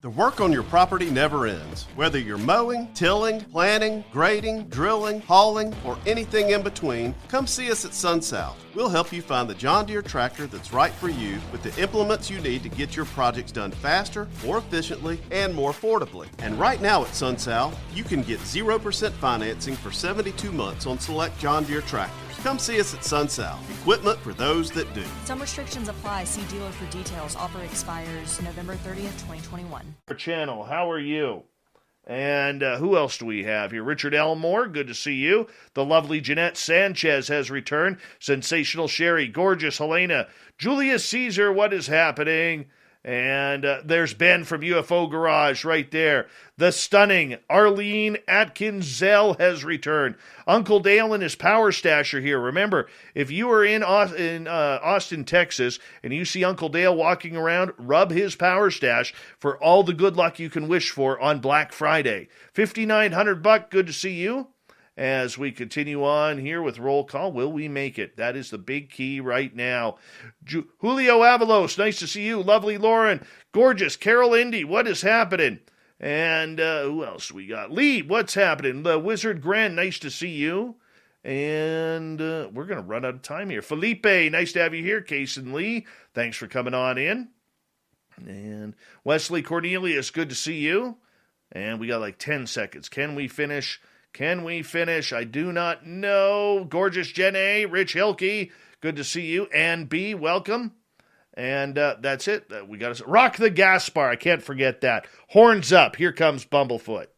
The work on your property never ends. Whether you're mowing, tilling, planting, grading, drilling, hauling, or anything in between, come see us at SunSouth. We'll help you find the John Deere tractor that's right for you with the implements you need to get your projects done faster, more efficiently, and more affordably. And right now at SunSouth, you can get 0% financing for 72 months on select John Deere tractors. Come see us at SunSouth. Equipment for those that do. Some restrictions apply. See dealer for details. Offer expires November 30th, 2021. Channel, how are you? And who else do we have here? Richard Elmore, good to see you. The lovely Jeanette Sanchez has returned. Sensational Sherry, gorgeous Helena. Julius Caesar, what is happening? And there's Ben from UFO Garage right there. The stunning Arlene Atkins-Zell has returned. Uncle Dale and his Power Stash are here. Remember, if you are in Austin, Texas, and you see Uncle Dale walking around, rub his Power Stash for all the good luck you can wish for on Black Friday. $5,900, good to see you. As we continue on here with roll call, will we make it? That is the big key right now. Julio Avalos, nice to see you. Lovely Lauren, gorgeous Carol Indy, what is happening? And who else we got? Lee, what's happening? The Wizard Grand, nice to see you. And we're going to run out of time here. Felipe, nice to have you here. Case and Lee, thanks for coming on in. And Wesley Cornelius, good to see you. And we got like 10 seconds. Can we finish? I do not know. Gorgeous Jen A, Rich Hilke, good to see you. Ann B, welcome. And that's it. We got to rock the gas bar. I can't forget that. Horns up. Here comes Bumblefoot.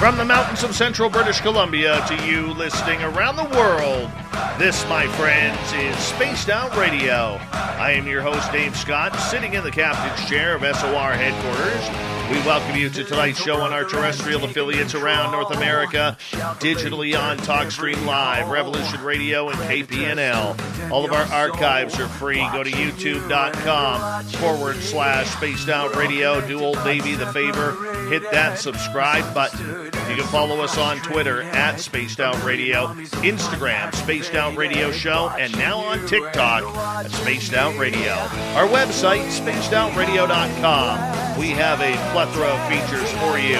From the mountains of central British Columbia to you listening around the world, this, my friends, is Spaced Out Radio. I am your host, Dave Scott, sitting in the captain's chair of SOR headquarters. We welcome you to tonight's show on our terrestrial affiliates around North America, digitally on TalkStream Live, Revolution Radio, and KPNL. All of our archives are free. Go to youtube.com/Spaced Out Radio. Do old Davey the favor, hit that subscribe button. You can follow us on Twitter at Spaced Out Radio, Instagram, Spaced Out Radio Show, and now on TikTok at Spaced Out Radio. Our website, spacedoutradio.com. We have a plethora of features for you.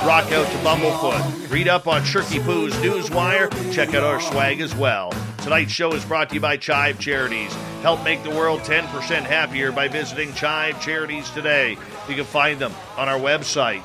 Rock out to Bumblefoot. Read up on Shirky Poo's Newswire. Check out our swag as well. Tonight's show is brought to you by Chive Charities. Help make the world 10% happier by visiting Chive Charities today. You can find them on our website.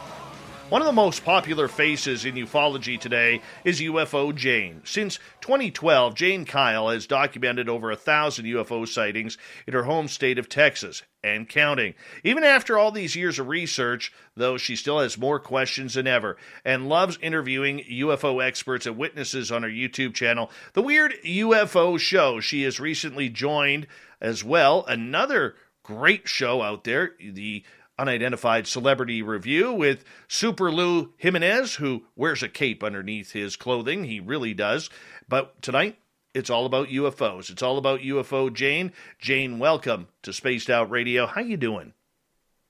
One of the most popular faces in ufology today is UFO Jane. Since 2012, Jane Kyle has documented over 1,000 UFO sightings in her home state of Texas, and counting. Even after all these years of research, though, she still has more questions than ever, and loves interviewing UFO experts and witnesses on her YouTube channel, The Weird UFO Show. She has recently joined, as well, another great show out there, the Unidentified Celebrity Review with Super Lou Jimenez, who wears a cape underneath his clothing. He really does. But tonight, it's all about UFOs. It's all about UFO Jane. Jane, welcome to Spaced Out Radio. How you doing?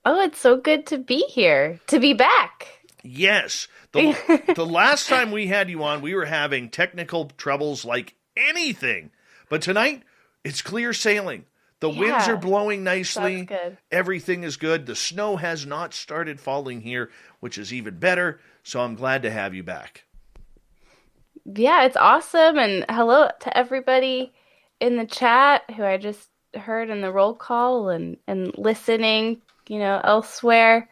Oh, it's so good to be here, to be back. Yes. The last time we had you on, we were having technical troubles like anything. But tonight, it's clear sailing. The winds are blowing nicely. Good. Everything is good. The snow has not started falling here, which is even better. So I'm glad to have you back. Yeah, it's awesome. And hello to everybody in the chat who I just heard in the roll call and listening, elsewhere.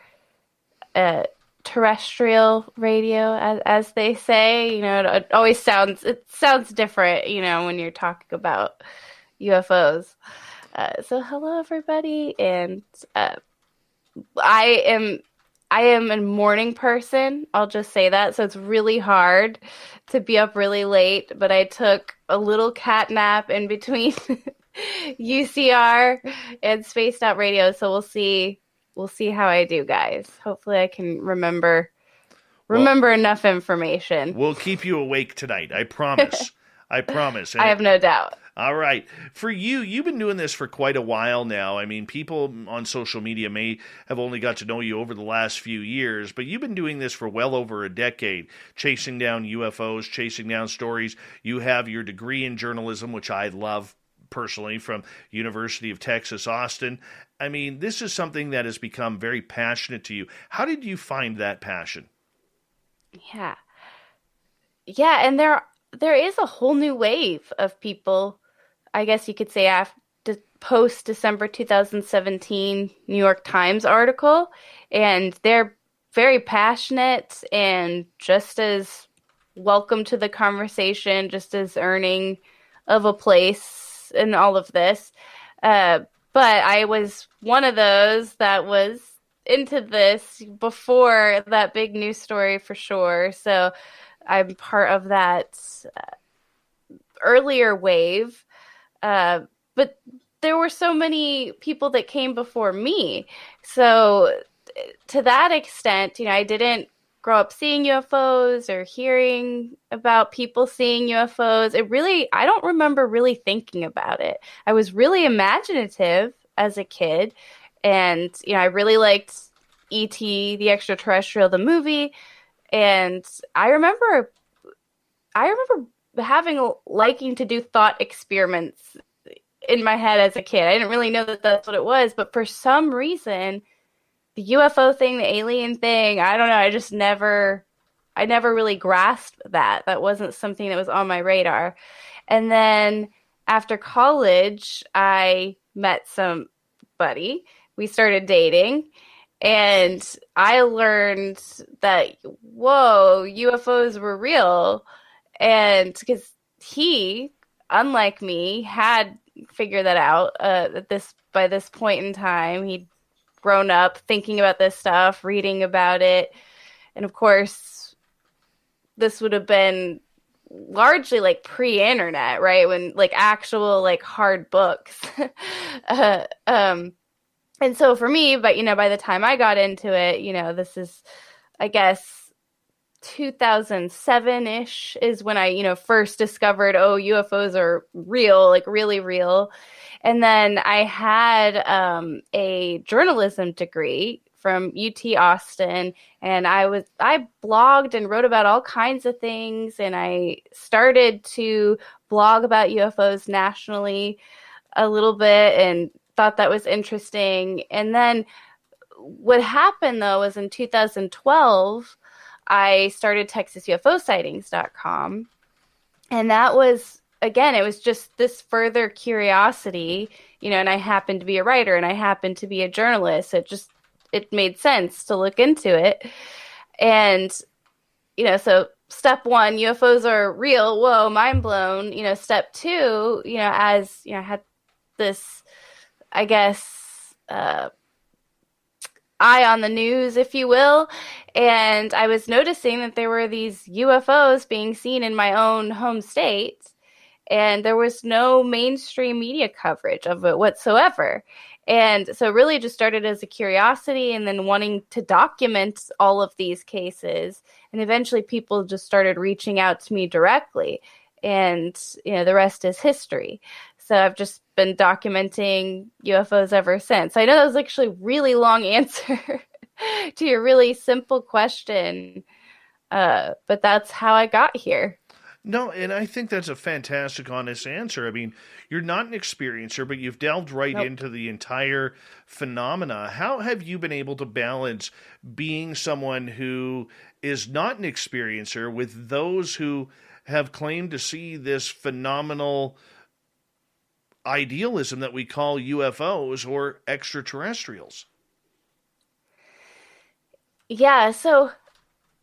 Terrestrial radio, as they say, it always sounds different, when you're talking about UFOs. So hello everybody, and I am a morning person. I'll just say that. So it's really hard to be up really late, but I took a little cat nap in between UCR and Spaced Out Radio. So we'll see how I do, guys. Hopefully I can remember remember enough information. We'll keep you awake tonight. I promise. I promise. I have no doubt. All right. For you, you've been doing this for quite a while now. I mean, people on social media may have only got to know you over the last few years, but you've been doing this for well over a decade, chasing down UFOs, chasing down stories. You have your degree in journalism, which I love personally, from University of Texas, Austin. I mean, this is something that has become very passionate to you. How did you find that passion? Yeah. Yeah, and there is a whole new wave of people, I guess you could say, after post December 2017 New York Times article, and they're very passionate and just as welcome to the conversation, just as earning of a place in all of this. But I was one of those that was into this before that big news story for sure. So I'm part of that earlier wave. But there were so many people that came before me. So to that extent, I didn't grow up seeing UFOs or hearing about people seeing UFOs. I don't remember really thinking about it. I was really imaginative as a kid. And, I really liked E.T., the Extraterrestrial, the movie. And I remember liking to do thought experiments in my head as a kid. I didn't really know that that's what it was, but for some reason, the UFO thing, the alien thing, I don't know, I never really grasped that. That wasn't something that was on my radar. And then after college, I met somebody. We started dating, and I learned that, whoa, UFOs were real. And because he, unlike me, had figured that out by this point in time. He'd grown up thinking about this stuff, reading about it. And of course, this would have been largely like pre-internet, right? When like actual like hard books. And so for me, but by the time I got into it, this is, I guess, 2007-ish is when I, first discovered, UFOs are real, like really real. And then I had a journalism degree from UT Austin, and I blogged and wrote about all kinds of things, and I started to blog about UFOs nationally a little bit and thought that was interesting. And then what happened, though, was in 2012, I started TexasUFOsightings.com. And that was, again, it was just this further curiosity, and I happened to be a writer and I happened to be a journalist. It made sense to look into it. And, so step one, UFOs are real. Whoa, mind blown. Step two, as, I had this, I guess, eye on the news, if you will. And I was noticing that there were these UFOs being seen in my own home state, and there was no mainstream media coverage of it whatsoever. And so really just started as a curiosity and then wanting to document all of these cases. And eventually people just started reaching out to me directly. And, the rest is history. So I've just been documenting UFOs ever since. I know that was actually a really long answer to your really simple question, but that's how I got here. No, and I think that's a fantastic, honest answer. I mean, you're not an experiencer, but you've delved right into the entire phenomena. How have you been able to balance being someone who is not an experiencer with those who have claimed to see this phenomenal idealism that we call UFOs or extraterrestrials? Yeah, so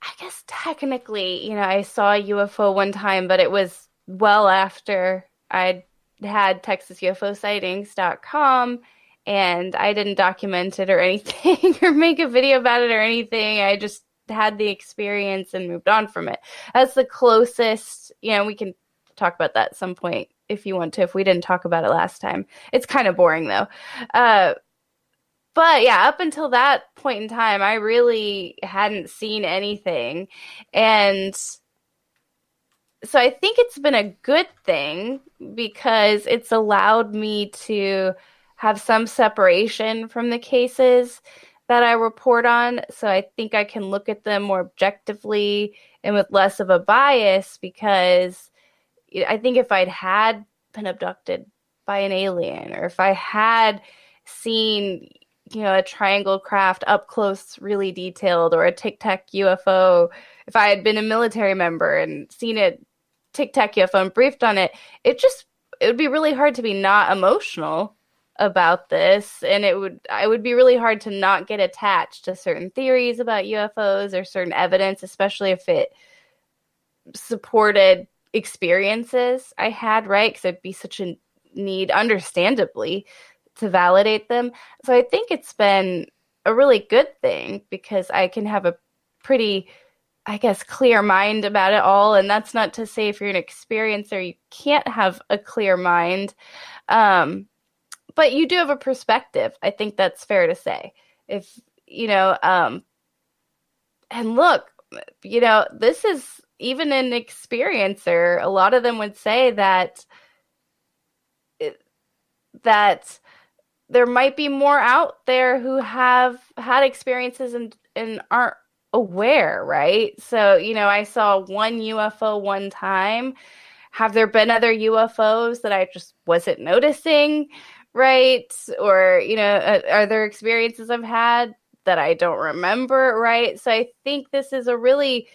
I guess technically, I saw a UFO one time, but it was well after I'd had TexasUFOsightings.com, and I didn't document it or anything or make a video about it or anything. I just had the experience and moved on from it. That's the closest, we can talk about that at some point if you want to, if we didn't talk about it last time. It's kind of boring though. But yeah, up until that point in time, I really hadn't seen anything. And so I think it's been a good thing because it's allowed me to have some separation from the cases that I report on. So I think I can look at them more objectively and with less of a bias, because I think if I'd had been abducted by an alien, or if I had seen, a triangle craft up close, really detailed, or a Tic Tac UFO, if I had been a military member and seen a Tic Tac UFO and briefed on it, it would be really hard to be not emotional about this, and it would be really hard to not get attached to certain theories about UFOs or certain evidence, especially if it supported experiences I had, right? Because it'd be such a need, understandably, to validate them. So I think it's been a really good thing because I can have a pretty, I guess, clear mind about it all. And that's not to say if you're an experiencer, you can't have a clear mind. But you do have a perspective. I think that's fair to say. If, and look, this is even an experiencer. A lot of them would say that there might be more out there who have had experiences and aren't aware, right? So, I saw one UFO one time. Have there been other UFOs that I just wasn't noticing, right? Or, are there experiences I've had that I don't remember, right? So I think this is a really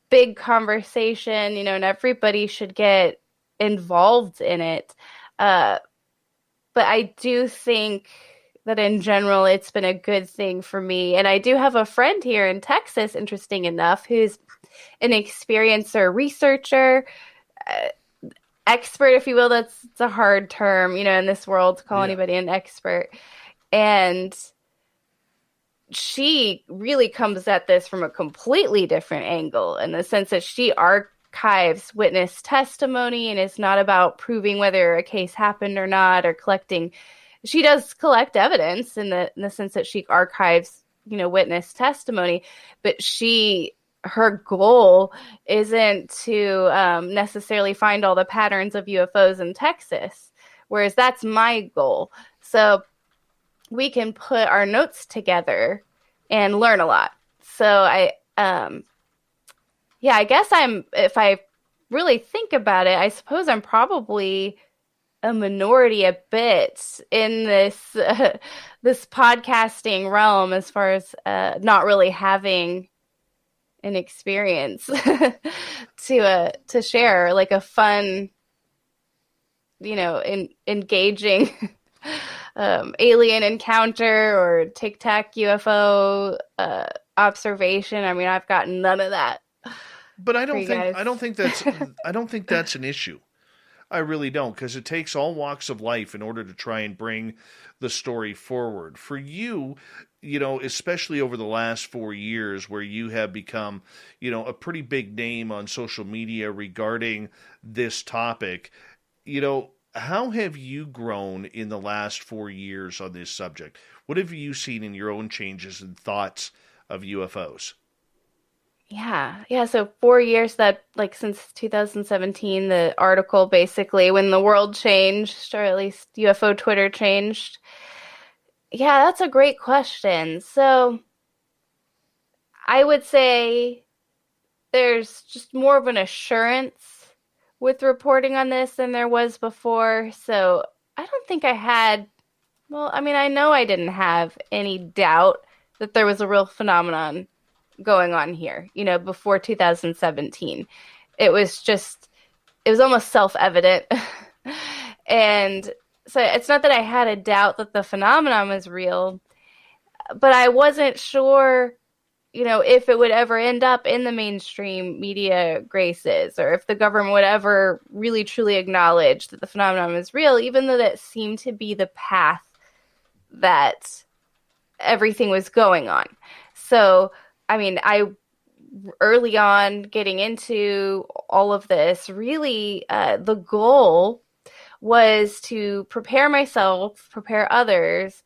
big conversation, and everybody should get involved in it. But I do think that in general, it's been a good thing for me. And I do have a friend here in Texas, interesting enough, who's an experiencer researcher, expert, if you will. It's a hard term, in this world to call anybody an expert. And she really comes at this from a completely different angle, in the sense that she archives witness testimony, and it's not about proving whether a case happened or not, or collecting. She does collect evidence in the sense that she archives, witness testimony, but her goal isn't to necessarily find all the patterns of UFOs in Texas, whereas that's my goal. So we can put our notes together and learn a lot. So I guess if I really think about it, I suppose I'm probably a minority a bit in this this podcasting realm, as far as not really having an experience to share, like a fun, engaging alien encounter or Tic Tac UFO observation. I mean, I've got none of that. But I don't think that's an issue. I really don't, because it takes all walks of life in order to try and bring the story forward. For you, especially over the last 4 years, where you have become, a pretty big name on social media regarding this topic, how have you grown in the last 4 years on this subject? What have you seen in your own changes and thoughts of UFOs? Yeah. So 4 years, that, like, since 2017, the article, basically when the world changed, or at least UFO Twitter changed. Yeah, that's a great question. So I would say there's just more of an assurance with reporting on this than there was before. So I don't think I had, I know I didn't have any doubt that there was a real phenomenon going on here, before 2017. It was almost self-evident. And so it's not that I had a doubt that the phenomenon was real, but I wasn't sure, if it would ever end up in the mainstream media graces, or if the government would ever really truly acknowledge that the phenomenon was real, even though that seemed to be the path that everything was going on. So I early on, getting into all of this, really the goal was to prepare myself, prepare others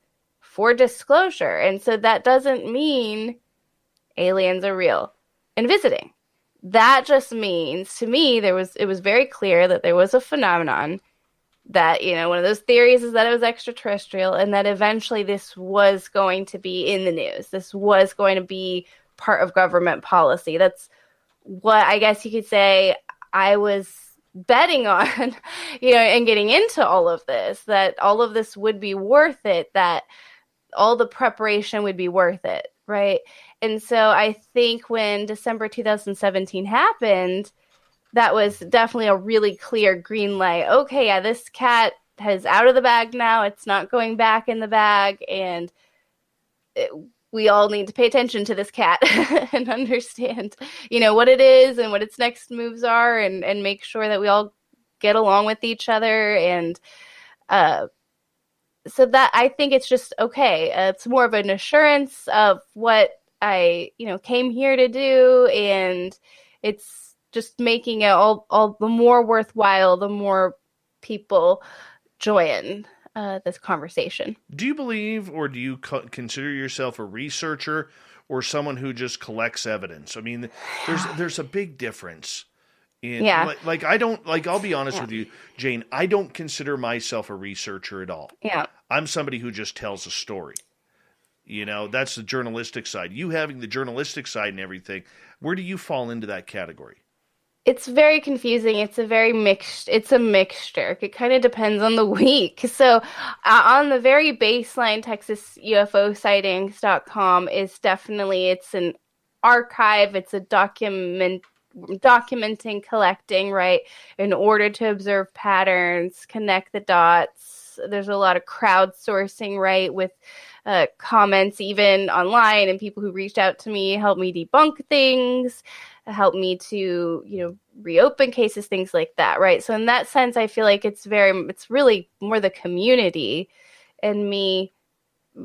for disclosure. And so that doesn't mean aliens are real and visiting. That just means, to me, it was very clear that there was a phenomenon that, one of those theories is that it was extraterrestrial, and that eventually this was going to be in the news. This was going to be part of government policy. That's what I guess you could say I was betting on, and getting into all of this, that all of this would be worth it, that all the preparation would be worth it, right? And so I think when December 2017 happened, that was definitely a really clear green light. Okay, yeah, this cat is out of the bag now. It's not going back in the bag. And we all need to pay attention to this cat and understand, what it is and what its next moves are, and make sure that we all get along with each other. And so that, I think it's just okay. It's more of an assurance of what I, came here to do, and it's just making it all the more worthwhile, the more people join this conversation. Do you believe, or do you consider yourself a researcher or someone who just collects evidence? I mean, there's a big difference. I'll be honest with you, Jane, I don't consider myself a researcher at all. Yeah. I'm somebody who just tells a story. That's the journalistic side. You having the journalistic side and everything, where do you fall into that category? It's very confusing. It's a mixture. It kind of depends on the week. So on the very baseline, TexasUFOsightings.com is definitely, it's an archive. It's a documenting, collecting, right, in order to observe patterns, connect the dots. There's a lot of crowdsourcing, right, with comments even online, and people who reached out to me helped me debunk things, helped me to, reopen cases, things like that, right? So in that sense, I feel like it's really more the community and me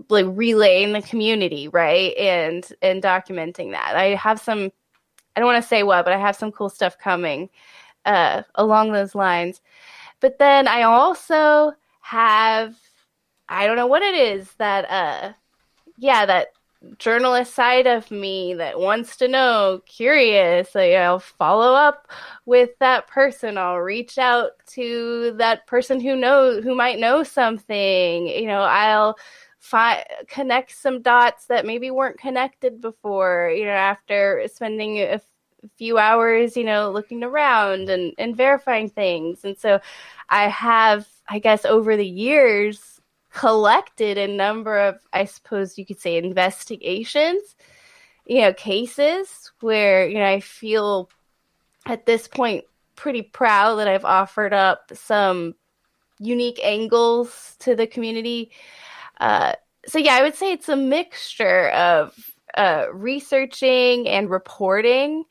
like relaying the community, right, and documenting that. I have some, I don't want to say what, but I have some cool stuff coming along those lines. But then I also have, I don't know what it is, that that journalist side of me that wants to know, curious. So, I'll follow up with that person. I'll reach out to that person who might know something. I'll connect some dots that maybe weren't connected before, after spending a few hours, looking around and verifying things. And so I have, I guess, over the years, collected a number of, I suppose you could say, investigations, cases where, I feel at this point pretty proud that I've offered up some unique angles to the community. I would say it's a mixture of researching and reporting.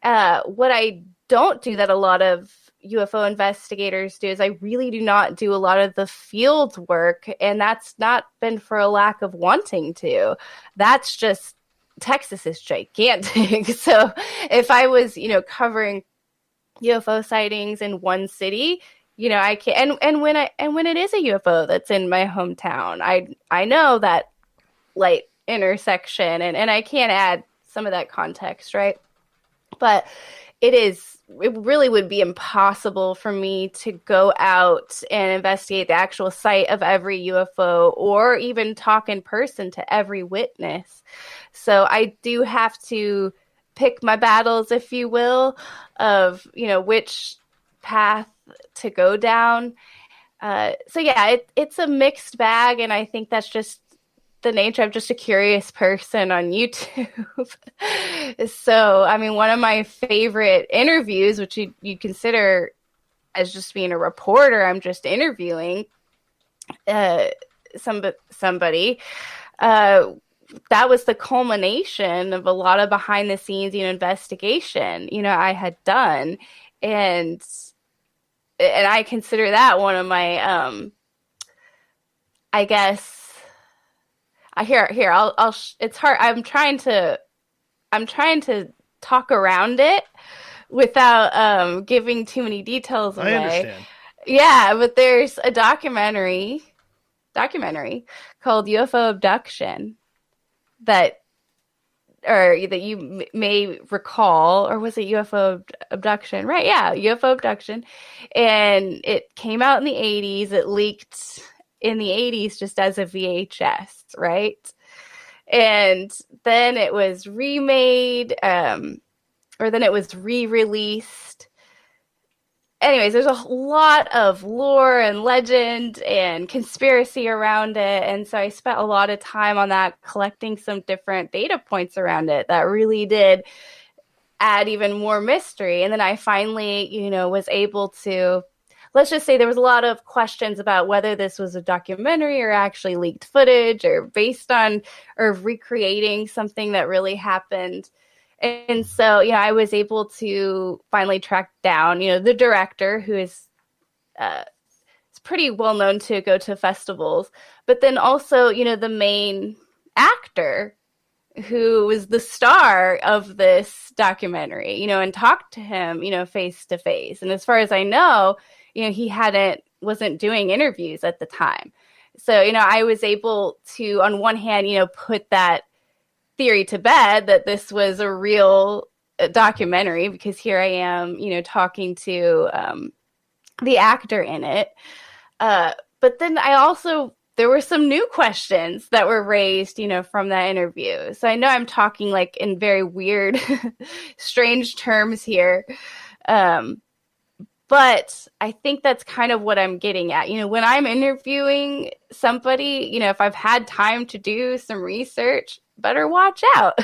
What I don't do that a lot of UFO investigators do is I really do not do a lot of the field work, and that's not been for a lack of wanting to. That's just, Texas is gigantic. So if I was, covering UFO sightings in one city, I can, and when it is a UFO that's in my hometown, I know that light intersection, and I can add some of that context, right? But it really would be impossible for me to go out and investigate the actual site of every UFO, or even talk in person to every witness. So I do have to pick my battles, if you will, of, which path to go down. It's a mixed bag, and I think that's just the nature of just a curious person on YouTube. So, one of my favorite interviews, which you consider as just being a reporter, I'm just interviewing somebody. That was the culmination of a lot of behind the scenes, investigation, I had done. And I consider that one of my, I guess, here, I'll it's hard. I'm trying to talk around it without giving too many details away. I understand. Yeah, but there's a documentary documentary called UFO Abduction that you may recall, or was it UFO Abduction? Right, yeah, UFO Abduction. And it came out in the 80s. It leaked in the 80s just as a VHS, right? And then it was remade, or then it was re-released. Anyways, there's a lot of lore and legend and conspiracy around it. And so I spent a lot of time on that, collecting some different data points around it that really did add even more mystery. And then I finally, was able to, let's just say there was a lot of questions about whether this was a documentary or actually leaked footage or based on or recreating something that really happened. And so, I was able to finally track down, the director, who is it's pretty well known to go to festivals, but then also, the main actor who was the star of this documentary, and talked to him, face to face. And as far as I know, he wasn't doing interviews at the time. So, I was able to, on one hand, put that theory to bed that this was a real documentary, because here I am, talking to the actor in it. But then there were some new questions that were raised, from that interview. So I know I'm talking like in very weird, strange terms here. But I think that's kind of what I'm getting at. When I'm interviewing somebody, if I've had time to do some research, better watch out,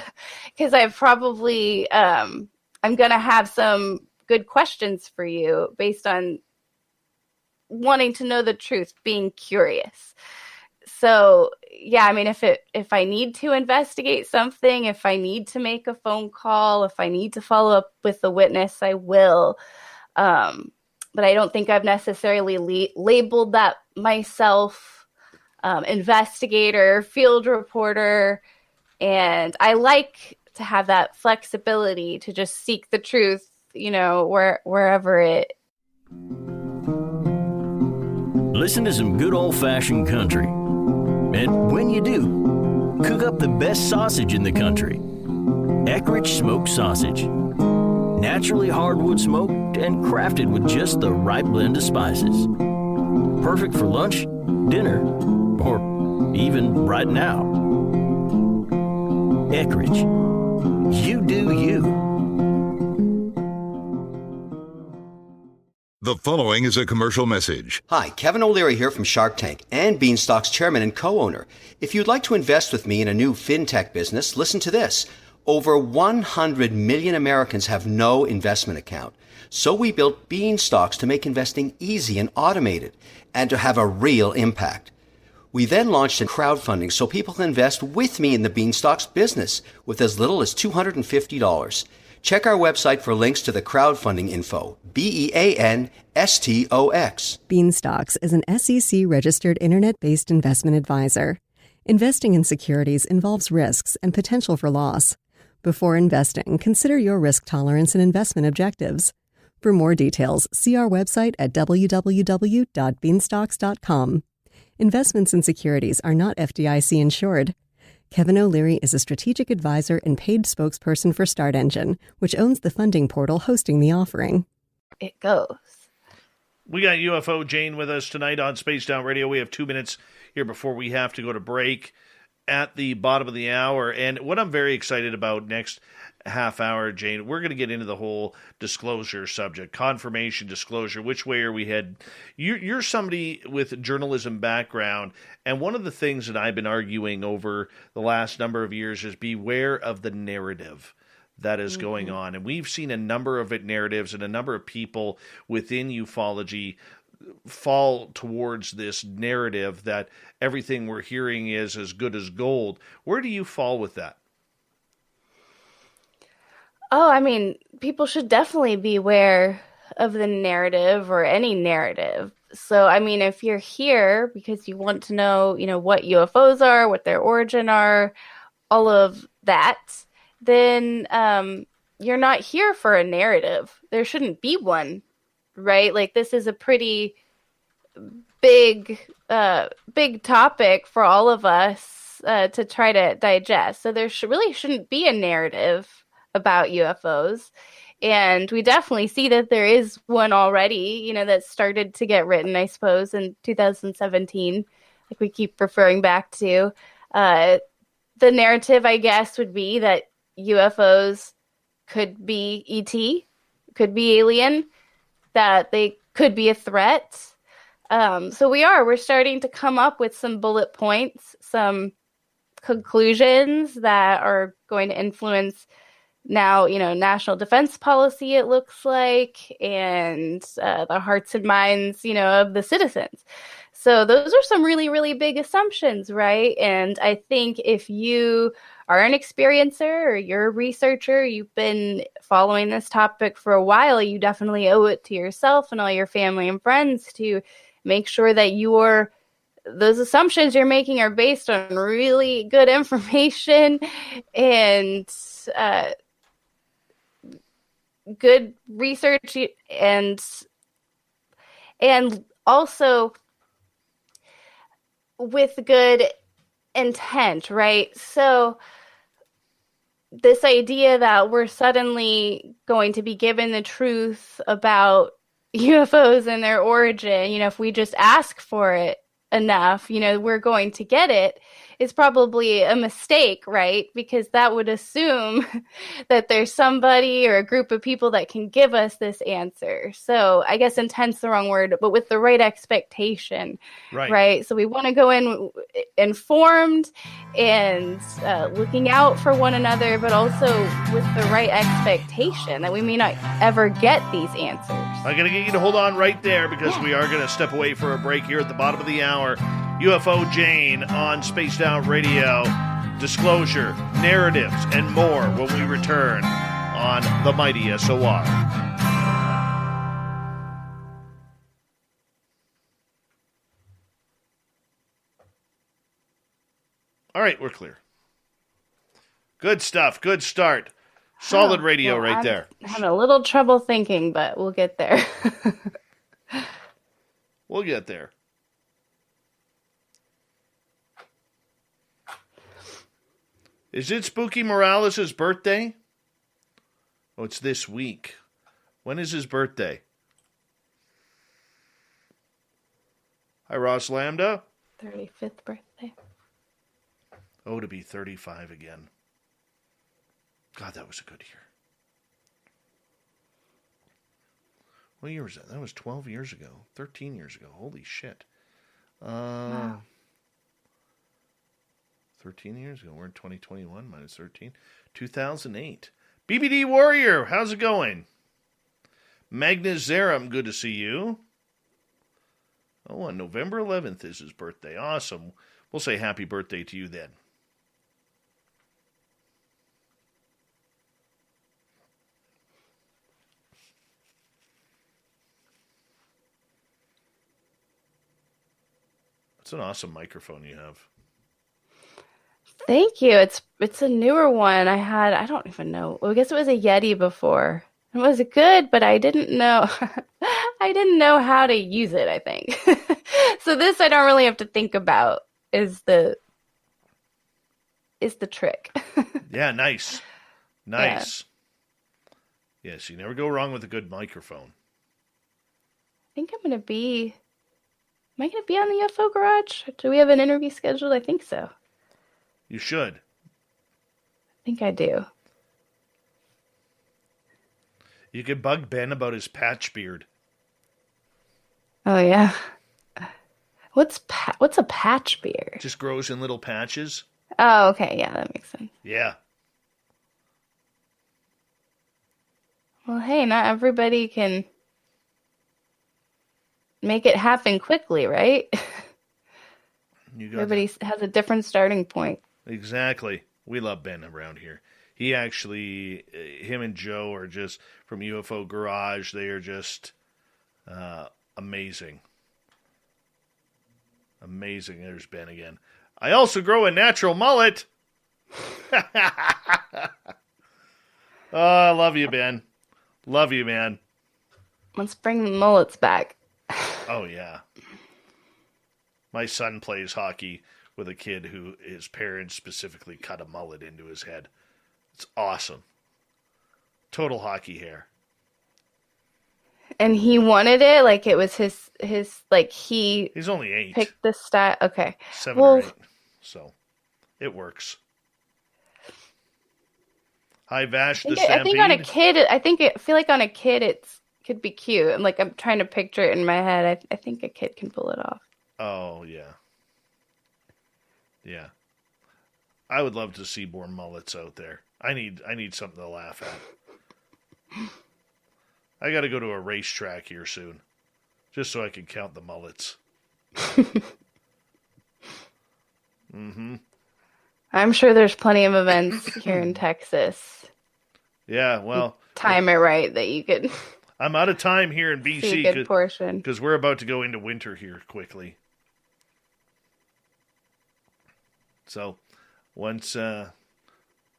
because I've probably, I'm going to have some good questions for you based on wanting to know the truth, being curious. So, yeah, I mean, if I need to investigate something, if I need to make a phone call, if I need to follow up with the witness, I will. But I don't think I've necessarily labeled that myself, investigator, field reporter. And I like to have that flexibility to just seek the truth, wherever it. Listen to some good old-fashioned country. And when you do, cook up the best sausage in the country. Eckrich smoked sausage. Naturally hardwood smoked and crafted with just the right blend of spices. Perfect for lunch, dinner, or even right now. Eckrich. You do you. The following is a commercial message. Hi, Kevin O'Leary here from Shark Tank and Beanstalk's chairman and co-owner. If you'd like to invest with me in a new fintech business, listen to this. Over 100 million Americans have no investment account. So we built Beanstalks to make investing easy and automated and to have a real impact. We then launched a crowdfunding so people can invest with me in the Beanstalks business with as little as $250. Check our website for links to the crowdfunding info. BEANSTOX. Beanstalks is an SEC-registered internet-based investment advisor. Investing in securities involves risks and potential for loss. Before investing, consider your risk tolerance and investment objectives. For more details, see our website at www.beanstalks.com. Investments in securities are not FDIC insured. Kevin O'Leary is a strategic advisor and paid spokesperson for Start Engine, which owns the funding portal hosting the offering. It goes. We got UFO Jane with us tonight on Space Down Radio. We have 2 minutes here before we have to go to break at the bottom of the hour. And what I'm very excited about next half hour, Jane, we're going to get into the whole disclosure subject, confirmation, disclosure. Which way are we headed? You're somebody with journalism background, and one of the things that I've been arguing over the last number of years is beware of the narrative that is going on. And we've seen a number of narratives and a number of people within ufology fall towards this narrative that everything we're hearing is as good as gold. Where do you fall with that? Oh, I mean, people should definitely be aware of the narrative or any narrative. So, I mean, if you're here because you want to know, what UFOs are, what their origin are, all of that, then you're not here for a narrative. There shouldn't be one, right? Like, this is a pretty big topic for all of us to try to digest. So there really shouldn't be a narrative about UFOs. And we definitely see that there is one already, that started to get written, I suppose, in 2017, like we keep referring back to. The narrative, I guess, would be that UFOs could be ET, could be alien, that they could be a threat. So we're starting to come up with some bullet points, some conclusions that are going to influence now, national defense policy, it looks like, and the hearts and minds, of the citizens. So those are some really, really big assumptions, right? And I think if you are an experiencer or you're a researcher, you've been following this topic for a while, you definitely owe it to yourself and all your family and friends to make sure that those assumptions you're making are based on really good information and good research and also with good intent, right? So this idea that we're suddenly going to be given the truth about UFOs and their origin, if we just ask for it enough, we're going to get it, is probably a mistake, right? Because that would assume that there's somebody or a group of people that can give us this answer. So I guess intent's the wrong word, but with the right expectation, right? So we want to go in informed and looking out for one another, but also with the right expectation that we may not ever get these answers. I'm going to get you to hold on right there because we are going to step away for a break here at the bottom of the hour. UFO Jane on Spaced Out Radio. Disclosure, narratives, and more when we return on the mighty SOR. All right, we're clear. Good stuff. Good start. Solid radio right there. I'm having a little trouble thinking, but we'll get there. We'll get there. Is it Spooky Morales' birthday? Oh, it's this week. When is his birthday? Hi, Ross Lambda. 35th birthday. Oh, to be 35 again. God, that was a good year. What year was that? That was 12 years ago. 13 years ago. Holy shit. Wow. 13 years ago. We're in 2021 minus 13. 2008. BBD Warrior, how's it going? Magnus Zerum, good to see you. Oh, on November 11th is his birthday. Awesome. We'll say happy birthday to you then. It's an awesome microphone you have. Thank you. It's a newer one. I don't even know. Well, I guess it was a Yeti before. It was good, but I didn't know I didn't know how to use it, I think. So this I don't really have to think about is the trick. Yeah, nice. Nice. Yeah. Yes, you never go wrong with a good microphone. I think am I going to be on the UFO Garage? Do we have an interview scheduled? I think so. You should. I think I do. You could bug Ben about his patch beard. Oh, yeah. What's a patch beard? Just grows in little patches. Oh, okay. Yeah, that makes sense. Yeah. Well, hey, not everybody can make it happen quickly, right? Everybody has a different starting point. Exactly. We love Ben around here. He actually, him and Joe are just from UFO Garage. They are just amazing. Amazing. There's Ben again. I also grow a natural mullet. Oh, I love you, Ben. Love you, man. Let's bring the mullets back. Oh, yeah. My son plays hockey with a kid who his parents specifically cut a mullet into his head. It's awesome. Total hockey hair. And he wanted it, like it was his like He's only 8. picked the style. Okay. 7 or 8. So it works. Hi Vash the Stampede. I think on a kid, I feel like on a kid it's could be cute. I'm trying to picture it in my head. I think a kid can pull it off. Oh yeah. Yeah. I would love to see more mullets out there. I need something to laugh at. I got to go to a racetrack here soon, just so I can count the mullets. Mm-hmm. I'm sure there's plenty of events here in Texas. Yeah, well, time it right that you could. I'm out of time here in BC. See a good portion because we're about to go into winter here quickly. So, once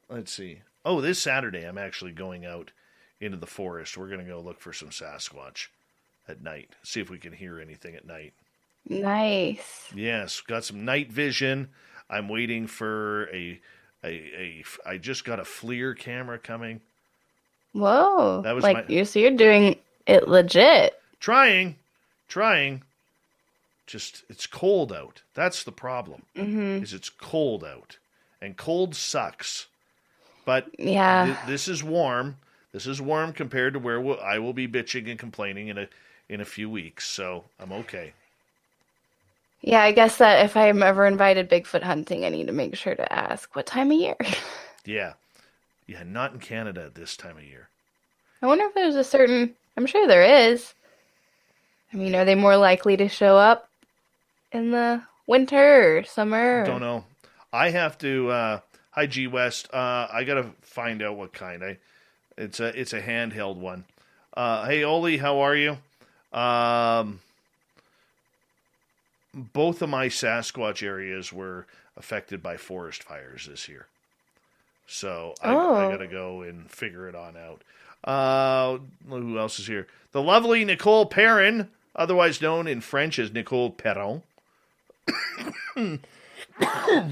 let's see. Oh, this Saturday I'm actually going out into the forest. We're going to go look for some Sasquatch at night. See if we can hear anything at night. Nice. Yes, got some night vision. I'm waiting for I just got a FLIR camera coming. Whoa. That was so you're doing it legit. Trying. Just it's cold out. That's the problem. Mm-hmm. Is it's cold out. And cold sucks. But yeah. This is warm. This is warm compared to where I will be bitching and complaining in a few weeks. So I'm okay. Yeah, I guess that if I'm ever invited Bigfoot hunting, I need to make sure to ask what time of year. Yeah, not in Canada at this time of year. I wonder if there's a certain. I'm sure there is. I mean, are they more likely to show up in the winter or summer? Don't know. I have to. Hi, G West. I gotta find out what kind. It's a handheld one. Hey, Oli, how are you? Both of my Sasquatch areas were affected by forest fires this year. So I got to go and figure it on out. Who else is here? The lovely Nicole Perrin, otherwise known in French as Nicole Perron.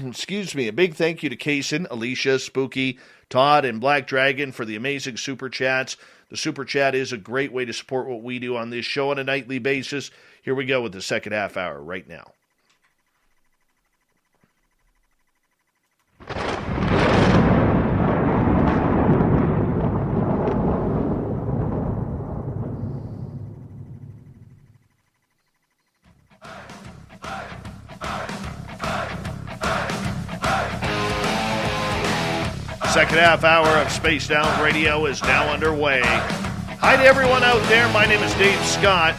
Excuse me. A big thank you to Kaysen, Alicia, Spooky, Todd, and Black Dragon for the amazing super chats. The super chat is a great way to support what we do on this show on a nightly basis. Here we go with the second half hour right now. Second half hour of Spaced Out Radio is now underway. Hi to everyone out there. My name is Dave Scott.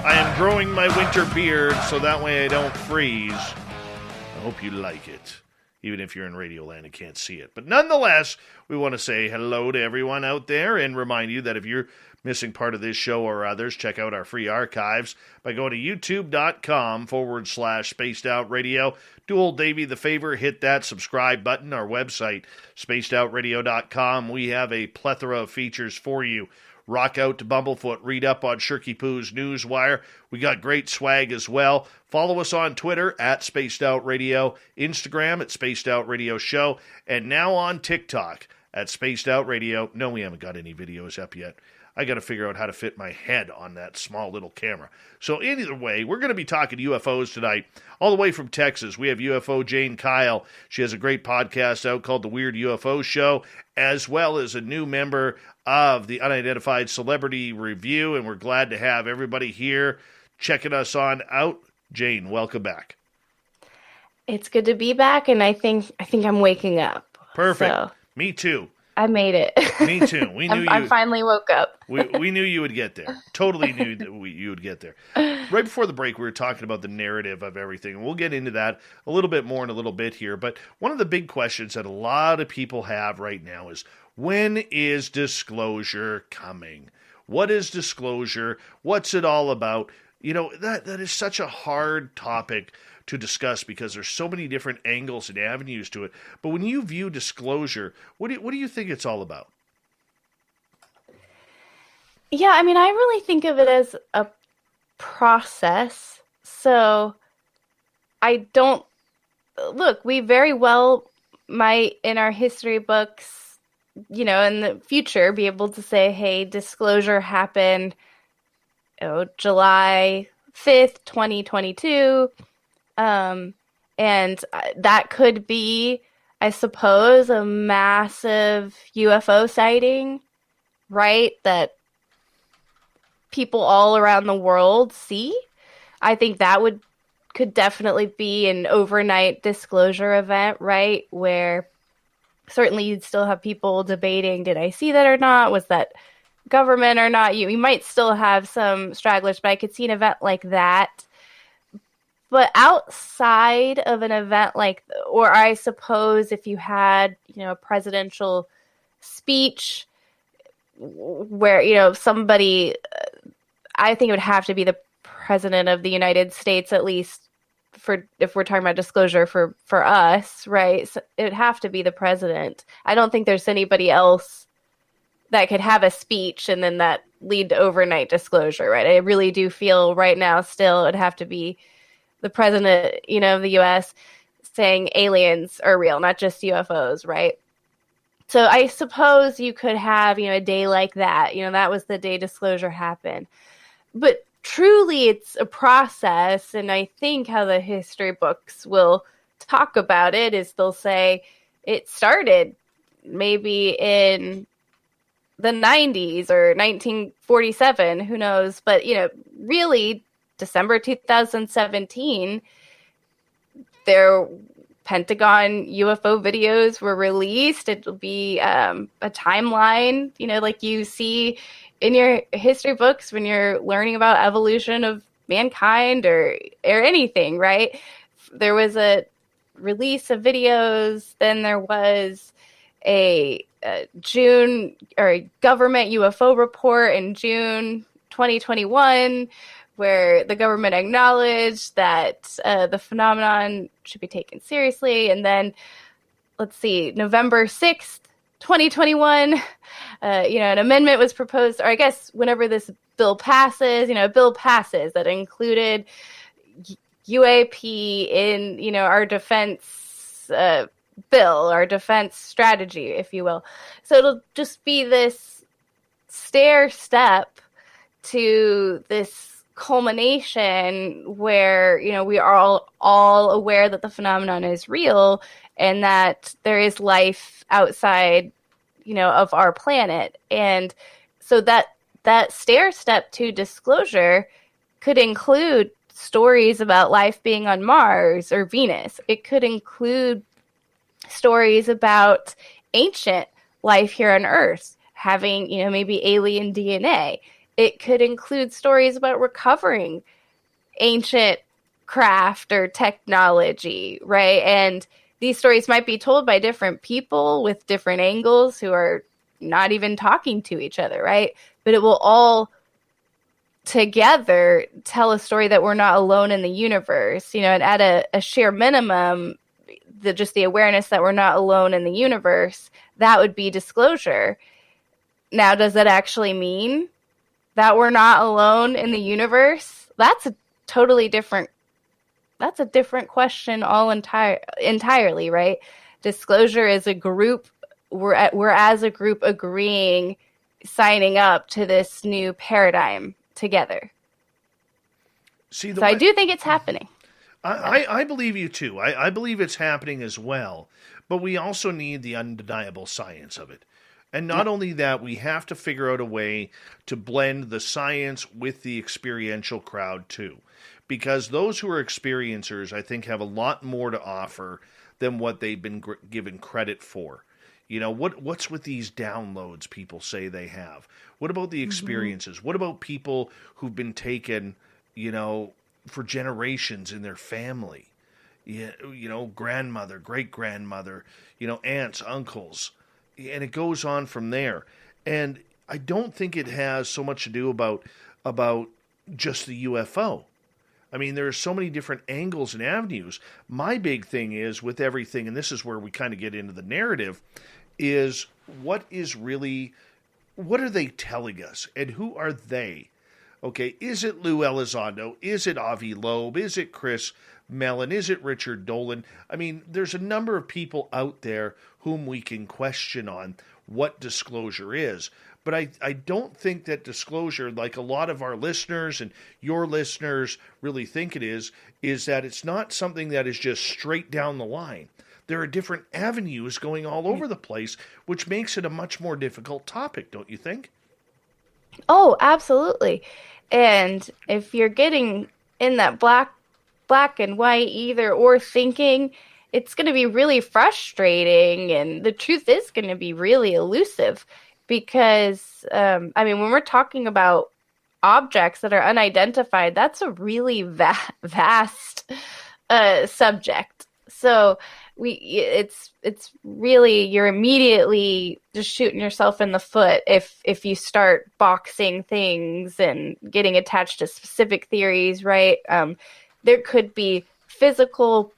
I am growing my winter beard so that way I don't freeze. I hope you like it, even if you're in Radio Land and can't see it. But nonetheless, we want to say hello to everyone out there and remind you that if you're missing part of this show or others, check out our free archives by going to youtube.com/Spaced Out Radio. Do old Davey the favor, hit that subscribe button. Our website, spacedoutradio.com. We have a plethora of features for you. Rock out to Bumblefoot, read up on Shirky Poo's Newswire. We got great swag as well. Follow us on Twitter at Spaced Out Radio, Instagram at Spaced Out Radio Show, and now on TikTok at Spaced Out Radio. No, we haven't got any videos up yet. I got to figure out how to fit my head on that small little camera. So either way, we're going to be talking UFOs tonight, all the way from Texas. We have UFO Jane Kyle. She has a great podcast out called The Weird UFO Show, as well as a new member of the Unidentified Celebrity Review, and we're glad to have everybody here checking us on out. Jane, welcome back. It's good to be back, and I think I'm waking up. Perfect. So. Me too. I made it. Me too. We knew I finally woke up. we knew you would get there. Totally knew that you would get there. Right before the break, we were talking about the narrative of everything. And we'll get into that a little bit more in a little bit here. But one of the big questions that a lot of people have right now is, when is disclosure coming? What is disclosure? What's it all about? You know, that is such a hard topic to discuss because there's so many different angles and avenues to it. But when you view disclosure, what do you think it's all about? Yeah, I mean, I really think of it as a process. So I don't look, we very well might in our history books, in the future be able to say, hey, disclosure happened July 5th, 2022. And that could be, I suppose, a massive UFO sighting, right? That people all around the world see. I think that could definitely be an overnight disclosure event, right? Where certainly you'd still have people debating, did I see that or not? Was that government or not? You might still have some stragglers, but I could see an event like that. But outside of an event or I suppose if you had, a presidential speech where, somebody, I think it would have to be the president of the United States, at least if we're talking about disclosure for us, right? So it would have to be the president. I don't think there's anybody else that could have a speech and then that lead to overnight disclosure, right? I really do feel right now still it'd have to be the president, of the U.S. saying aliens are real, not just UFOs, right? So I suppose you could have, a day like that. That was the day disclosure happened. But truly, it's a process, and I think how the history books will talk about it is they'll say it started maybe in the 90s or 1947, who knows? But, really, December 2017, their Pentagon UFO videos were released. It'll be a timeline, like you see in your history books when you're learning about evolution of mankind or anything, right? There was a release of videos, then there was a June or a government UFO report in June 2021 where the government acknowledged that the phenomenon should be taken seriously. And then, let's see, November 6th, 2021, an amendment was proposed, or I guess whenever this bill passes, a bill passes that included UAP in, our defense bill, our defense strategy, if you will. So it'll just be this stair step to this culmination where, we are all aware that the phenomenon is real and that there is life outside, of our planet. And so that stair step to disclosure could include stories about life being on Mars or Venus. It could include stories about ancient life here on Earth having, maybe alien DNA. It could include stories about recovering ancient craft or technology, right? And these stories might be told by different people with different angles who are not even talking to each other, right? But it will all together tell a story that we're not alone in the universe, and at a sheer minimum, just the awareness that we're not alone in the universe, that would be disclosure. Now, does that actually mean that we're not alone in the universe? That's a totally different question entirely, right? Disclosure is a group, we're as a group agreeing, signing up to this new paradigm together. So I do think it's happening. I believe you too. I believe it's happening as well, but we also need the undeniable science of it. And not only that, we have to figure out a way to blend the science with the experiential crowd too. Because those who are experiencers, I think, have a lot more to offer than what they've been given credit for. What's with these downloads people say they have? What about the experiences? Mm-hmm. What about people who've been taken, for generations in their family? Grandmother, great-grandmother, aunts, uncles. And it goes on from there. And I don't think it has so much to do about just the UFO. I mean, there are so many different angles and avenues. My big thing is with everything, and this is where we kind of get into the narrative, is what are they telling us? And who are they? Okay, is it Lou Elizondo? Is it Avi Loeb? Is it Chris Mellon? Is it Richard Dolan? I mean, there's a number of people out there whom we can question on what disclosure is. But I don't think that disclosure, like a lot of our listeners and your listeners really think it is that it's not something that is just straight down the line. There are different avenues going all over the place, which makes it a much more difficult topic, don't you think? Oh, absolutely. And if you're getting in that black and white either or thinking, it's going to be really frustrating, and the truth is going to be really elusive. Because, when we're talking about objects that are unidentified, that's a really vast subject. So it's really, you're immediately just shooting yourself in the foot if you start boxing things and getting attached to specific theories, right? There could be physical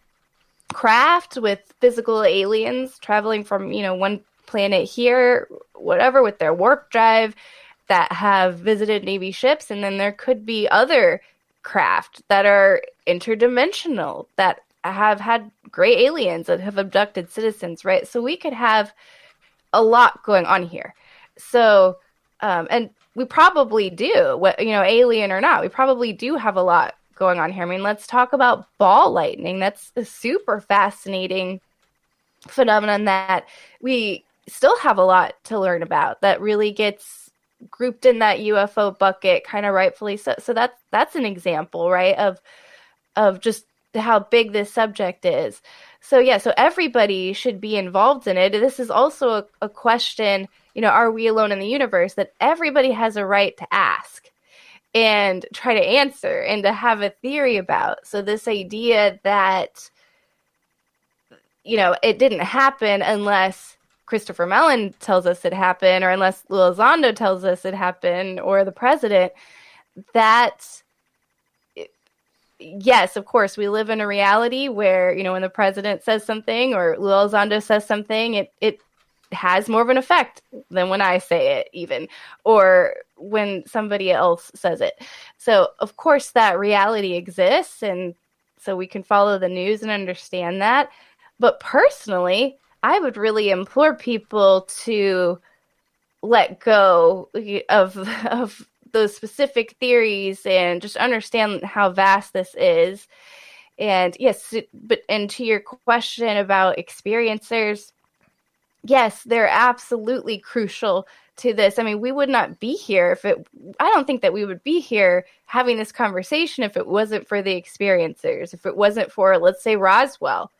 craft with physical aliens traveling from, one planet here, whatever, with their warp drive that have visited Navy ships. And then there could be other craft that are interdimensional that have had gray aliens that have abducted citizens, right? So we could have a lot going on here. So, and we probably do, alien or not, we probably do have a lot going on here. I mean, let's talk about ball lightning. That's a super fascinating phenomenon that we still have a lot to learn about, that really gets grouped in that UFO bucket, kind of rightfully so. So that's an example, right, of just how big this subject is. So yeah, so everybody should be involved in it. This is also a question, are we alone in the universe, that everybody has a right to ask and try to answer and to have a theory about. So this idea that, it didn't happen unless Christopher Mellon tells us it happened, or unless Lou Elizondo tells us it happened, or the president, that, yes, of course, we live in a reality where, when the president says something or Lou Elizondo says something, it has more of an effect than when I say it, even, or when somebody else says it. So, of course, that reality exists, and so we can follow the news and understand that. But personally, I would really implore people to let go of those specific theories and just understand how vast this is. And yes, and to your question about experiencers, yes, they're absolutely crucial to this. I mean, we would not be here I don't think that we would be here having this conversation if it wasn't for the experiencers, if it wasn't for, let's say, Roswell.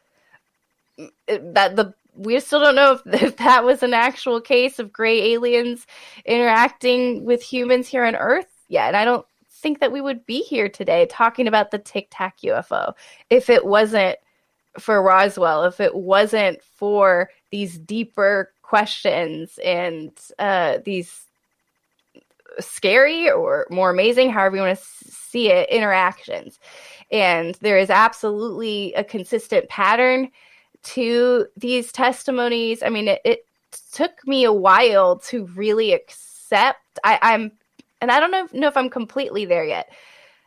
We still don't know if that was an actual case of gray aliens interacting with humans here on Earth yet. And I don't think that we would be here today talking about the Tic Tac UFO if it wasn't for Roswell, if it wasn't for these deeper questions and these scary or more amazing, however you want to see it, interactions. And there is absolutely a consistent pattern to these testimonies. I mean, it took me a while to really accept. And I don't know if I'm completely there yet,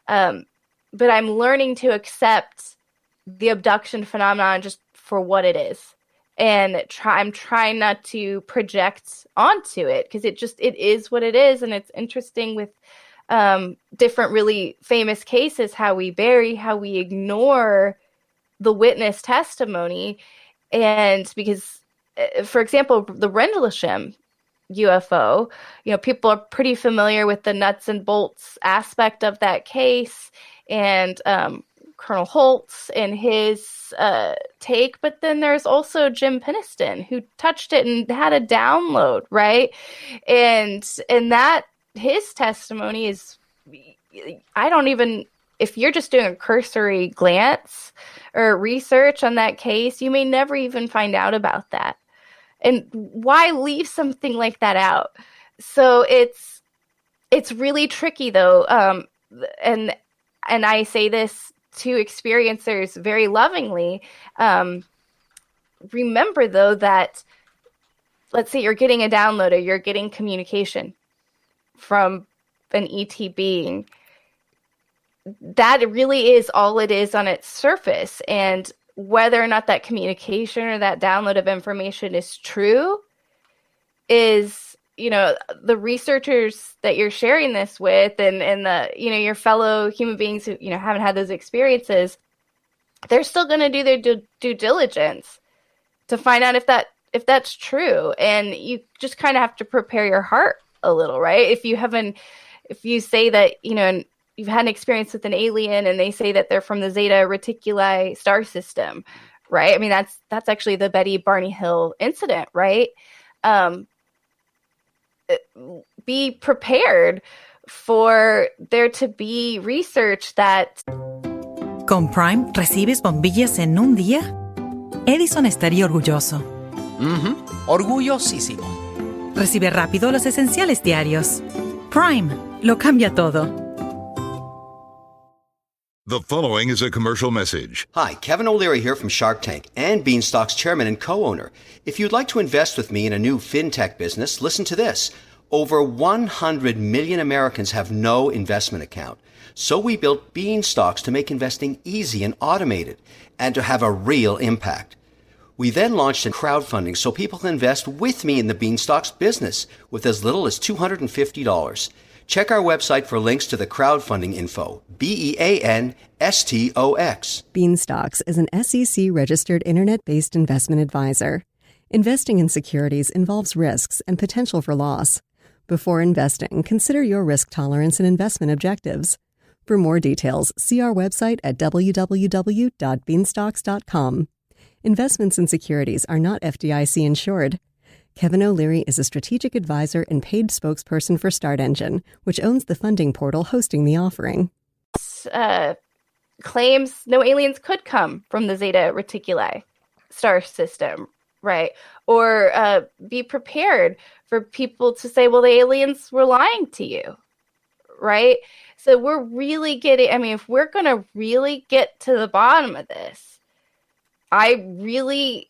but I'm learning to accept the abduction phenomenon just for what it is, and I'm trying not to project onto it, because it is what it is. And it's interesting with different really famous cases, how we ignore the witness testimony. And because, for example, the Rendlesham UFO, people are pretty familiar with the nuts and bolts aspect of that case, and Colonel Holtz and his take. But then there's also Jim Peniston, who touched it and had a download, right? And that his testimony is, if you're just doing a cursory glance or research on that case, you may never even find out about that. And why leave something like that out? So it's really tricky, though. And I say this to experiencers very lovingly. Remember, though, that let's say you're getting a download or you're getting communication from an ET being, that really is all it is on its surface. And whether or not that communication or that download of information is true is, the researchers that you're sharing this with and the, your fellow human beings who, haven't had those experiences, they're still going to do their due diligence to find out if that's true. And you just kind of have to prepare your heart a little, right? If you say that, you've had an experience with an alien and they say that they're from the Zeta Reticuli star system, right? I mean, that's actually the Betty Barney Hill incident, right? Be prepared for there to be research that... Con Prime recibes bombillas en un día. Edison estaría orgulloso. Orgullosísimo. Recibe rápido los esenciales diarios. Prime lo cambia todo. The following is a commercial message. Hi, Kevin O'Leary here from Shark Tank and Beanstalk's chairman and co-owner. If you'd like to invest with me in a new fintech business, listen to this. Over 100 million Americans have no investment account. So we built Beanstalks to make investing easy and automated and to have a real impact. We then launched a crowdfunding so people can invest with me in the Beanstalks business with as little as $250. Check our website for links to the crowdfunding info. BEANSTOX. Beanstalks is an SEC-registered internet-based investment advisor. Investing in securities involves risks and potential for loss. Before investing, consider your risk tolerance and investment objectives. For more details, see our website at www.beanstalks.com. Investments in securities are not FDIC insured. Kevin O'Leary is a strategic advisor and paid spokesperson for Start Engine, which owns the funding portal hosting the offering. Claims no aliens could come from the Zeta Reticuli star system, right? Or be prepared for people to say, well, the aliens were lying to you, right? So we're really if we're going to really get to the bottom of this, we're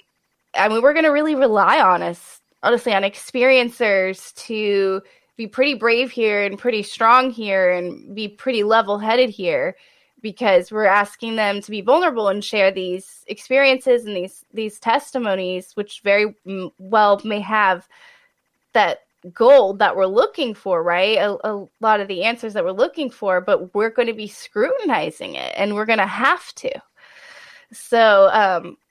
going to really rely honestly on experiencers to be pretty brave here and pretty strong here and be pretty level-headed here, because we're asking them to be vulnerable and share these experiences and these testimonies, which very well may have that gold that we're looking for, right? A lot of the answers that we're looking for, but we're going to be scrutinizing it and we're going to have to. So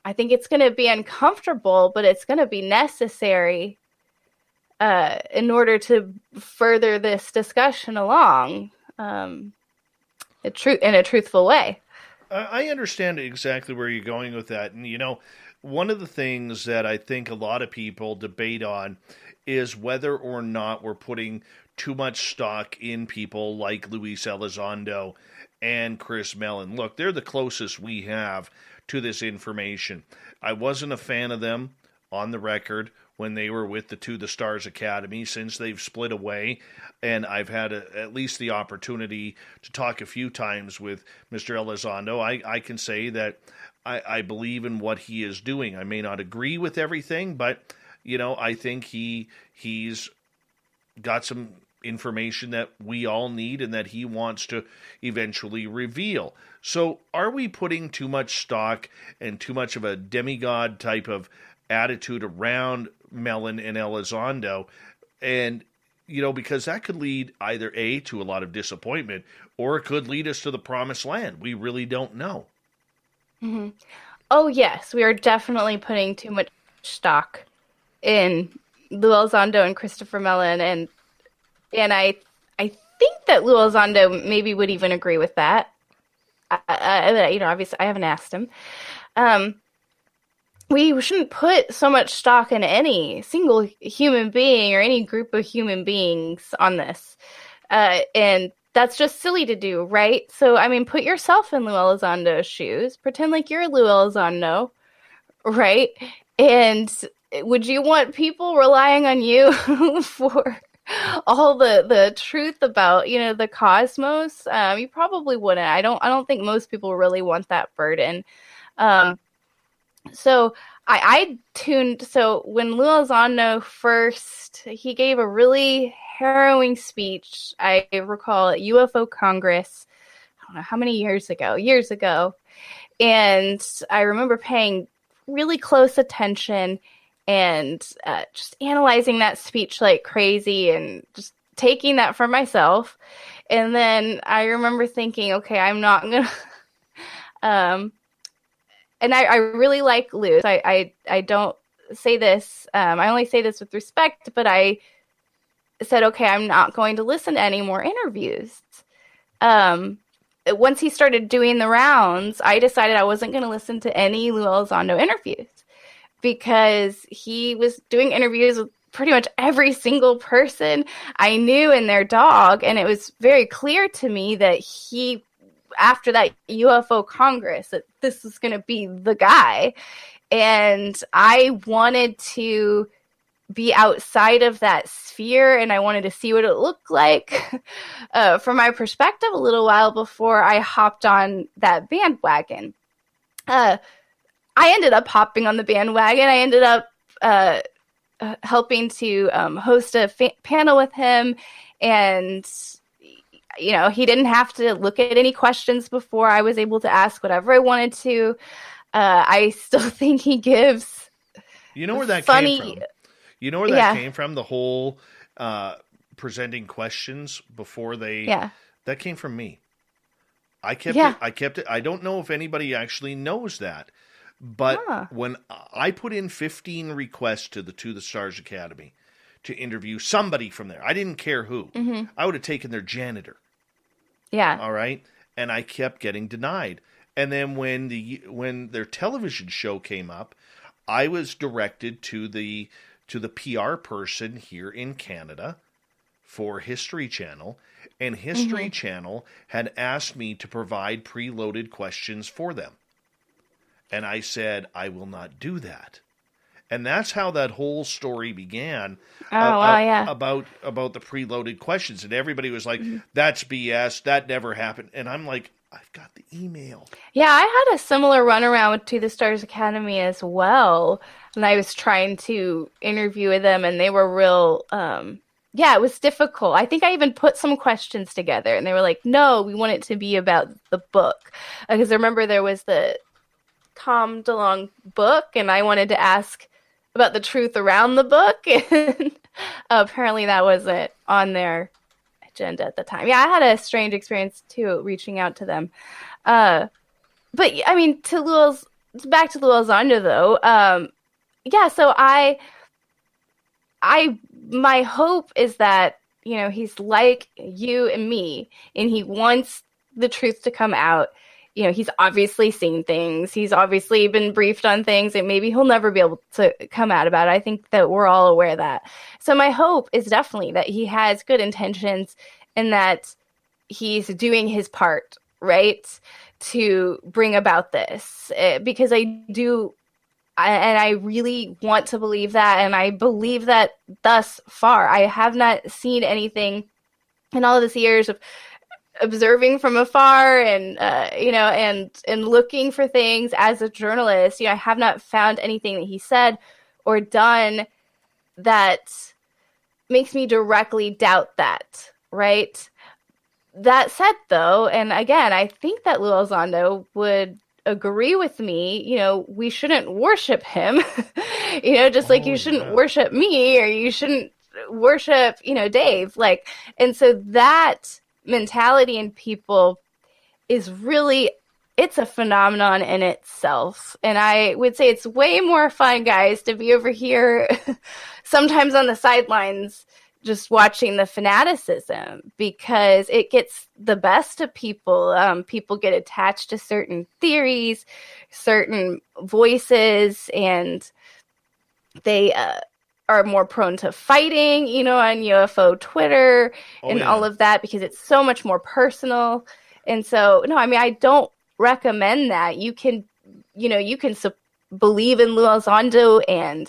I think it's going to be uncomfortable, but it's going to be necessary in order to further this discussion along in a truthful way. I understand exactly where you're going with that. And, one of the things that I think a lot of people debate on is whether or not we're putting too much stock in people like Luis Elizondo and Chris Mellon. Look, they're the closest we have to this information. I wasn't a fan of them on the record when they were with the To the Stars Academy. Since they've split away, and I've had at least the opportunity to talk a few times with Mr. Elizondo, I can say that I believe in what he is doing. I may not agree with everything, but I think he's got some information that we all need and that he wants to eventually reveal. So are we putting too much stock and too much of a demigod type of attitude around Mellon and Elizondo? And, because that could lead either A, to a lot of disappointment, or it could lead us to the promised land. We really don't know. Mm-hmm. Oh, yes. We are definitely putting too much stock in Lou Elizondo and Christopher Mellon. And I think that Lou Elizondo maybe would even agree with that. Obviously I haven't asked him. We shouldn't put so much stock in any single human being or any group of human beings on this. And that's just silly to do, right? So, put yourself in Lou Elizondo's shoes. Pretend like you're Lou Elizondo, right? And would you want people relying on you for all the truth about, the cosmos? You probably wouldn't. I don't think most people really want that burden. So I tuned. So when Lou Elizondo first, he gave a really harrowing speech. I recall at UFO Congress. I don't know how many years ago. And I remember paying really close attention and just analyzing that speech like crazy and just taking that for myself. And then I remember thinking, okay, I'm not going to, and I really like Lou. I don't say this, I only say this with respect, but I said, okay, I'm not going to listen to any more interviews. Once he started doing the rounds, I decided I wasn't going to listen to any Lou Elizondo interviews because he was doing interviews with pretty much every single person I knew and their dog. And it was very clear to me that he, after that UFO Congress, that this was going to be the guy. And I wanted to be outside of that sphere, and I wanted to see what it looked like from my perspective a little while before I hopped on that bandwagon. I ended up hopping on the bandwagon. I ended up helping to host a panel with him, and he didn't have to look at any questions before I was able to ask whatever I wanted to. I still think he gives where that funny came from? You know where that came from? The whole presenting questions before they. Yeah. That came from me. I kept it. I don't know if anybody actually knows that, but when I put in 15 requests to the Stars Academy to interview somebody from there, I didn't care who. Mm-hmm. I would have taken their janitor. Yeah. All right, and I kept getting denied. And then when their television show came up, I was directed to the PR person here in Canada for History Channel, and History Channel had asked me to provide preloaded questions for them. And I said, I will not do that. And that's how that whole story began. About the preloaded questions. And everybody was like, that's BS, that never happened. And I'm like, I've got the email. Yeah, I had a similar runaround to the Stars Academy as well. And I was trying to interview with them, and they were real, it was difficult. I think I even put some questions together, and they were like, no, we want it to be about the book. Because I remember there was the Tom DeLonge book, and I wanted to ask about the truth around the book. And apparently that wasn't on their agenda at the time. Yeah, I had a strange experience too, reaching out to them. But I mean, back to Lou Elizondo though. So my hope is that, he's like you and me, and he wants the truth to come out. He's obviously seen things. He's obviously been briefed on things that maybe he'll never be able to come out about. I think that we're all aware of that. So my hope is definitely that he has good intentions and that he's doing his part, right, to bring about this. Because I really want to believe that, and I believe that thus far. I have not seen anything in all of these years of observing from afar and and looking for things as a journalist. I have not found anything that he said or done that makes me directly doubt that, right? That said, though, and again, I think that Lou Elizondo would agree with me, we shouldn't worship him, just like you shouldn't worship me, or you shouldn't worship, Dave. And so that mentality in people is really, it's a phenomenon in itself. And I would say it's way more fun, guys, to be over here sometimes on the sidelines just watching the fanaticism, because it gets the best of people. People get attached to certain theories, certain voices, and they are more prone to fighting, on UFO Twitter all of that, because it's so much more personal. And so, no, I mean, I don't recommend that. You can, believe in Lou Elizondo and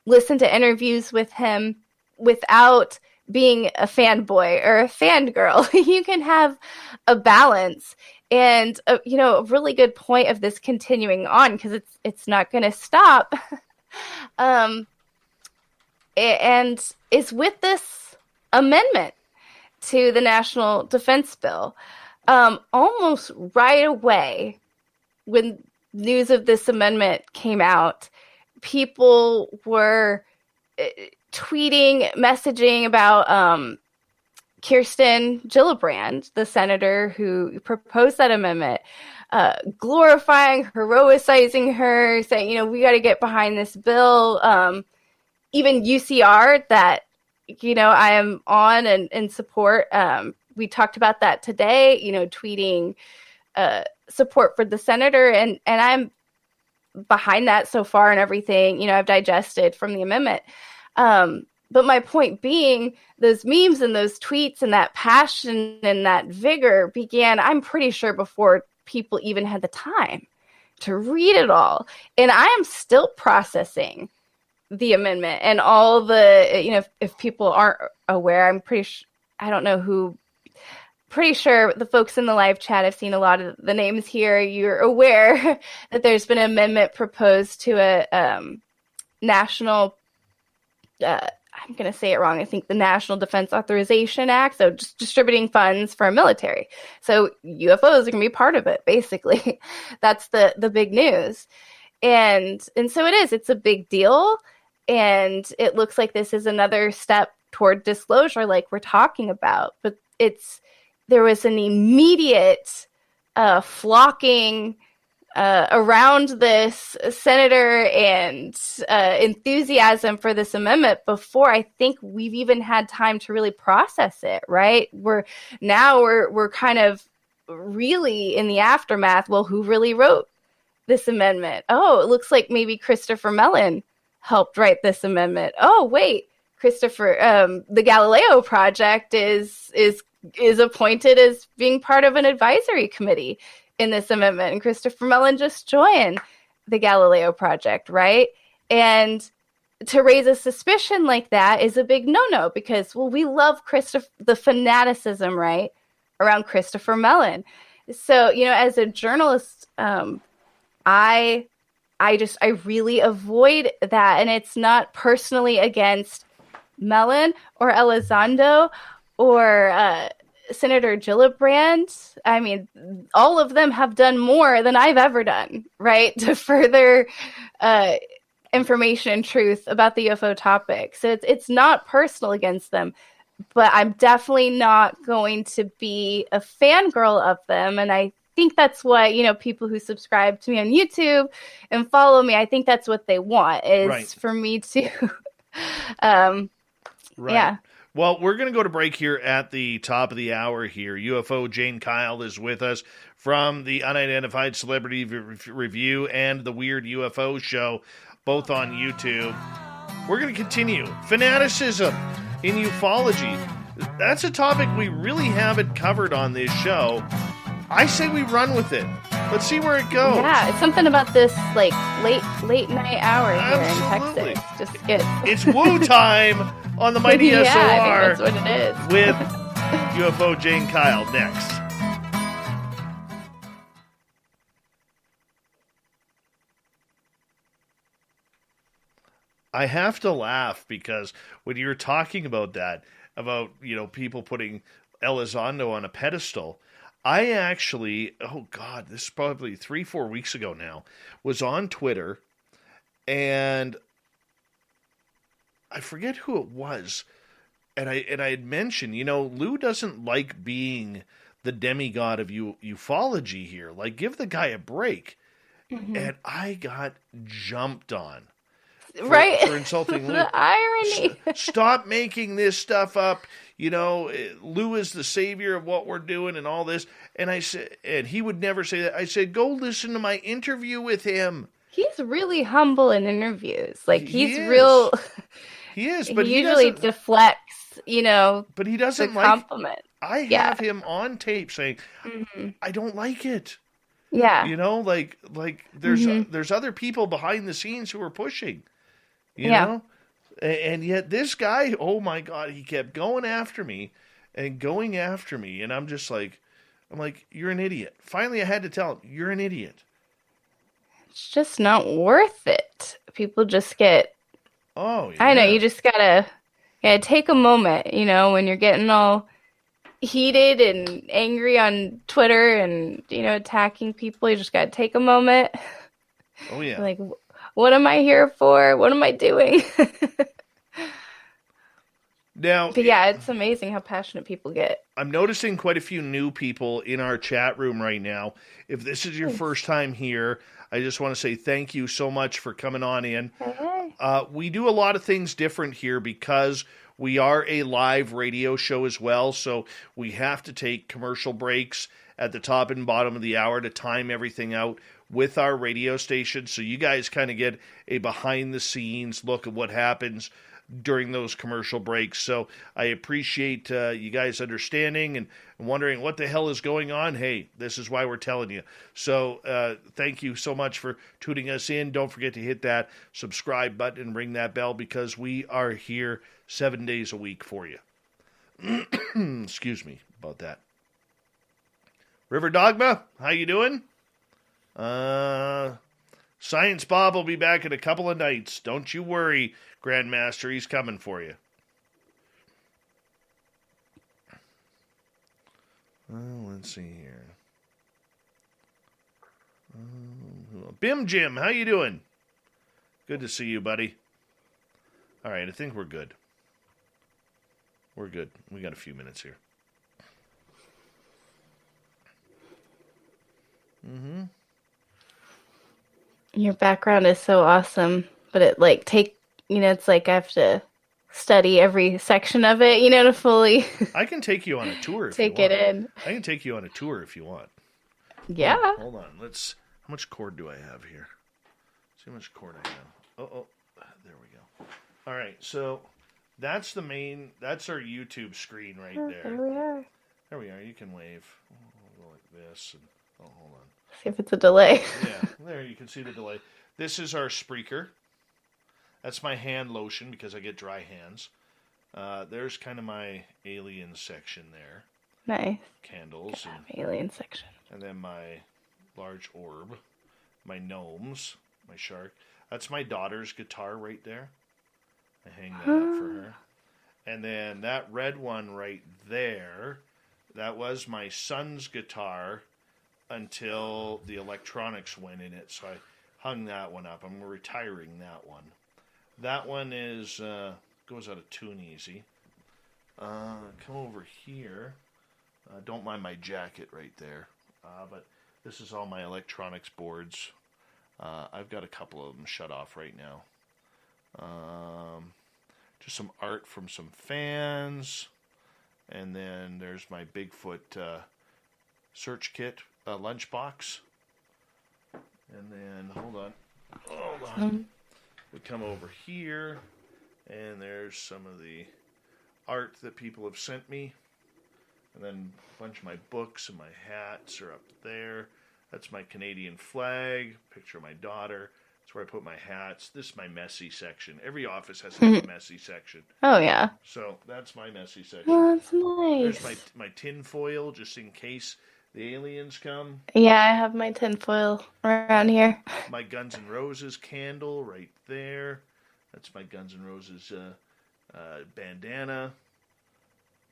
listen to interviews with him without being a fanboy or a fangirl. You can have a balance. And, a really good point of this continuing on, because it's not going to stop, and is with this amendment to the National Defense Bill. Almost right away, when news of this amendment came out, people were tweeting, messaging about Kirsten Gillibrand, the senator who proposed that amendment, glorifying, heroicizing her, saying, we got to get behind this bill. Even UCR that, I am on and support. We talked about that today, tweeting support for the senator. And I'm behind that so far and everything, I've digested from the amendment. But my point being, those memes and those tweets and that passion and that vigor began, I'm pretty sure, before people even had the time to read it all. And I am still processing the amendment and all the, if people aren't aware, I'm pretty sure, I don't know who, pretty sure the folks in the live chat have seen a lot of the names here. You're aware that there's been an amendment proposed to a national, I'm going to say it wrong, I think the National Defense Authorization Act, so just distributing funds for our military. So UFOs are going to be part of it, basically. That's the big news. And so it's a big deal. And it looks like this is another step toward disclosure, like we're talking about. But there was an immediate flocking around this senator and enthusiasm for this amendment before I think we've even had time to really process it, right? We're kind of really in the aftermath. Well, who really wrote this amendment? Oh, it looks like maybe Christopher Mellon helped write this amendment. Oh, wait, Christopher, the Galileo Project is appointed as being part of an advisory committee in this amendment, and Christopher Mellon just joined the Galileo Project, right? And to raise a suspicion like that is a big no-no, because, well, we love the fanaticism, right, around Christopher Mellon. So, as a journalist, I really avoid that, and it's not personally against Mellon or Elizondo or Senator Gillibrand. I mean, all of them have done more than I've ever done, right, to further information and truth about the UFO topic. So it's not personal against them, but I'm definitely not going to be a fangirl of them. And I think that's what, people who subscribe to me on YouTube and follow me, I think that's what they want, is for me to, yeah. Well, we're going to go to break here at the top of the hour here. UFO Jane Kyle is with us from the Unidentified Celebrity Review and the Weird UFO Show, both on YouTube. We're going to continue. Fanaticism in ufology. That's a topic we really haven't covered on this show. I say we run with it. Let's see where it goes. Yeah, it's something about this late night hour here in Texas. Just get it's woo time on the mighty SOR. I think that's what it is. With UFO Jane Kyle next. I have to laugh because when you're talking about that, about people putting Elizondo on a pedestal, I actually, this is probably 3-4 weeks ago now, was on Twitter, and I forget who it was, and I had mentioned, Lou doesn't like being the demigod of ufology here. Like, give the guy a break. Mm-hmm. And I got jumped on. For insulting Lou. The irony. Stop making this stuff up. Lou is the savior of what we're doing and all this. And I said, and he would never say that. I said, go listen to my interview with him. He's really humble in interviews. Like, he's real. He is, but he usually deflects, but he doesn't the compliment. I have him on tape saying, I don't like it. Yeah. There's other people behind the scenes who are pushing. You know? And yet this guy, oh my God, he kept going after me and going after me. And I'm like, you're an idiot. Finally, I had to tell him, you're an idiot. It's just not worth it. People just get, Oh, yeah. I know, you just gotta take a moment, when you're getting all heated and angry on Twitter and, attacking people. You just gotta take a moment. Oh, yeah. Like, what am I here for? What am I doing? Now, but yeah, it's amazing how passionate people get. I'm noticing quite a few new people in our chat room right now. If this is your first time here, I just want to say thank you so much for coming on in. Hey. We do a lot of things different here because we are a live radio show as well, so we have to take commercial breaks at the top and bottom of the hour to time everything out with our radio station, so you guys kind of get a behind-the-scenes look at what happens during those commercial breaks. So I appreciate you guys understanding and wondering what the hell is going on. Hey, this is why we're telling you. So thank you so much for tuning us in. Don't forget to hit that subscribe button and ring that bell because we are here 7 days a week for you. Excuse me about that. River Dogma, how you doing? Science Bob will be back in a couple of nights. Don't you worry, Grandmaster. He's coming for you. Let's see here. Bim Jim, how you doing? Good to see you, buddy. All right, I think we're good. We're good. We got a few minutes here. Mm-hmm. Your background is so awesome, but it it's like I have to study every section of it, to fully I can take you on a tour if take you want. it in. I can take you on a tour if you want. Yeah. Hold on. How much cord do I have here? See how much cord I have. Oh, there we go. All right, so that's that's our YouTube screen right there. There we are. There we are. You can wave. We'll go like this. And, hold on. See if it's a delay. Yeah, there you can see the delay. This is our Spreaker. That's my hand lotion because I get dry hands. There's kind of my alien section there. Nice. Candles. And alien section. And then my large orb. My gnomes. My shark. That's my daughter's guitar right there. I hang that up for her. And then that red one right there, that was my son's guitar until the electronics went in it. So I hung that one up. I'm retiring that one. That one is goes out of tune easy. Come over here. Don't mind my jacket right there. But this is all my electronics boards. I've got a couple of them shut off right now. Just some art from some fans. And then there's my Bigfoot search kit lunchbox. And then, hold on. We come over here, and there's some of the art that people have sent me. And then a bunch of my books and my hats are up there. That's my Canadian flag, picture of my daughter. That's where I put my hats. This is my messy section. Every office has a messy section. Oh, yeah. So that's my messy section. Oh, that's nice. There's my tin foil, just in case the aliens come. Yeah, I have my tinfoil around here. My Guns N' Roses candle right there. That's my Guns N' Roses bandana.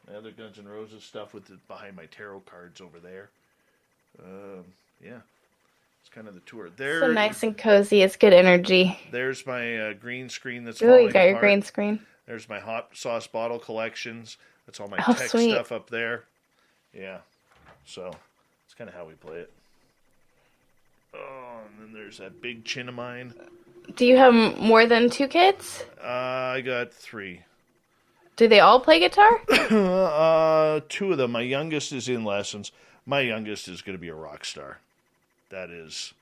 My other Guns N' Roses stuff behind my tarot cards over there. Yeah, it's kind of the tour. There, so nice and cozy. It's good energy. There's my green screen that's falling falling you got apart. Your green screen. There's my hot sauce bottle collections. That's all my tech sweet. stuff up there. Yeah, so it's kind of how we play it. Oh, and then there's that big chin of mine. Do you have more than 2 kids? I got 3. Do they all play guitar? 2 of them. My youngest is in lessons. My youngest is going to be a rock star. That's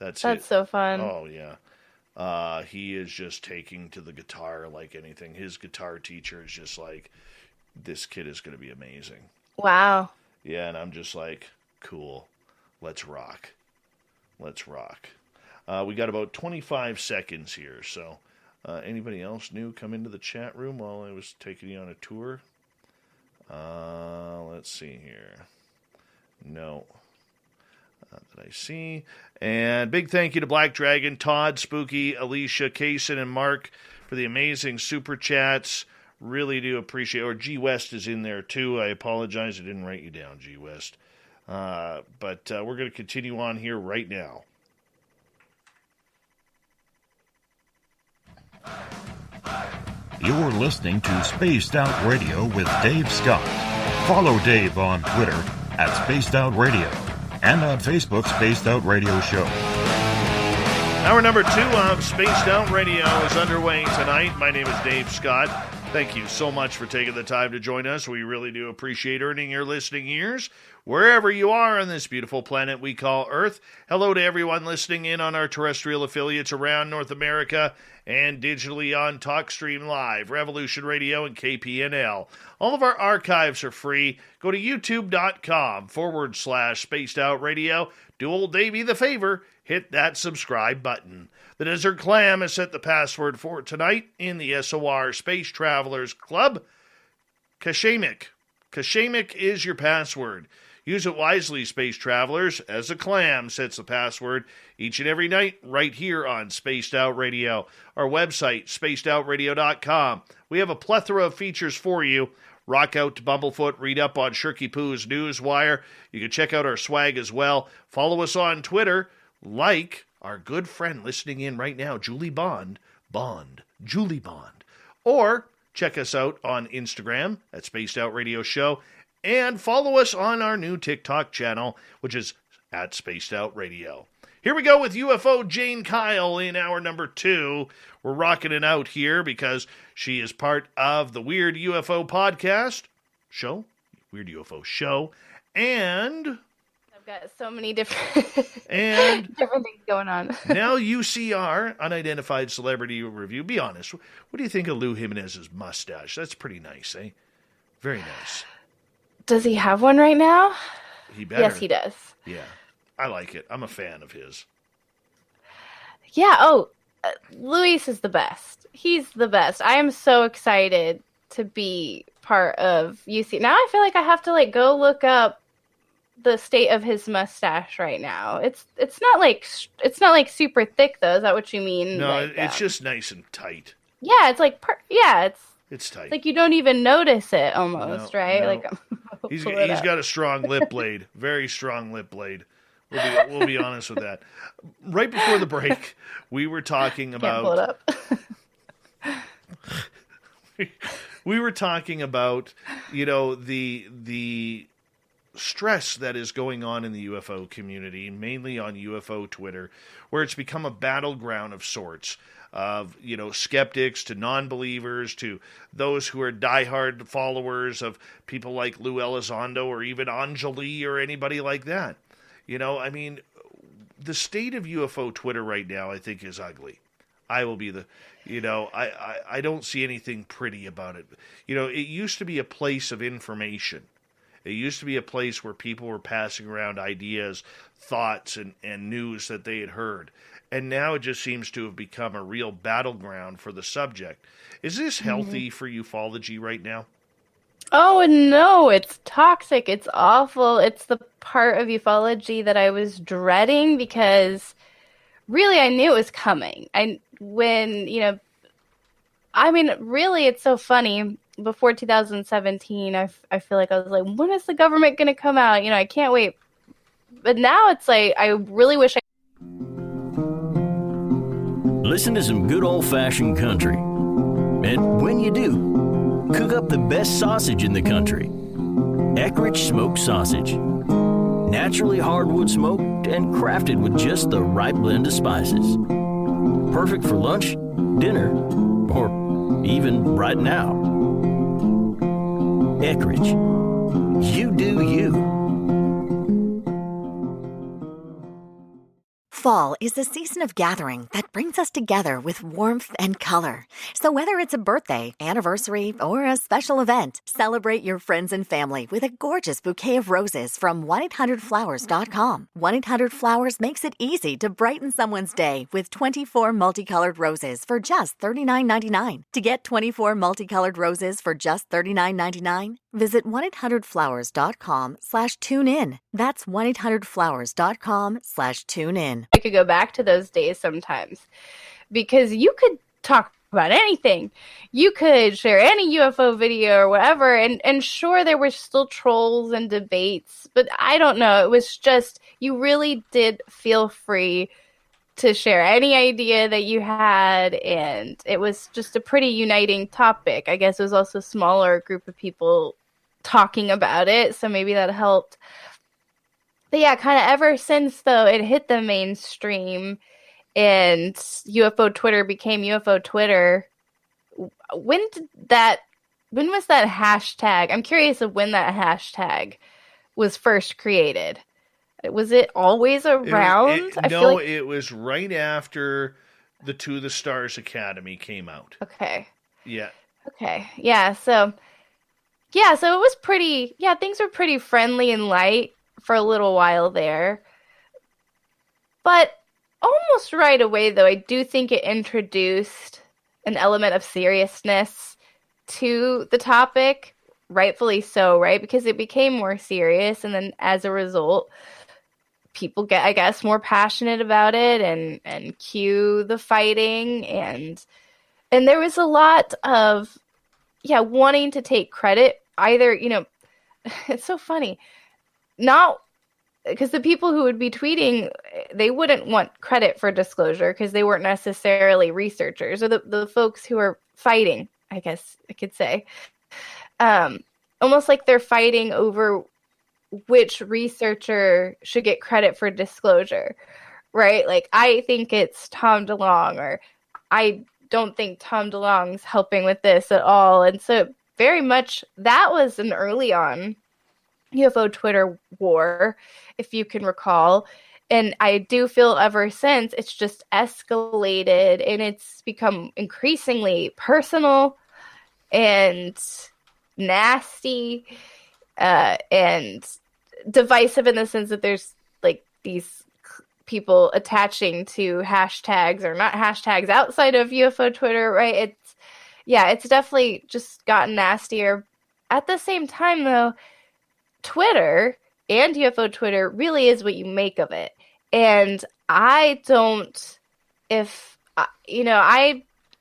it. So fun. Oh, yeah. He is just taking to the guitar like anything. His guitar teacher is just like, this kid is going to be amazing. Wow. Yeah, and I'm just like, cool. Let's rock. Let's rock. We got about 25 seconds here, so Anybody else new come into the chat room while I was taking you on a tour? Let's see here. No. That I see. And big thank you to Black Dragon, Todd, Spooky, Alicia, Kaysen, and Mark for the amazing super chats. Really do appreciate it. Or G West is in there too. I apologize. I didn't write you down, G West. But we're going to continue on here right now. You're listening to Spaced Out Radio with Dave Scott. Follow Dave on Twitter at Spaced Out Radio and on Facebook, Spaced Out Radio Show. Hour number 2 of Spaced Out Radio is underway tonight. My name is Dave Scott. Thank you so much for taking the time to join us. We really do appreciate earning your listening ears wherever you are on this beautiful planet we call Earth. Hello to everyone listening in on our terrestrial affiliates around North America and digitally on TalkStream Live, Revolution Radio, and KPNL. All of our archives are free. Go to youtube.com/Spaced Out Radio. Do old Davey the favor. Hit that subscribe button. The Desert Clam has set the password for tonight in the SOR Space Travelers Club. Kashamik. Kashamik is your password. Use it wisely, Space Travelers, as a clam sets the password each and every night right here on Spaced Out Radio. Our website, spacedoutradio.com. We have a plethora of features for you. Rock out to Bumblefoot, read up on Shirky Poo's Newswire. You can check out our swag as well. Follow us on Twitter, like our good friend listening in right now, Julie Bond, Julie Bond. Or check us out on Instagram at Spaced Out Radio Show. And follow us on our new TikTok channel, which is at Spaced Out Radio. Here we go with UFO Jane Kyle in hour number 2. We're rocking it out here because she is part of the Weird UFO podcast show, Weird UFO show, and I've got so many different different things going on. Now UCR, Unidentified Celebrity Review. Be honest, what do you think of Lou Jimenez's mustache? That's pretty nice, eh? Very nice. Does he have one right now? He better. Yes, he does. Yeah, I like it. I'm a fan of his. Yeah, Luis is the best. He's the best. I am so excited to be part of UC. Now I feel like I have to go look up the state of his mustache right now. It's not like super thick though. Is that what you mean? No, it's just nice and tight. Yeah, it's it's tight. Like you don't even notice it almost, right? No. Like he's got a strong lip blade, very strong lip blade. We'll be honest with that. Right before the break, we were talking about. We were talking about, the stress that is going on in the UFO community, mainly on UFO Twitter, where it's become a battleground of sorts. Of, skeptics to non-believers to those who are diehard followers of people like Lou Elizondo or even Anjali or anybody like that. The state of UFO Twitter right now, I think, is ugly. I will be I don't see anything pretty about it. It used to be a place of information. It used to be a place where people were passing around ideas, thoughts, and news that they had heard. And now it just seems to have become a real battleground for the subject. Is this healthy for ufology right now? Oh, no, it's toxic. It's awful. It's the part of ufology that I was dreading because really I knew it was coming. Really, it's so funny. Before 2017, I feel like I was like, when is the government going to come out? I can't wait. But now it's like, I really wish I... Listen to some good old-fashioned country. And when you do, cook up the best sausage in the country. Eckrich smoked sausage. Naturally hardwood smoked and crafted with just the right blend of spices. Perfect for lunch, dinner, or even right now. Eckrich. You do you. Fall is a season of gathering that brings us together with warmth and color. So whether it's a birthday, anniversary, or a special event, celebrate your friends and family with a gorgeous bouquet of roses from 1-800-Flowers.com. 1-800-Flowers makes it easy to brighten someone's day with 24 multicolored roses for just $39.99. To get 24 multicolored roses for just $39.99, visit 1-800-Flowers.com/tune-in. That's 1-800-Flowers.com/tune-in. I could go back to those days sometimes because you could talk about anything. You could share any UFO video or whatever, and sure, there were still trolls and debates, but I don't know. It was just, you really did feel free to share any idea that you had, and it was just a pretty uniting topic. I guess it was also a smaller group of people talking about it, so maybe that helped. But yeah, kind of ever since, though, it hit the mainstream and UFO Twitter became UFO Twitter. When was that hashtag? I'm curious of when that hashtag was first created. Was it always around? It was right after the To the Stars Academy came out. Okay. Yeah. Okay. Yeah, so it was pretty, things were pretty friendly and light for a little while there. But almost right away, though, I do think it introduced an element of seriousness to the topic, rightfully so, right? Because it became more serious, and then as a result, people get, I guess, more passionate about it and cue the fighting, and there was a lot of wanting to take credit. Either, it's so funny. Not because the people who would be tweeting, they wouldn't want credit for disclosure because they weren't necessarily researchers, or the folks who are fighting, I guess I could say. Almost like they're fighting over which researcher should get credit for disclosure, right? Like, I think it's Tom DeLonge, or I don't think Tom DeLonge's helping with this at all. And so very much that was an early on UFO Twitter war, if you can recall. And I do feel ever since it's just escalated, and it's become increasingly personal and nasty and divisive, in the sense that there's like these people attaching to hashtags or not hashtags outside of UFO Twitter, right? It's definitely just gotten nastier. At the same time, though, Twitter and UFO Twitter really is what you make of it. And I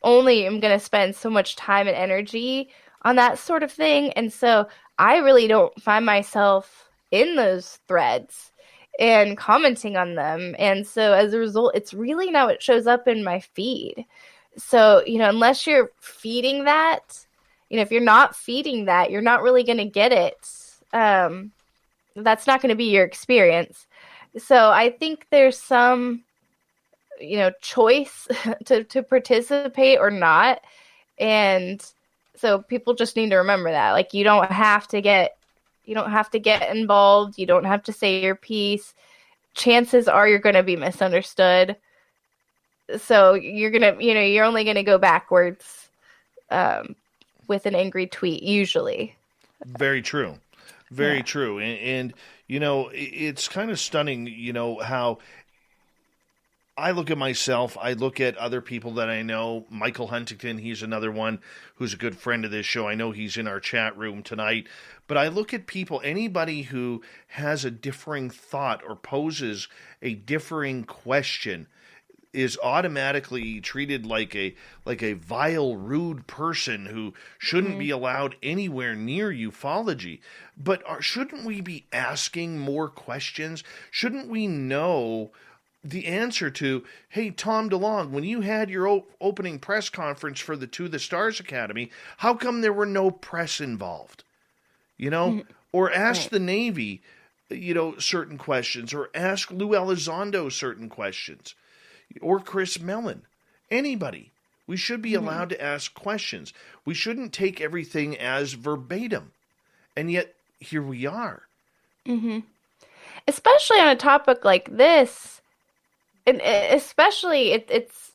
only am going to spend so much time and energy on that sort of thing. And so I really don't find myself in those threads and commenting on them. And so as a result, it's really now it shows up in my feed. So, unless you're feeding that, if you're not feeding that, you're not really going to get it. That's not going to be your experience. So I think there's some, choice to participate or not. And so people just need to remember that. Like, you don't have to get involved. You don't have to say your piece. Chances are you're going to be misunderstood. So you're only going to go backwards with an angry tweet, usually. Very true. Very true. And, it's kind of stunning, how I look at myself, I look at other people that I know. Michael Huntington, he's another one who's a good friend of this show. I know he's in our chat room tonight. But I look at people, anybody who has a differing thought or poses a differing question is automatically treated like a vile, rude person who shouldn't be allowed anywhere near ufology. But shouldn't we be asking more questions? Shouldn't we know the answer to, hey, Tom DeLonge, when you had your opening press conference for the To the Stars Academy, how come there were no press involved? Or ask the Navy, certain questions, or ask Lou Elizondo certain questions. Or Chris Mellon, anybody. We should be allowed to ask questions. We shouldn't take everything as verbatim. And yet, here we are. Especially on a topic like this, and especially it's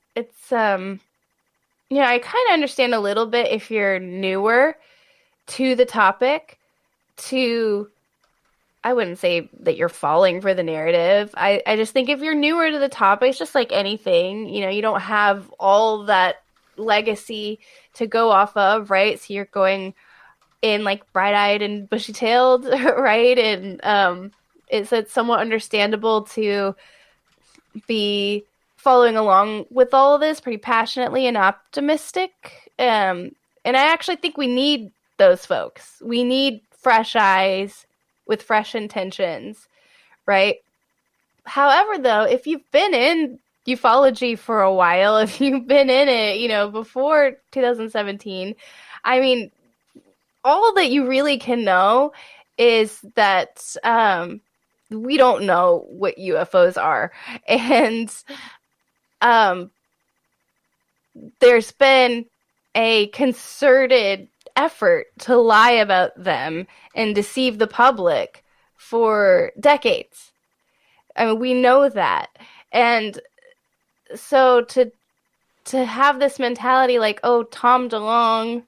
you know, I kind of understand a little bit if you're newer to the topic, to, I wouldn't say that you're falling for the narrative. I just think if you're newer to the topic, it's just like anything, you know, you don't have all that legacy to go off of, right? So you're going in like bright-eyed and bushy-tailed, right? And it's somewhat understandable to be following along with all of this pretty passionately and optimistic. And I actually think we need those folks. We need fresh eyes with fresh intentions, right? However, though, if you've been in ufology for a while, if you've been in it, you know, before 2017, I mean, all that you really can know is that we don't know what UFOs are. And there's been a concerted effort to lie about them and deceive the public for decades. I mean, we know that. And so to have this mentality like, oh, Tom DeLonge,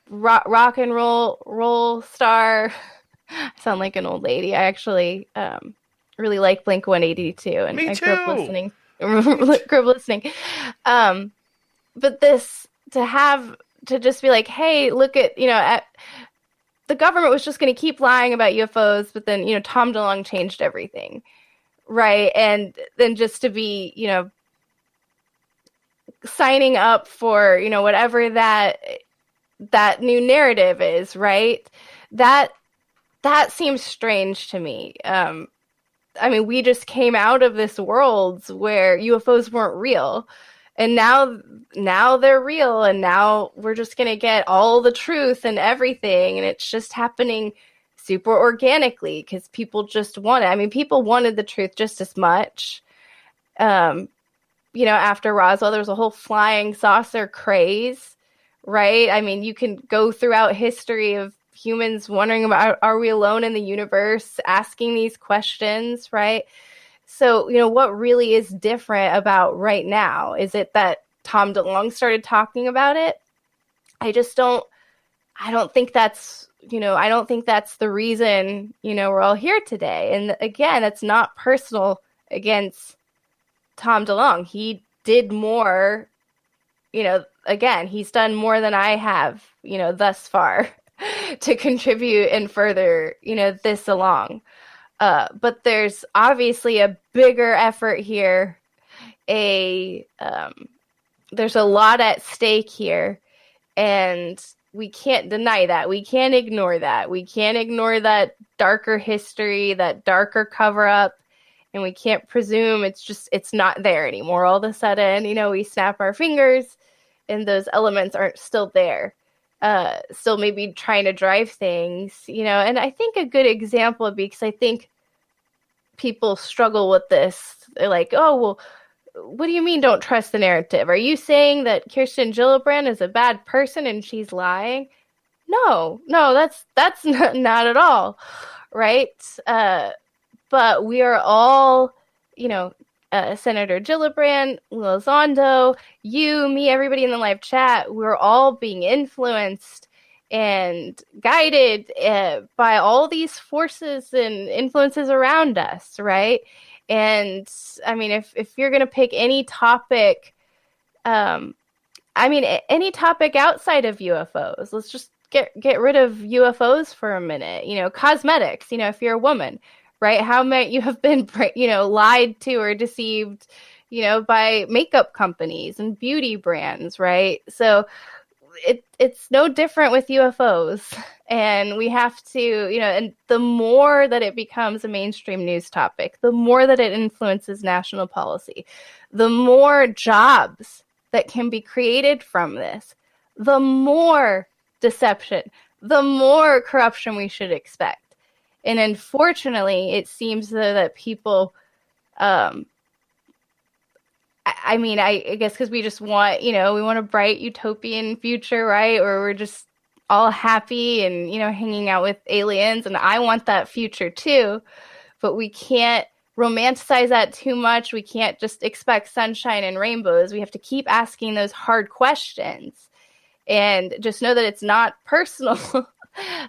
rock and roll star. I sound like an old lady. I actually really like Blink 182, and Me I too. grew up listening. But this to just be like, hey, look at, you know, the government was just going to keep lying about UFOs, but then, you know, Tom DeLonge changed everything, right? And then just to be, you know, signing up for, you know, whatever that new narrative is, right? That seems strange to me. I mean, we just came out of this world where UFOs weren't real, and now they're real, and now we're just going to get all the truth and everything, and it's just happening super organically because people just want it. I mean, people wanted the truth just as much. You know, after Roswell, there was a whole flying saucer craze, right? I mean, you can go throughout history of humans wondering about, are we alone in the universe, asking these questions, right? So, you know, what really is different about right now? Is it that Tom DeLonge started talking about it? I don't think that's, you know, I don't think that's the reason, you know, we're all here today. And again, it's not personal against Tom DeLonge. He did more, you know, again, he's done more than I have, you know, thus far to contribute and further, you know, this along. But there's obviously a bigger effort here. There's a lot at stake here, and we can't deny that. We can't ignore that. We can't ignore that darker history, that darker cover up, and we can't presume it's not there anymore. All of a sudden, you know, we snap our fingers and those elements aren't still there. Still maybe trying to drive things, you know. And I think a good example would be, because I think people struggle with this. They're like, oh, well, what do you mean don't trust the narrative? Are you saying that Kirsten Gillibrand is a bad person and she's lying? No, that's not at all, right? But we are all, you know, Senator Gillibrand, Elizondo, you, me, everybody in the live chat, we're all being influenced and guided by all these forces and influences around us, right? And I mean, if you're going to pick any topic, any topic outside of UFOs, let's just get rid of UFOs for a minute. You know, cosmetics, you know, if you're a woman, right? How might you have been, you know, lied to or deceived, you know, by makeup companies and beauty brands, right? So it's no different with UFOs. And we have to, you know, and the more that it becomes a mainstream news topic, the more that it influences national policy, the more jobs that can be created from this, the more deception, the more corruption we should expect. And unfortunately, it seems though that people, I guess because we just want, you know, we want a bright utopian future, right? Or we're just all happy and, you know, hanging out with aliens. And I want that future too. But we can't romanticize that too much. We can't just expect sunshine and rainbows. We have to keep asking those hard questions, and just know that it's not personal.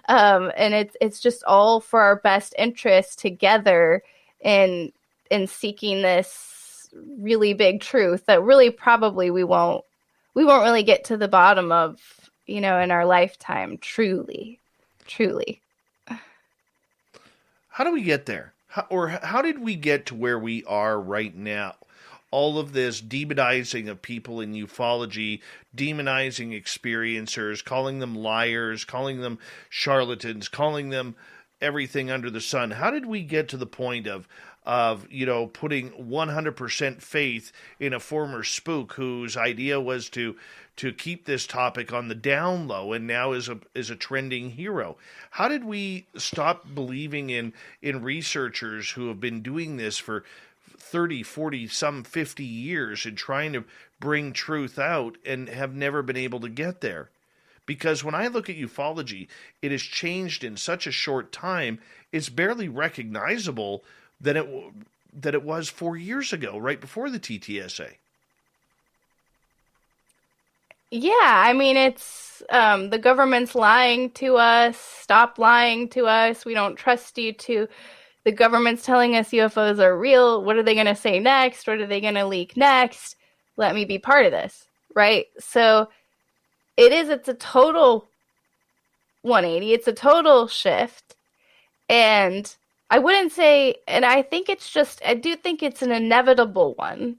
And it's just all for our best interest together in seeking this really big truth that really probably we won't really get to the bottom of, in our lifetime. Truly. How do we get there? How did we get to where we are right now? All of this demonizing of people in ufology, demonizing experiencers, calling them liars, calling them charlatans, calling them everything under the sun. How did we get to the point of putting 100% faith in a former spook whose idea was to keep this topic on the down low, and now is a trending hero? How did we stop believing in researchers who have been doing this for 30, 40, some 50 years and trying to bring truth out and have never been able to get there? Because when I look at ufology, it has changed in such a short time, it's barely recognizable that it was 4 years ago, right before the TTSA. Yeah, I mean, it's the government's lying to us. Stop lying to us. We don't trust you to. The government's telling us UFOs are real. What are they going to say next? What are they going to leak next? Let me be part of this, right? So it's a total 180. It's a total shift. And I wouldn't say, and I do think it's an inevitable one.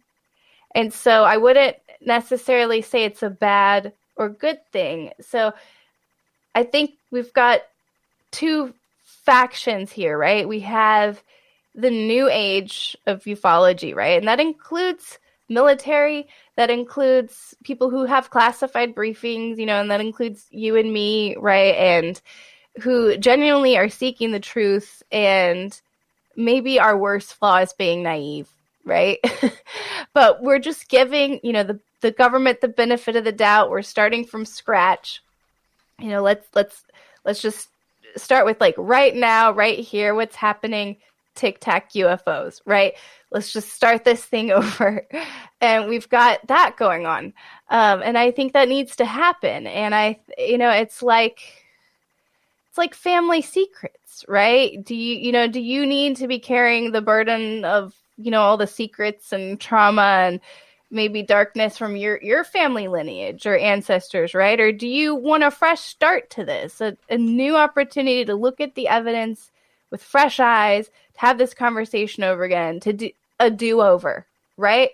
And so I wouldn't necessarily say it's a bad or good thing. So I think we've got two factions here, right? We have the new age of ufology, right? And that includes military, that includes people who have classified briefings, and that includes you and me, right? And who genuinely are seeking the truth, and maybe our worst flaw is being naive, right? But we're just giving, the government the benefit of the doubt. We're starting from scratch. Let's just start with right now, right here, what's happening, tic-tac UFOs, right? Let's just start this thing over. And we've got that going on. And I think that needs to happen. And it's like family secrets, right? Do you need to be carrying the burden of, all the secrets and trauma and maybe darkness from your family lineage or ancestors, right? Or do you want a fresh start to this, a new opportunity to look at the evidence with fresh eyes, to have this conversation over again, to do a do-over, right?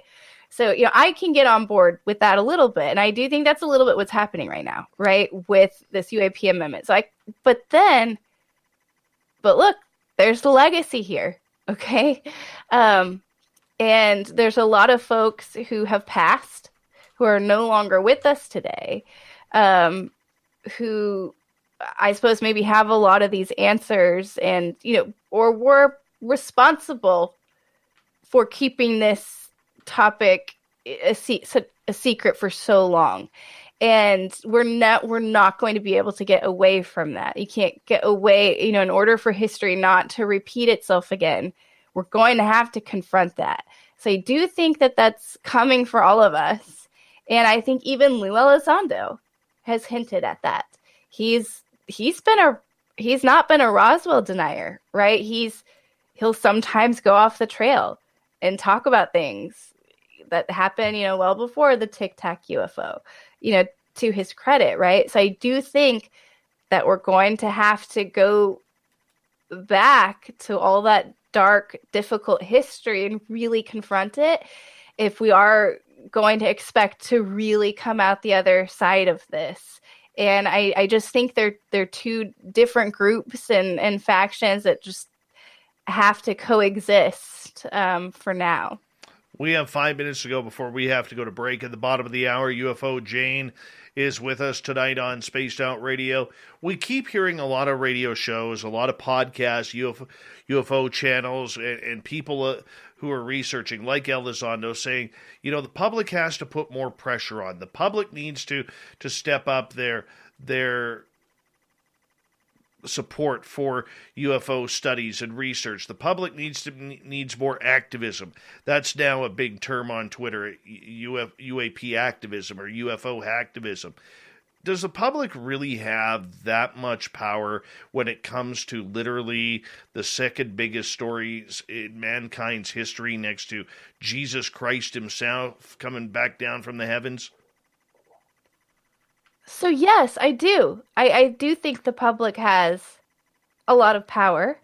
So, I can get on board with that a little bit. And I do think that's a little bit what's happening right now, right? With this UAP amendment. But look, there's the legacy here. Okay. And there's a lot of folks who have passed, who are no longer with us today, who I suppose maybe have a lot of these answers and, or were responsible for keeping this topic a secret for so long. And we're not going to be able to get away from that. You can't get away, in order for history not to repeat itself again, we're going to have to confront that. So I do think that that's coming for all of us. And I think even Lou Elizondo has hinted at that. He's not been a Roswell denier, right? He'll sometimes go off the trail and talk about things that happened, well before the Tic Tac UFO, to his credit, right? So I do think that we're going to have to go back to all that dark, difficult history and really confront it if we are going to expect to really come out the other side of this. And I just think they're two different groups and factions that just have to coexist for now. We have 5 minutes to go before we have to go to break. At the bottom of the hour, UFO Jane is with us tonight on Spaced Out Radio. We keep hearing a lot of radio shows, a lot of podcasts, UFO channels, and people who are researching, like Elizondo, saying, the public has to put more pressure on. The public needs to step up their support for UFO studies and research. The public needs more activism. That's now a big term on Twitter, UAP activism or UFO hacktivism. Does the public really have that much power when it comes to literally the second biggest stories in mankind's history next to Jesus Christ himself coming back down from the heavens? So yes, I do. I do think the public has a lot of power.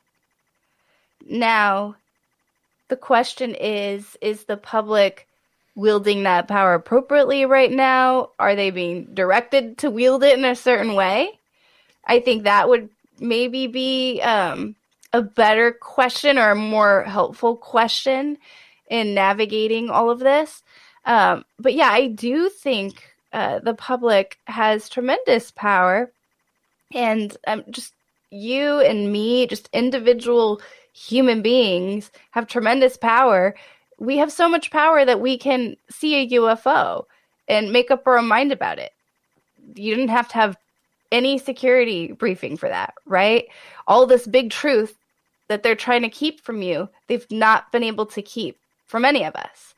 Now, the question is the public wielding that power appropriately right now? Are they being directed to wield it in a certain way? I think that would maybe be a better question or a more helpful question in navigating all of this. But yeah, I do think the public has tremendous power, and just you and me, just individual human beings, have tremendous power. We have so much power that we can see a UFO and make up our own mind about it. You didn't have to have any security briefing for that, right? All this big truth that they're trying to keep from you, they've not been able to keep from any of us.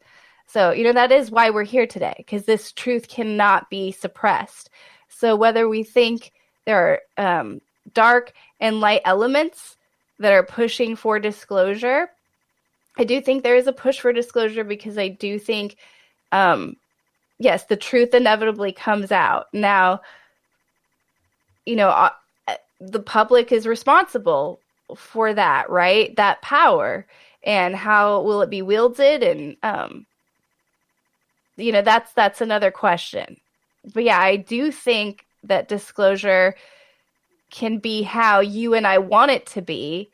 So, that is why we're here today, because this truth cannot be suppressed. So whether we think there are dark and light elements that are pushing for disclosure, I do think there is a push for disclosure, because I do think, yes, the truth inevitably comes out. Now, the public is responsible for that, right? That power, and how will it be wielded? And, that's another question. But yeah, I do think that disclosure can be how you and I want it to be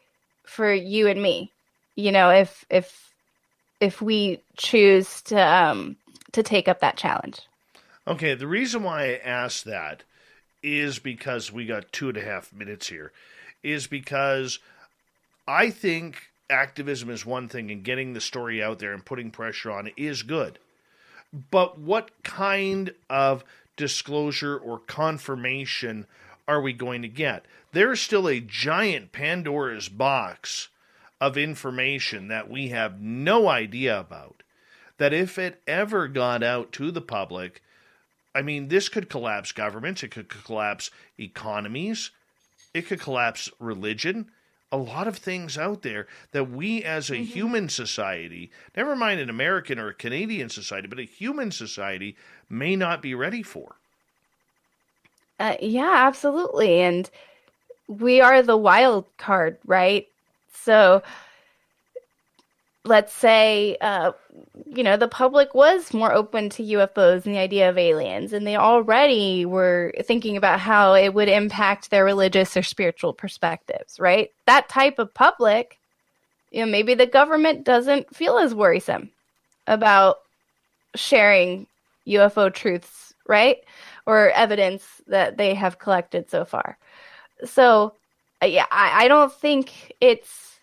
for you and me. If we choose to take up that challenge. Okay, the reason why I asked that is because we got 2.5 minutes here, is because I think activism is one thing and getting the story out there and putting pressure on it is good. But what kind of disclosure or confirmation are we going to get? There's still a giant Pandora's box of information that we have no idea about, that if it ever got out to the public, this could collapse governments, it could collapse economies, it could collapse religion, a lot of things out there that we as a human society, never mind an American or a Canadian society, but a human society may not be ready for. Yeah, absolutely. And we are the wild card, right? So let's say, the public was more open to UFOs and the idea of aliens, and they already were thinking about how it would impact their religious or spiritual perspectives, right? That type of public, maybe the government doesn't feel as worrisome about sharing UFO truths, right? Or evidence that they have collected so far. So, yeah, I don't think it's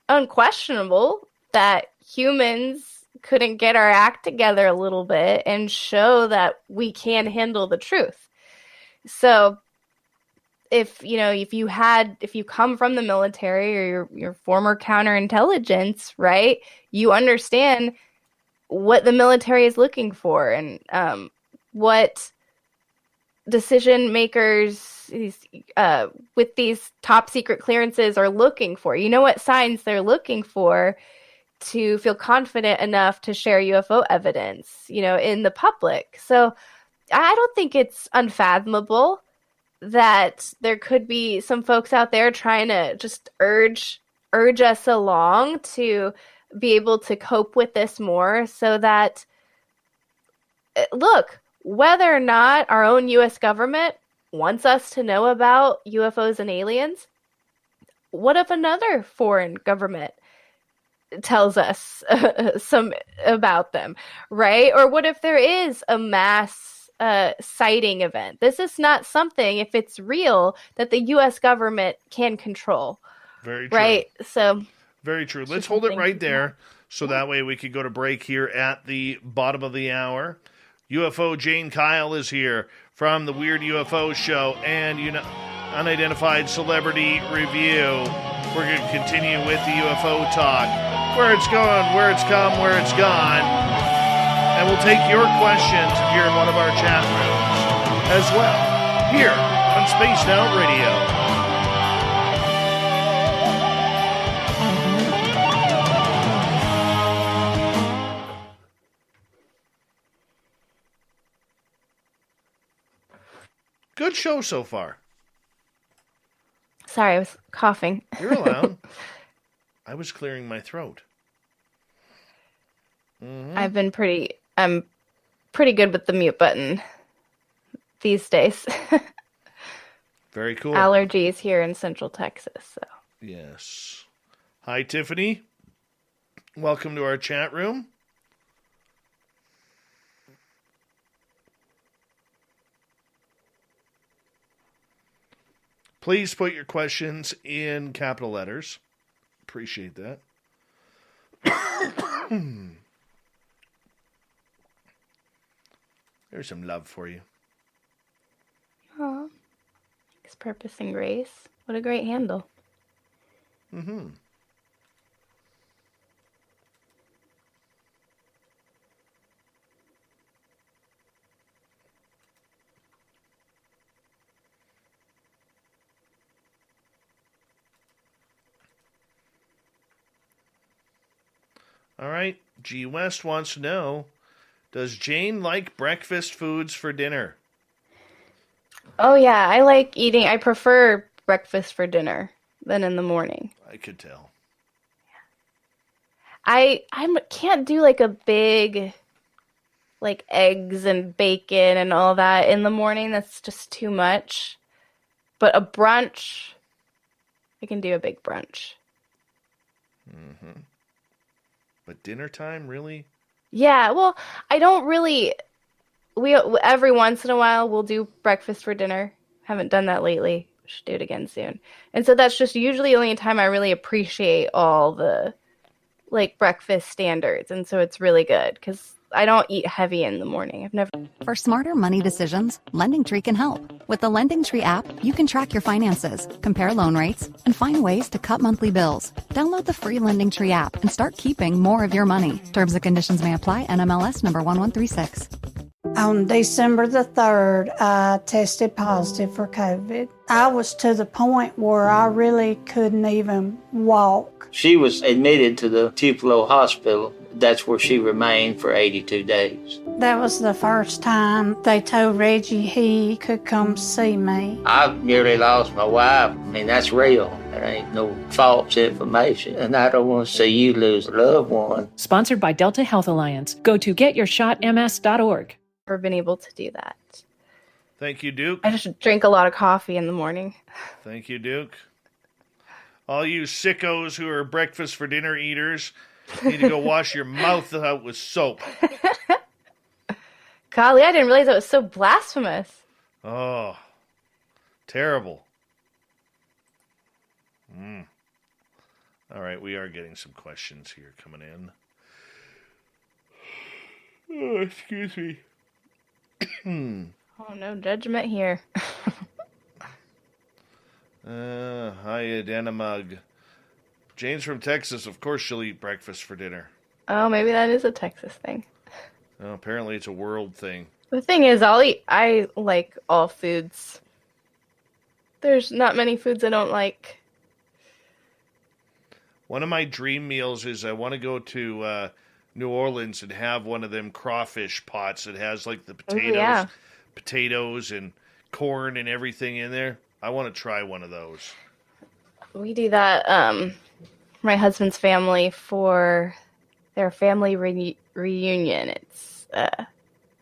unquestionable that humans couldn't get our act together a little bit and show that we can handle the truth. So if you come from the military or your former counterintelligence, right, you understand what the military is looking for and what decision makers with these top secret clearances are looking for. You know what signs they're looking for to feel confident enough to share UFO evidence, in the public. So I don't think it's unfathomable that there could be some folks out there trying to just urge us along to be able to cope with this more, so that, look, whether or not our own U.S. government wants us to know about UFOs and aliens, what if another foreign government tells us some about them, right? Or what if there is a mass sighting event? This is not something, if it's real, that the U.S. government can control. Very true. Right? So, very true. Let's hold it right there, so that way we could go to break here at the bottom of the hour. UFO Jane Kyle is here from the Weird UFO Show, and unidentified celebrity review. We're going to continue with the UFO talk. Where it's going, where it's come, where it's gone. And we'll take your questions here in one of our chat rooms as well, here on Spaced Out Radio. Good show so far. Sorry, I was coughing. You're allowed. I was clearing my throat. I'm pretty good with the mute button these days. Very cool. Allergies here in Central Texas, so. Yes. Hi, Tiffany. Welcome to our chat room. Please put your questions in capital letters. Appreciate that. There's some love for you. Aw. Thanks, Purpose and Grace. What a great handle. Mm-hmm. All right. G. West wants to know, does Jane like breakfast foods for dinner? Oh, yeah. I prefer breakfast for dinner than in the morning. I could tell. I can't do like a big, like eggs and bacon and all that in the morning. That's just too much. But a brunch, I can do a big brunch. Mm-hmm. But dinner time, really? Yeah, well, I don't really. Every once in a while we'll do breakfast for dinner. Haven't done that lately. Should do it again soon. And so that's just usually the only time I really appreciate all the like breakfast standards. And so it's really good because I don't eat heavy in the morning. I've never. For smarter money decisions, LendingTree can help. With the LendingTree app, you can track your finances, compare loan rates, and find ways to cut monthly bills. Download the free LendingTree app and start keeping more of your money. Terms and conditions may apply. NMLS number 1136. On December the 3rd, I tested positive for COVID. I was to the point where I really couldn't even walk. She was admitted to the Tupelo Hospital. That's where she remained for 82 days. That was the first time they told Reggie he could come see me. I nearly lost my wife. I mean, that's real. There ain't no false information. And I don't want to see you lose a loved one. Sponsored by Delta Health Alliance. Go to getyourshotms.org. Never been able to do that. Thank you, Duke. I just drink a lot of coffee in the morning. Thank you, Duke. All you sickos who are breakfast for dinner eaters need to go wash your mouth out with soap. Golly, I didn't realize it was so blasphemous. Oh, terrible. All right, we are getting some questions here coming in. Oh, excuse me. Oh, no judgment here. Hi, Adenamug. Jane's from Texas. Of course she'll eat breakfast for dinner. Oh, maybe that is a Texas thing. Oh, apparently it's a world thing. The thing is, I like all foods. There's not many foods I don't like. One of my dream meals is I want to go to New Orleans and have one of them crawfish pots that has like the potatoes and corn and everything in there. I want to try one of those. We do that, my husband's family, for their family reunion. It's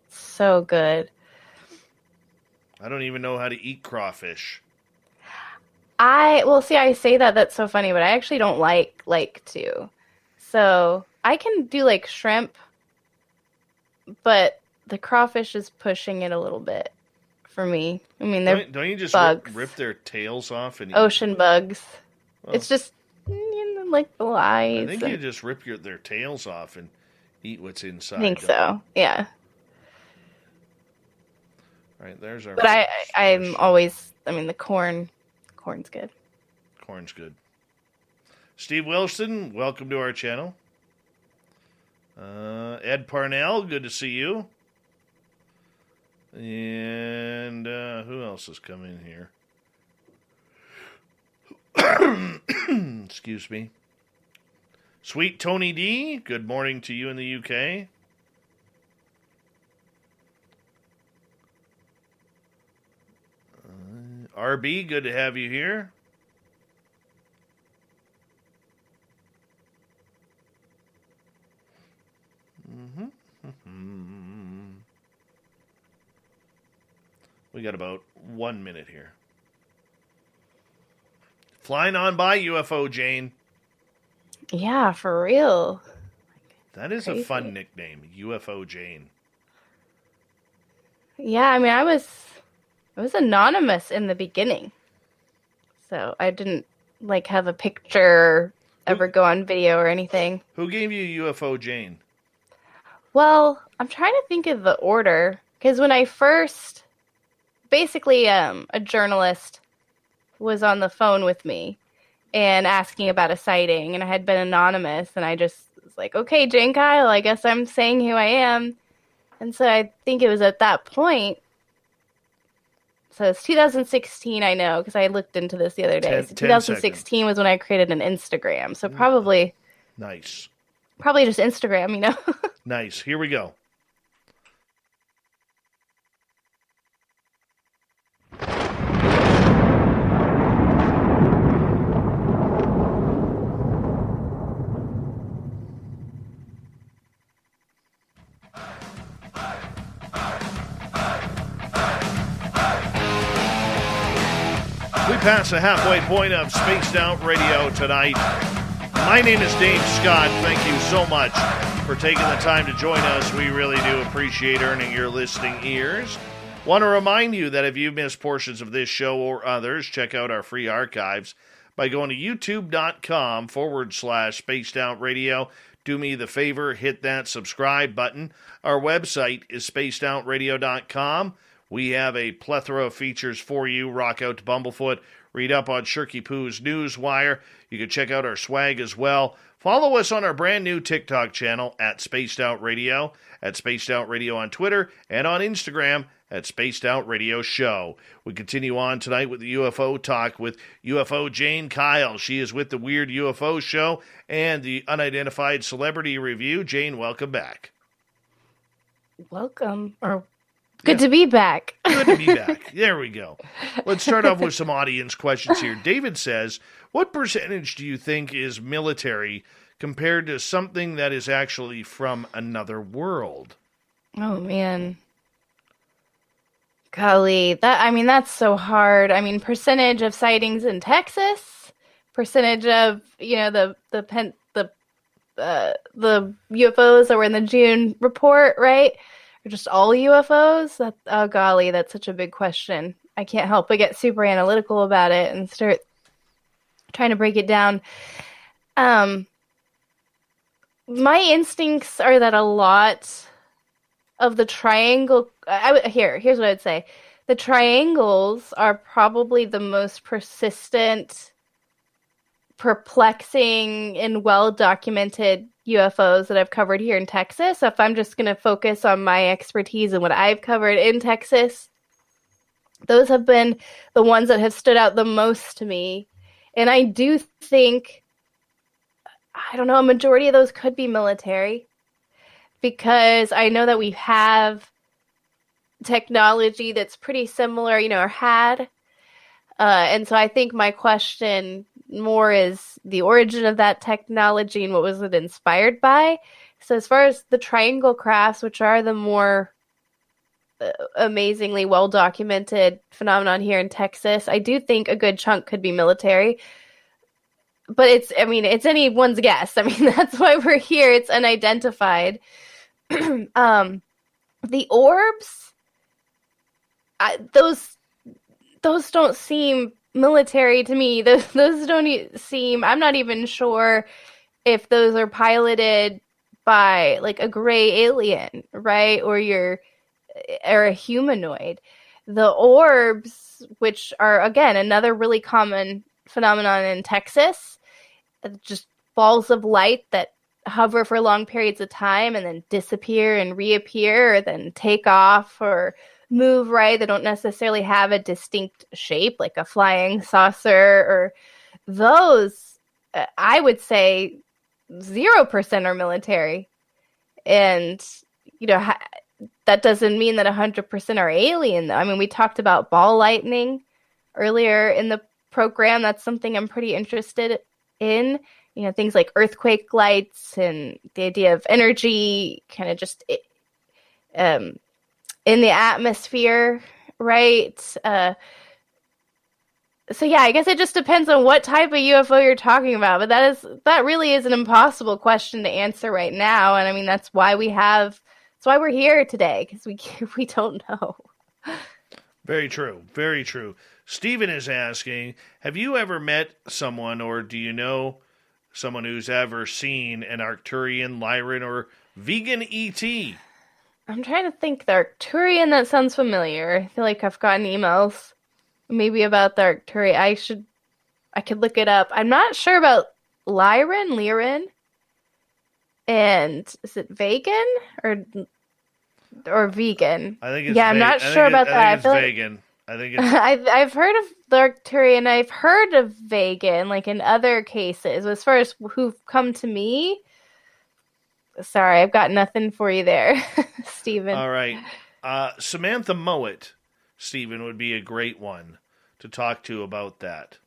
so good. I don't even know how to eat crawfish. I say that's so funny, but I actually don't like to. So I can do like shrimp, but the crawfish is pushing it a little bit for me. I mean, don't you just bugs. rip their tails off and Ocean bugs. Oh. It's just like the eyes. I think you just rip their tails off and eat what's inside. I think so. Yeah. All right, there's our. But I'm always. I mean, the corn corn's good. Corn's good. Steve Wilson, welcome to our channel. Ed Parnell, good to see you. And who else has come in here? Excuse me. Sweet Tony D, good morning to you in the UK. RB, good to have you here. We got about 1 minute here. Flying on by, UFO Jane. Yeah, for real. That is Crazy. a fun nickname, UFO Jane. Yeah, I mean, I was anonymous in the beginning, so I didn't have a picture ever go on video or anything. Who gave you UFO Jane? Well, I'm trying to think of the order, because when I first, basically, a journalist was on the phone with me and asking about a sighting, and I had been anonymous, and I just was like, okay, Jane Kyle, I guess I'm saying who I am. And so I think it was at that point. So it's 2016, I know, because I looked into this the other day. So 2016 was when I created an Instagram. So probably... Nice. Probably just Instagram, you know? Nice. Here we go. We pass the halfway point of Spaced Out Radio tonight. My name is Dave Scott. Thank you so much for taking the time to join us. We really do appreciate earning your listening ears. Want to remind you that if you missed portions of this show or others, check out our free archives by going to youtube.com/Spaced Out Radio. Do me the favor, hit that subscribe button. Our website is spacedoutradio.com. We have a plethora of features for you. Rock out to Bumblefoot. Read up on Shirky Poo's Newswire. You can check out our swag as well. Follow us on our brand new TikTok channel at Spaced Out Radio, at Spaced Out Radio on Twitter, and on Instagram at Spaced Out Radio Show. We continue on tonight with the UFO talk with UFO Jane Kyle. She is with the Weird UFO Show and the Unidentified Celebrity Review. Jane, welcome back. Welcome. Good to be back. Good to be back. There we go. Let's start off with some audience questions here. David says, what percentage do you think is military compared to something that is actually from another world? Oh, man. Golly, that's so hard. I mean, percentage of sightings in Texas, percentage of, the UFOs that were in the June report, right? Or just all UFOs? Oh, golly, that's such a big question. I can't help but get super analytical about it and start trying to break it down. My instincts are that a lot of the triangle... Here's what I'd say. The triangles are probably the most persistent, perplexing, and well-documented UFOs that I've covered here in Texas. So if I'm just going to focus on my expertise and what I've covered in Texas, those have been the ones that have stood out the most to me. And I do think, a majority of those could be military, because I know that we have technology that's pretty similar, or had. And so I think my question more is the origin of that technology and what was it inspired by. So as far as the triangle crafts, which are the more amazingly well-documented phenomenon here in Texas, I do think a good chunk could be military. But it's anyone's guess. That's why we're here. It's unidentified. The orbs, those don't seem military to me. Those don't seem... I'm not even sure if those are piloted by a gray alien, right? Or a humanoid. the orbs, which are, again, another really common phenomenon in Texas, just balls of light that hover for long periods of time and then disappear and reappear, or then take off or move, right? They don't necessarily have a distinct shape like a flying saucer, or those, I would say 0% are military. And, that doesn't mean that 100% are alien. I mean, we talked about ball lightning earlier in the program. That's something I'm pretty interested in. Things like earthquake lights and the idea of energy kind of just in the atmosphere, right? So yeah, I guess it just depends on what type of UFO you're talking about. But that really is an impossible question to answer right now. And I mean, that's why we're here today, because we don't know. Very true. Very true. Stephen is asking, have you ever met someone, or do you know someone who's ever seen an Arcturian, Lyran, or vegan ET? I'm trying to think. The Arcturian, that sounds familiar. I feel like I've gotten emails maybe about the Arcturian. I could look it up. I'm not sure about Lyran, and is it vegan or vegan? I think it's I'm not sure about that. I think it's vegan. I think it's... I've heard of the Arcturian. I've heard of vegan, like in other cases. As far as who've come to me, sorry, I've got nothing for you there, Stephen. All right. Samantha Mowat, Stephen, would be a great one to talk to about that.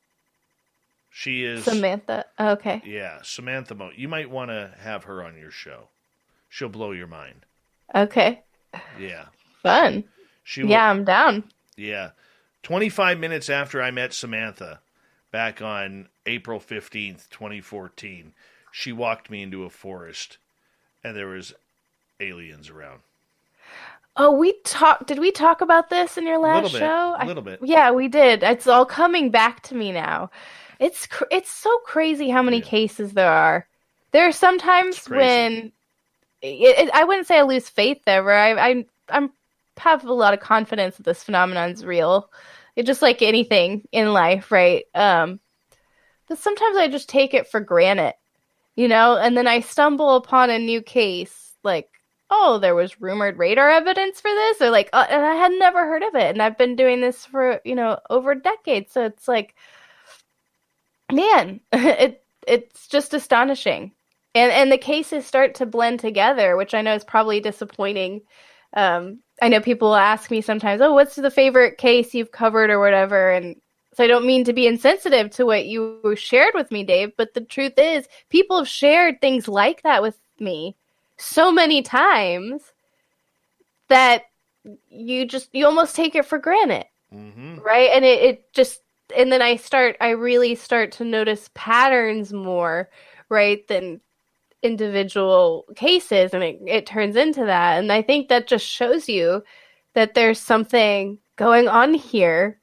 She is... Samantha? Okay. Yeah, Samantha Mowat. You might want to have her on your show. She'll blow your mind. Okay. Yeah. Fun. I'm down. Yeah. 25 minutes after I met Samantha, back on April 15th, 2014, she walked me into a forest, and there was aliens around. Oh, did we talk about this in your last show? A little bit. Yeah, we did. It's all coming back to me now. It's so crazy how many cases there are. There are sometimes when I wouldn't say I lose faith ever. I'm have a lot of confidence that this phenomenon is real. It's just like anything in life, right? But sometimes I just take it for granted, and then I stumble upon a new case, like, oh, there was rumored radar evidence for this, or like, and I had never heard of it, and I've been doing this for, over decades, so it's like, man, it's just astonishing. And the cases start to blend together, which I know is probably disappointing. I know people will ask me sometimes, oh, what's the favorite case you've covered or whatever? And so I don't mean to be insensitive to what you shared with me, Dave, but the truth is people have shared things like that with me so many times that you almost take it for granted. Mm-hmm. Right? And and then I really start to notice patterns more, right, than individual cases, and it turns into that. And I think that just shows you that there's something going on here,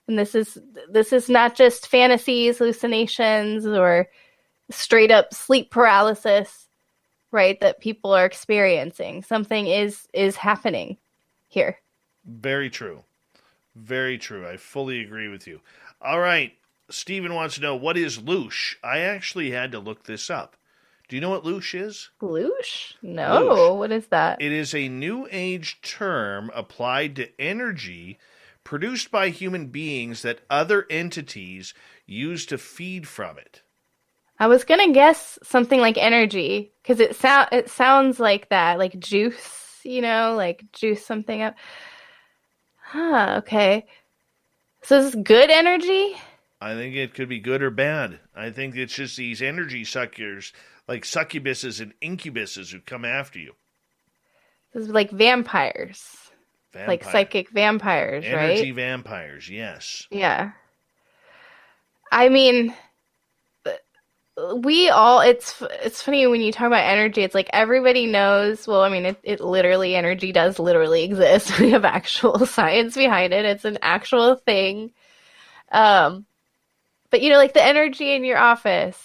and this is not just fantasies, hallucinations, or straight up sleep paralysis, right, that people are experiencing. Something is happening here. Very true. Very true. I fully agree with you. All right. Stephen wants to know, what is loosh? I actually had to look this up. Do you know what loosh is? Loosh? No. Loosh. What is that? It is a new age term applied to energy produced by human beings that other entities use to feed from it. I was going to guess something like energy, because it sounds like that, like juice, like juice something up. Okay. So this is good energy? I think it could be good or bad. I think it's just these energy suckers, like succubuses and incubuses, who come after you. This is like vampires. Like psychic vampires, right? Energy vampires, yes. Yeah. I mean, it's funny when you talk about energy, it's like everybody knows, well, I mean, energy does literally exist. We have actual science behind it. It's an actual thing. But, like the energy in your office,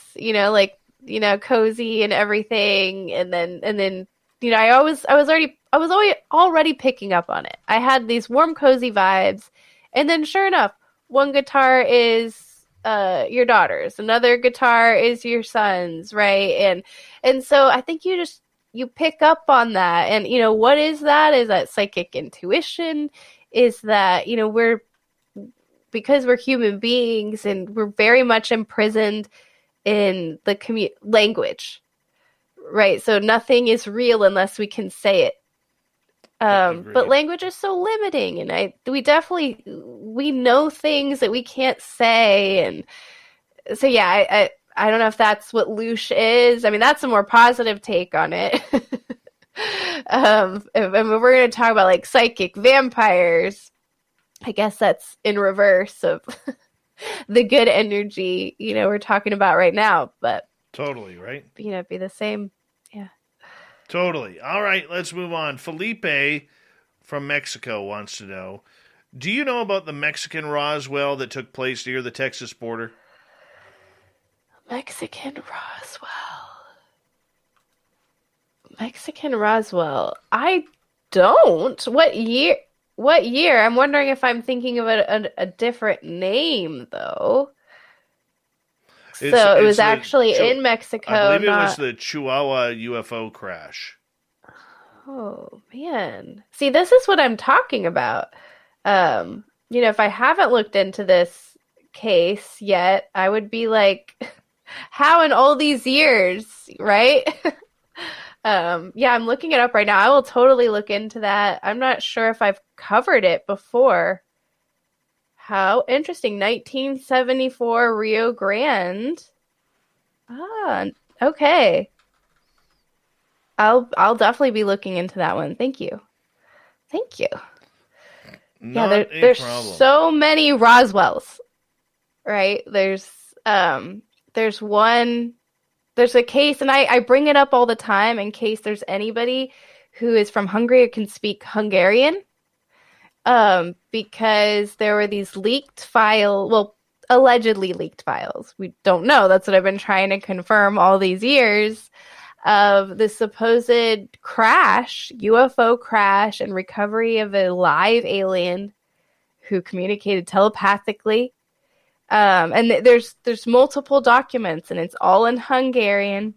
cozy and everything. And then, I was already picking up on it. I had these warm, cozy vibes, and then sure enough, one guitar is your daughter's, another guitar is your son's, right? And so I think you pick up on that, and what is that? Is that psychic intuition? Is that because we're human beings and we're very much imprisoned in the language. Right, so nothing is real unless we can say it. But language is so limiting, and we know things that we can't say, and so yeah, I don't know if that's what Loosh is. I mean, that's a more positive take on it. If we're going to talk about like psychic vampires, I guess that's in reverse of the good energy we're talking about right now, but. Totally, right? It'd be the same. Yeah. Totally. All right, let's move on. Felipe from Mexico wants to know, do you know about the Mexican Roswell that took place near the Texas border? Mexican Roswell. I don't. What year? I'm wondering if I'm thinking of a different name, though. So it was actually in Mexico. I believe it was the Chihuahua UFO crash. Oh, man. See, this is what I'm talking about. If I haven't looked into this case yet, I would be like, how in all these years, right? Yeah, I'm looking it up right now. I will totally look into that. I'm not sure if I've covered it before. How interesting. 1974 Rio Grande. Ah, okay. I'll definitely be looking into that one. Thank you. There's so many Roswells, right? There's a case, and I bring it up all the time in case there's anybody who is from Hungary or can speak Hungarian. Because there were these allegedly leaked files. We don't know. That's what I've been trying to confirm all these years, of the supposed UFO crash and recovery of a live alien who communicated telepathically. And there's multiple documents, and it's all in Hungarian.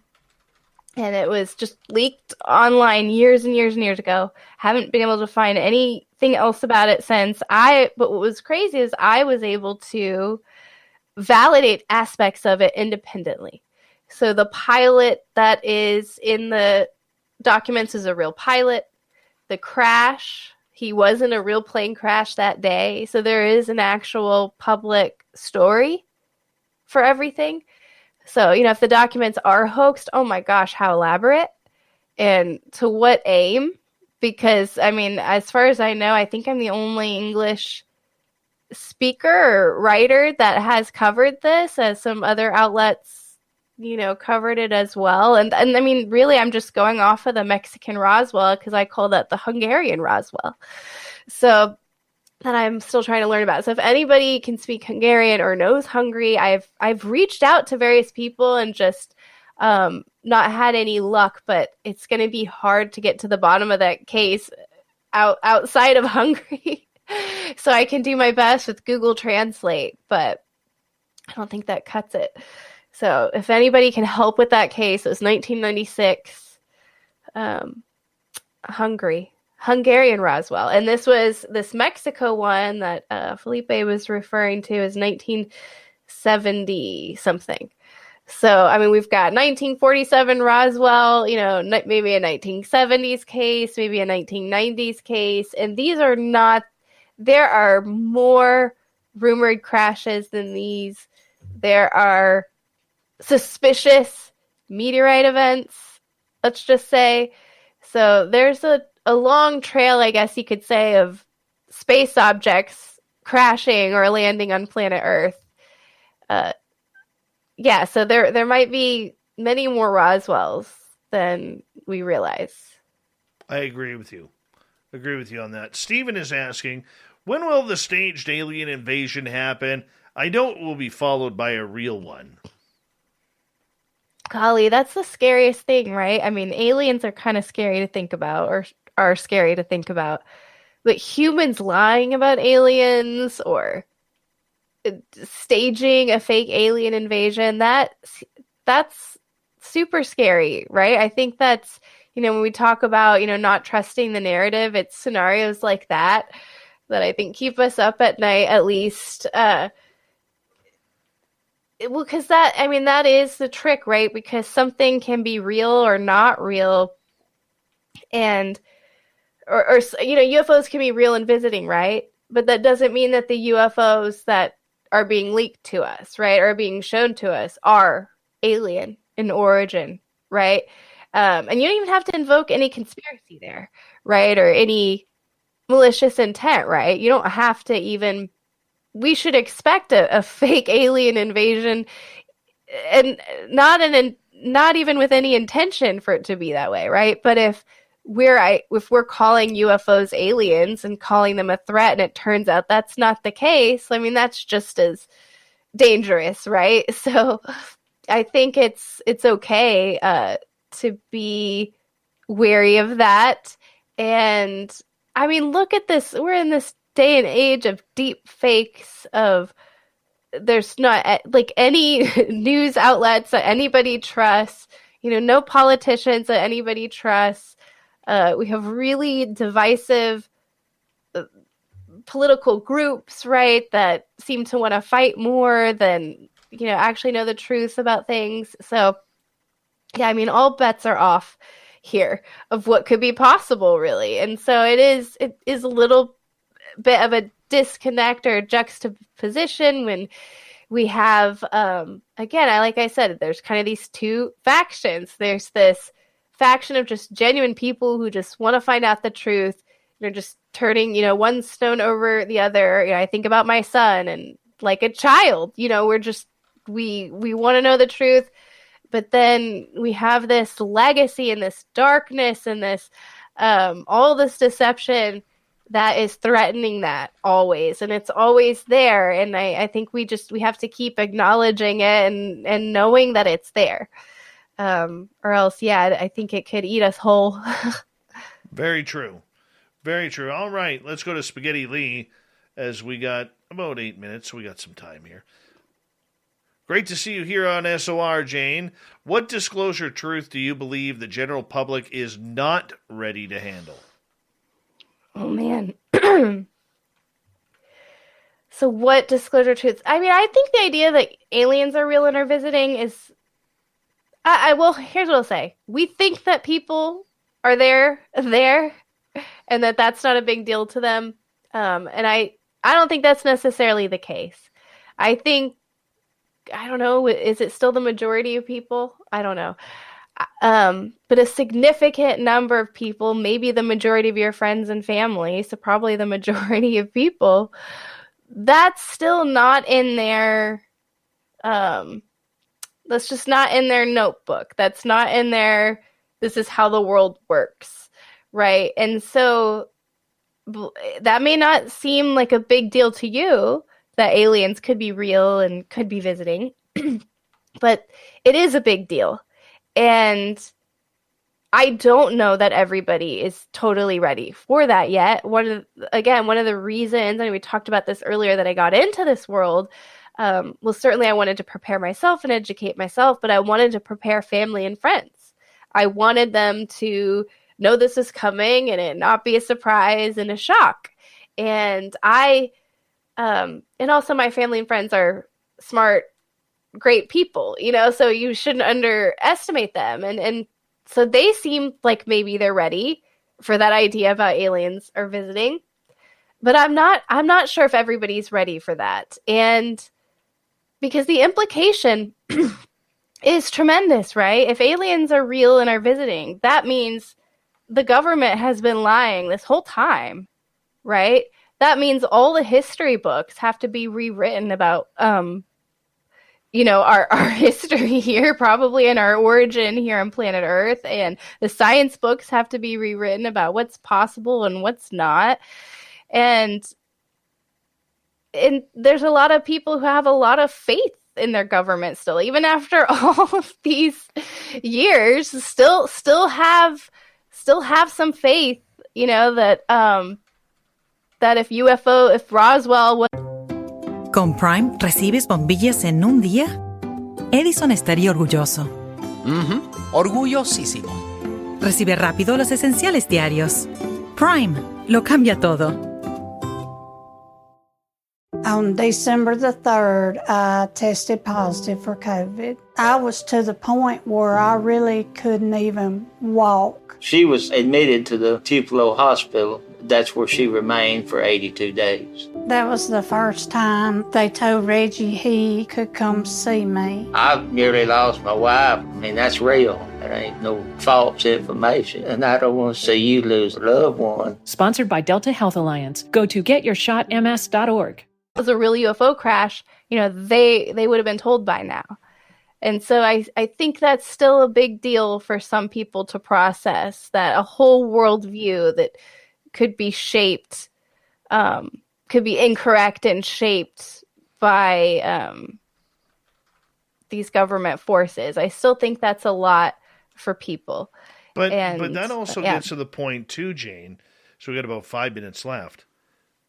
And it was just leaked online years and years and years ago. Haven't been able to find anything else about it since. But what was crazy is I was able to validate aspects of it independently. So the pilot that is in the documents is a real pilot. The crash, he was in a real plane crash that day. So there is an actual public story for everything. So, if the documents are hoaxed, oh my gosh, how elaborate. And to what aim? Because, as far as I know, I think I'm the only English speaker or writer that has covered this, as some other outlets, covered it as well. And really, I'm just going off of the Mexican Roswell because I call that the Hungarian Roswell. So that I'm still trying to learn about. So if anybody can speak Hungarian or knows Hungary, I've reached out to various people and just not had any luck, but it's going to be hard to get to the bottom of that case outside of Hungary. So I can do my best with Google Translate, but I don't think that cuts it. So if anybody can help with that case, it was 1996, Hungarian Roswell. And this Mexico one that Felipe was referring to is 1970 something. So, we've got 1947 Roswell, maybe a 1970s case, maybe a 1990s case. And there are more rumored crashes than these. There are suspicious meteorite events, let's just say. So there's a long trail, I guess you could say, of space objects crashing or landing on planet Earth. So there might be many more Roswells than we realize. I agree with you. On that. Stephen is asking, when will the staged alien invasion happen? I know it will be followed by a real one. golly, that's the scariest thing, right? I mean, aliens are kind of scary to think about, or are scary to think about. But humans lying about aliens or staging a fake alien invasion, that's super scary, right? I think that's, when we talk about, not trusting the narrative, it's scenarios like that I think keep us up at night, at least. Well, because that is the trick, right? Because something can be real or not real, and or UFOs can be real and visiting, right? But that doesn't mean that the UFOs that are being leaked to us, right, or being shown to us are alien in origin, right? And you don't even have to invoke any conspiracy there, right, or any malicious intent, right? You don't have to even. We should expect a fake alien invasion, and not even with any intention for it to be that way, right? But if we're calling UFOs aliens and calling them a threat, and it turns out that's not the case, I mean, that's just as dangerous, right? So I think it's okay to be wary of that. And I mean, look at this. We're in this day and age of deep fakes, of there's not like any news outlets that anybody trusts, no politicians that anybody trusts. We have really divisive political groups, right, that seem to want to fight more than, actually know the truth about things. So, yeah, I mean, all bets are off here of what could be possible, really. And so it is a little bit of a disconnect or juxtaposition when we have, again, like I said, there's kind of these two factions. There's this faction of just genuine people who just want to find out the truth. They're just turning, one stone over the other. I think about my son, and like a child, we're just, we want to know the truth. But then we have this legacy and this darkness and this, all this deception that is threatening that always. And it's always there. And I think we have to keep acknowledging it and knowing that it's there. Or else, yeah, I think it could eat us whole. Very true. Very true. All right, let's go to Spaghetti Lee, as we got about 8 minutes. We got some time here. Great to see you here on SOR, Jane. What disclosure truth do you believe the general public is not ready to handle? Oh, man. So what disclosure truths? I mean, I think the idea that aliens are real and are visiting is... well, here's what I'll say. We think that people are there, and that's not a big deal to them. And I don't think that's necessarily the case. I think, I don't know, is it still the majority of people? I don't know. But a significant number of people, maybe the majority of your friends and family, so probably the majority of people, that's still not in their, that's just not in their notebook. That's not in their, this is how the world works, right? And so that may not seem like a big deal to you, that aliens could be real and could be visiting, but it is a big deal. And I don't know that everybody is totally ready for that yet. One of the reasons, and we talked about this earlier, that I got into this world, well, certainly I wanted to prepare myself and educate myself, but I wanted to prepare family and friends. I wanted them to know this is coming and it not be a surprise and a shock. And and also my family and friends are smart, great people, so you shouldn't underestimate them. And so they seem like maybe they're ready for that idea about aliens are visiting, but I'm not sure if everybody's ready for that. And because the implication is tremendous, right? If aliens are real and are visiting, that means the government has been lying this whole time, right? That means all the history books have to be rewritten about, our history here, probably, and our origin here on planet Earth. And the science books have to be rewritten about what's possible and what's not. And there's a lot of people who have a lot of faith in their government still, even after all of these years, still have some faith, that if Roswell was... Con Prime recibes bombillas en un día. Edison estaría orgulloso. Orgullosísimo. Recibe rápido los esenciales diarios. Prime lo cambia todo. On December the 3rd, I tested positive for COVID. I was to the point where I really couldn't even walk. She was admitted to the Tupelo Hospital. That's where she remained for 82 days. That was the first time they told Reggie he could come see me. I nearly lost my wife. I mean, that's real. That ain't no false information. And I don't want to see you lose a loved one. Sponsored by Delta Health Alliance. Go to getyourshotms.org. It was a real UFO crash, they would have been told by now. And so I think that's still a big deal for some people to process, that a whole worldview that could be shaped, could be incorrect and shaped by these government forces. I still think that's a lot for people. But that also gets to the point too, Jane. So we got about 5 minutes left.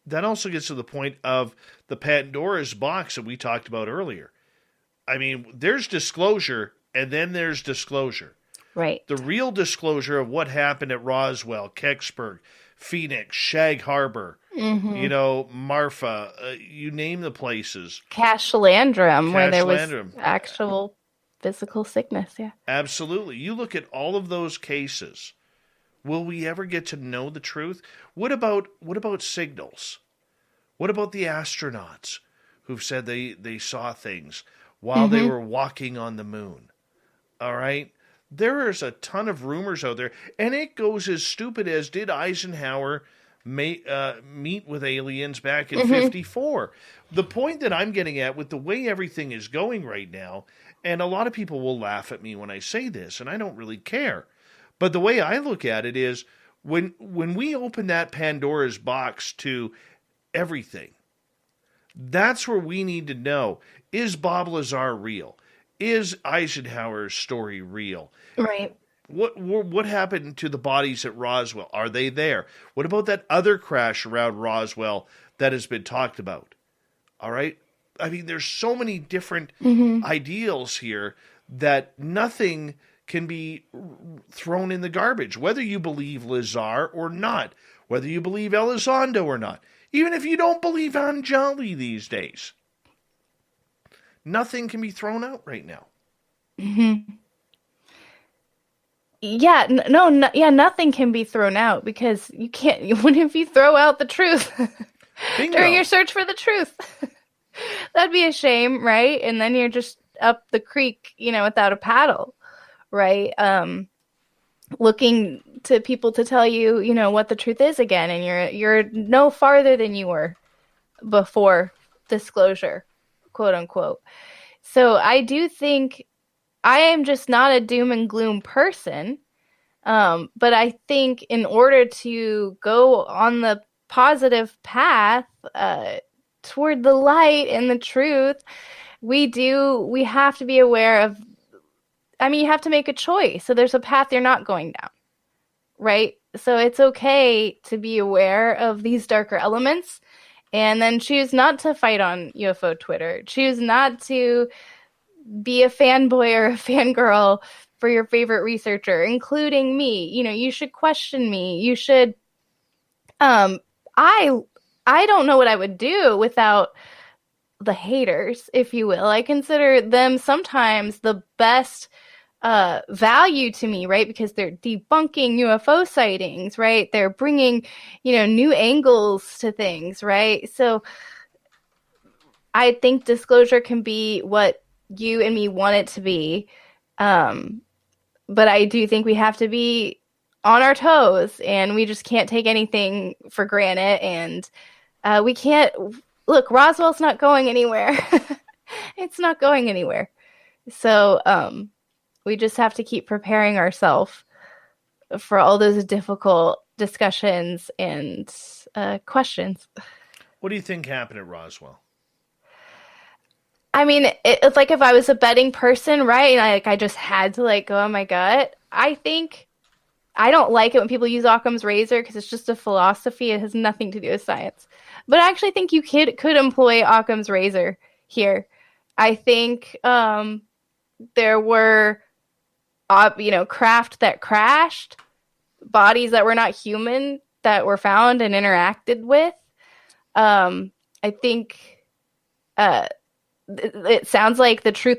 That also gets to the point of the Pandora's box that we talked about earlier. I mean, there's disclosure, and then there's disclosure. Right. The real disclosure of what happened at Roswell, Kecksburg, Phoenix, Shag Harbor, Marfa, you name the places. Cache Landrum, where there was actual physical sickness, yeah. Absolutely. You look at all of those cases. Will we ever get to know the truth? What about signals? What about the astronauts who've said they saw things while they were walking on the moon? All right? There is a ton of rumors out there, and it goes as stupid as, did Eisenhower meet with aliens back in 54? The point that I'm getting at with the way everything is going right now, and a lot of people will laugh at me when I say this, and I don't really care. But the way I look at it is, when we open that Pandora's box to everything, that's where we need to know, is Bob Lazar real? Is Eisenhower's story real? Right. What happened to the bodies at Roswell? Are they there? What about that other crash around Roswell that has been talked about? All right? I mean, there's so many different ideals here that nothing can be thrown in the garbage, whether you believe Lazar or not, whether you believe Elizondo or not, even if you don't believe Anjali these days. Nothing can be thrown out right now. Yeah, nothing can be thrown out, because you can't. What if you throw out the truth during your search for the truth? That'd be a shame, right? And then you're just up the creek, without a paddle. Right? Looking to people to tell you, what the truth is again, and you're no farther than you were before disclosure, quote unquote. So I do think I am just not a doom and gloom person, but I think in order to go on the positive path toward the light and the truth, we have to be aware of. I mean, you have to make a choice. So there's a path you're not going down, right? So it's okay to be aware of these darker elements and then choose not to fight on UFO Twitter. Choose not to be a fanboy or a fangirl for your favorite researcher, including me. You should question me. You should, I don't know what I would do without the haters, if you will. I consider them sometimes the best value to me, right? Because they're debunking UFO sightings, right? They're bringing, new angles to things, right? So I think disclosure can be what you and me want it to be. But I do think we have to be on our toes, and we just can't take anything for granted. And we can't, look, Roswell's not going anywhere. It's not going anywhere. So we just have to keep preparing ourselves for all those difficult discussions and questions. What do you think happened at Roswell? I mean, it's like if I was a betting person, right? And I just had to like go on my gut. I think I don't like it when people use Occam's razor because it's just a philosophy. It has nothing to do with science. But I actually think you could employ Occam's razor here. I think there were, craft that crashed, bodies that were not human that were found and interacted with. I think it sounds like the truth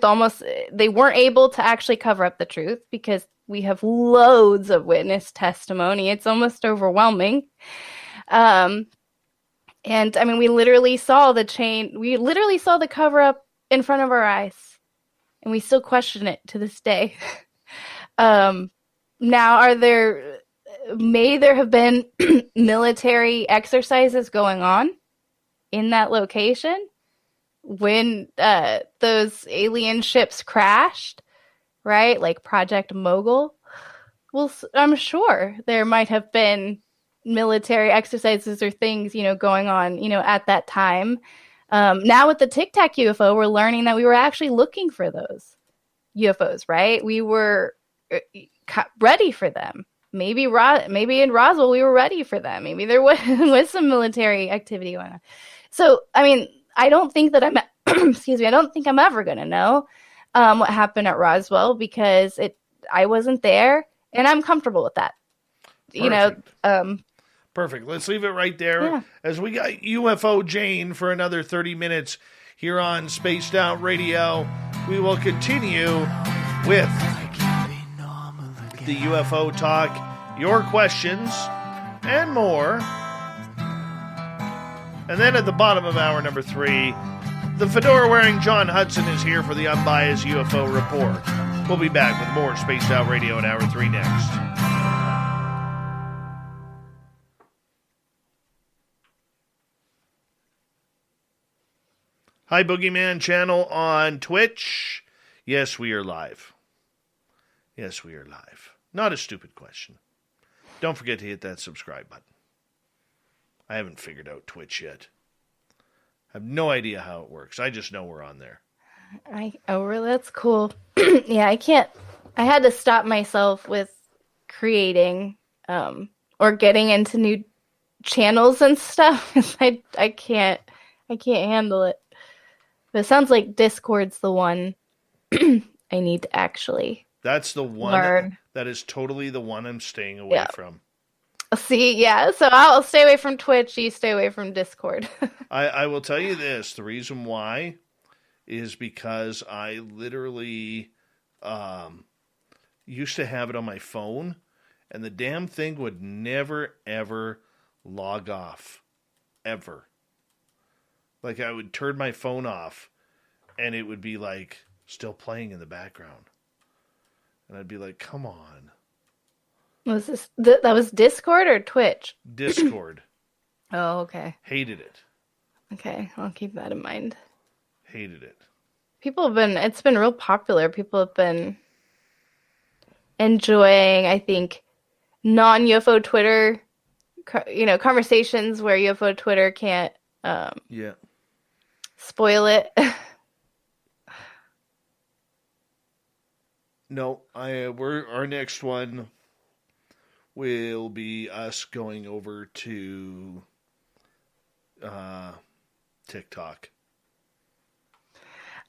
they weren't able to actually cover up the truth because we have loads of witness testimony. It's almost overwhelming. And I mean, we literally saw the cover up in front of our eyes, and we still question it to this day. Now, may there have been military exercises going on in that location when those alien ships crashed, right? Like Project Mogul. Well, I'm sure there might have been military exercises or things, going on, at that time. Now with the Tic Tac UFO, we're learning that we were actually looking for those UFOs, right? We were ready for them. Maybe in Roswell, we were ready for them. Maybe there was some military activity going on. So, I mean, I don't think that I don't think I'm ever going to know what happened at Roswell because I wasn't there, and I'm comfortable with that. Perfect. Perfect. Let's leave it right there as we got UFO Jane for another 30 minutes here on Spaced Out Radio. We will continue with the UFO talk, your questions, and more. And then at the bottom of hour number 3, the fedora-wearing John Hudson is here for the Unbiased UFO Report. We'll be back with more Spaced Out Radio in hour 3 next. Hi, Boogeyman channel on Twitch. Yes, we are live. Yes, we are live. Not a stupid question. Don't forget to hit that subscribe button. I haven't figured out Twitch yet. I have no idea how it works. I just know we're on there. Oh, really? That's cool. Yeah, I had to stop myself with creating or getting into new channels and stuff because I can't handle it. But it sounds like Discord's the one I need to actually That's the one learn. That is totally the one I'm staying away from. See, yeah, so I'll stay away from Twitch, you stay away from Discord. I will tell you this, the reason why is because I literally used to have it on my phone, and the damn thing would never, ever log off. Ever. Like, I would turn my phone off, and it would be, like, still playing in the background. And I'd be like, come on. Was this that was Discord or Twitch? Discord. Oh, okay. Hated it. Okay, I'll keep that in mind. Hated it. It's been real popular. People have been enjoying, I think, non-UFO Twitter, conversations where UFO Twitter can't spoil it. No, our next one will be us going over to TikTok.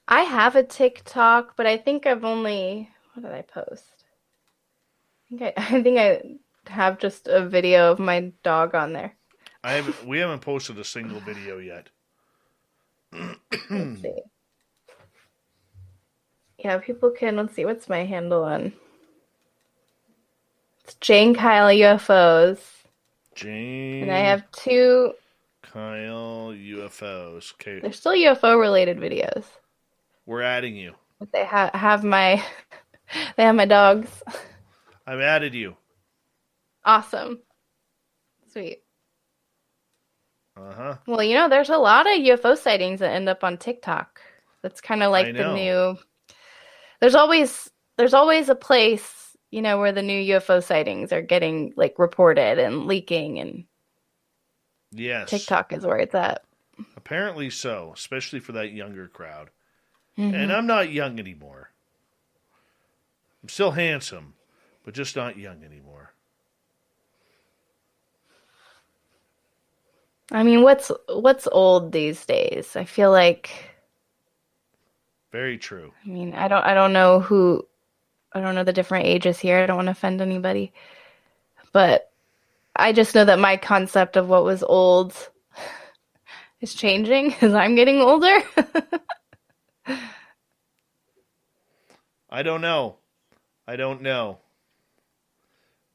I have a TikTok, but I think I've only, what did I post? I think I have just a video of my dog on there. We haven't posted a single video yet. Let's see. Yeah, let's see, what's my handle on? It's Jane Kyle UFOs. Jane. And I have 2 Kyle UFOs. Okay. They're still UFO related videos. We're adding you. But they have my dogs. I've added you. Awesome. Sweet. Uh-huh. Well, there's a lot of UFO sightings that end up on TikTok. That's kind of like the new. There's always a place, where the new UFO sightings are getting like reported and leaking, and yes, TikTok is where it's at. Apparently so, especially for that younger crowd. And I'm not young anymore. I'm still handsome, but just not young anymore. I mean, what's old these days? I feel like, Very true. I mean, I don't know the different ages here. I don't want to offend anybody. But I just know that my concept of what was old is changing as I'm getting older. I don't know.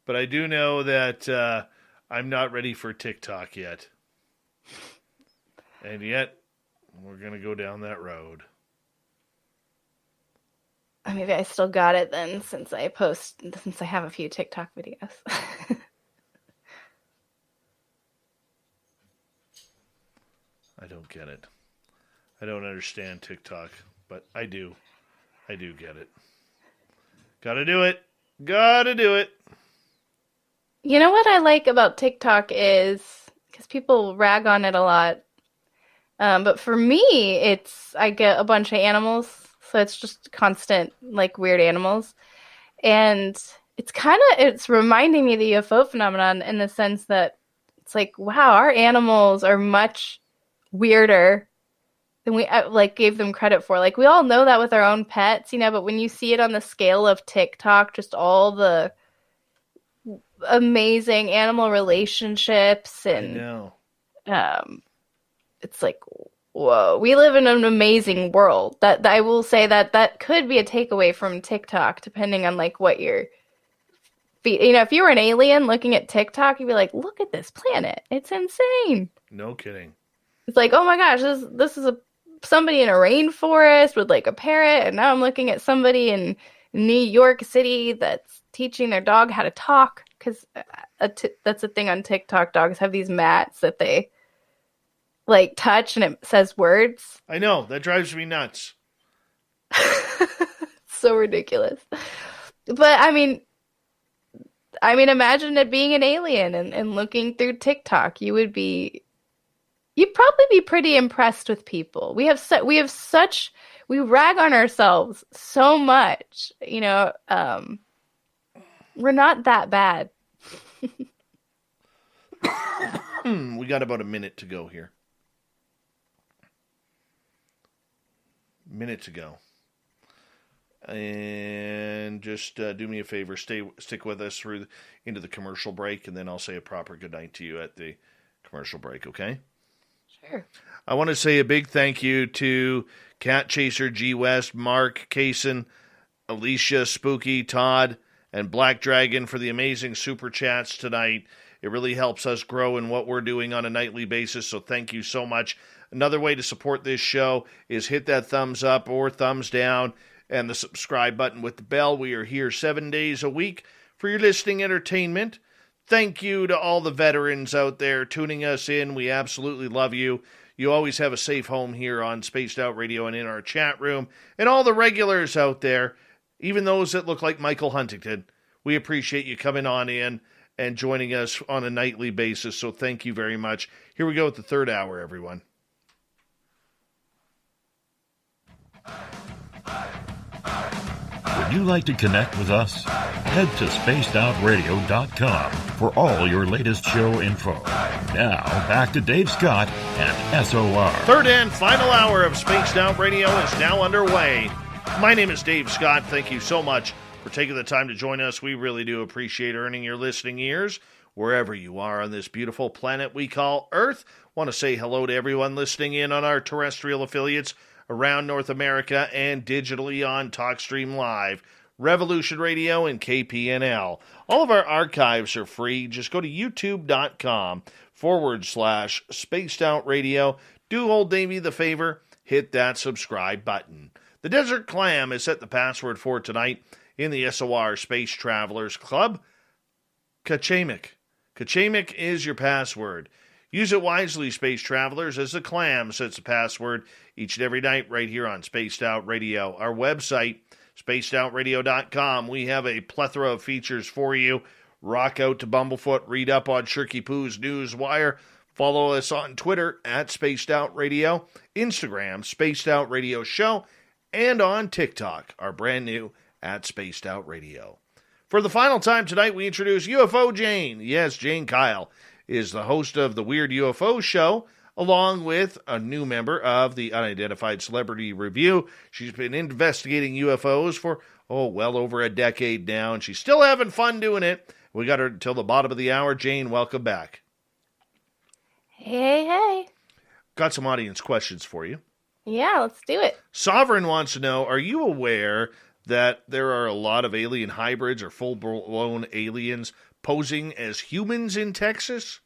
But I do know that I'm not ready for TikTok yet. And yet, we're going to go down that road. Maybe I still got it then, since I have a few TikTok videos. I don't get it. I don't understand TikTok, but I do. I do get it. Gotta do it. You know what I like about TikTok is, because people rag on it a lot, but for me, I get a bunch of animals. So it's just constant, like, weird animals. And it's reminding me of the UFO phenomenon in the sense that it's like, wow, our animals are much weirder than we, gave them credit for. Like, we all know that with our own pets, but when you see it on the scale of TikTok, just all the amazing animal relationships and I know. It's like, whoa, we live in an amazing world. That I will say that could be a takeaway from TikTok, depending on like what you're, if you were an alien looking at TikTok, you'd be like, look at this planet, it's insane. No kidding. It's like, oh my gosh, this is somebody in a rainforest with like a parrot, and now I'm looking at somebody in New York City that's teaching their dog how to talk, because that's a thing on TikTok. Dogs have these mats that they like touch and it says words. I know, that drives me nuts. So ridiculous. But I mean, imagine it being an alien and looking through TikTok. You'd probably be pretty impressed with people. We rag on ourselves so much, we're not that bad. We got about a minute to go here. And just do me a favor, stick with us into the commercial break, and then I'll say a proper goodnight to you at the commercial break, okay? Sure. I want to say a big thank you to Cat Chaser, G West, Mark, Kaysen, Alicia, Spooky, Todd, and Black Dragon for the amazing super chats tonight. It really helps us grow in what we're doing on a nightly basis, so thank you so much. Another way to support this show is hit that thumbs up or thumbs down and the subscribe button with the bell. We are here 7 days a week for your listening entertainment. Thank you to all the veterans out there tuning us in. We absolutely love you. You always have a safe home here on Spaced Out Radio and in our chat room. And all the regulars out there, even those that look like Michael Huntington, we appreciate you coming on in and joining us on a nightly basis. So thank you very much. Here we go with the third hour, everyone. Would you like to connect with us? Head to spacedoutradio.com for all your latest show info. Now, back to Dave Scott and SOR. Third and final hour of Spaced Out Radio is now underway. My name is Dave Scott. Thank you so much for taking the time to join us. We really do appreciate earning your listening ears wherever you are on this beautiful planet we call Earth. Want to say hello to everyone listening in on our terrestrial affiliates around North America and digitally on TalkStream Live, Revolution Radio, and KPNL. All of our archives are free. Just go to youtube.com/Spaced Out Radio. Do old Davey the favor, hit that subscribe button. The Desert Clam is set the password for tonight in the SOR Space Travelers Club. Kachemak. Kachemak is your password. Use it wisely, Space Travelers, as the Clam sets the password each and every night right here on Spaced Out Radio. Our website, spacedoutradio.com. We have a plethora of features for you. Rock out to Bumblefoot. Read up on Shirky Poo's News Wire. Follow us on Twitter at Spaced Out Radio. Instagram, Spaced Out Radio Show. and on TikTok, our brand new at Spaced Out Radio. For the final time tonight, we introduce UFO Jane. Yes, Jane Kyle is the host of the Weird UFO Show, along with a new member of the Unidentified Celebrity Review. She's been investigating UFOs for, well over a decade now, and she's still having fun doing it. We got her until the bottom of the hour. Jane, welcome back. Hey. Got some audience questions for you. Yeah, let's do it. Sovereign wants to know, are you aware that there are a lot of alien hybrids or full-blown aliens posing as humans in Texas?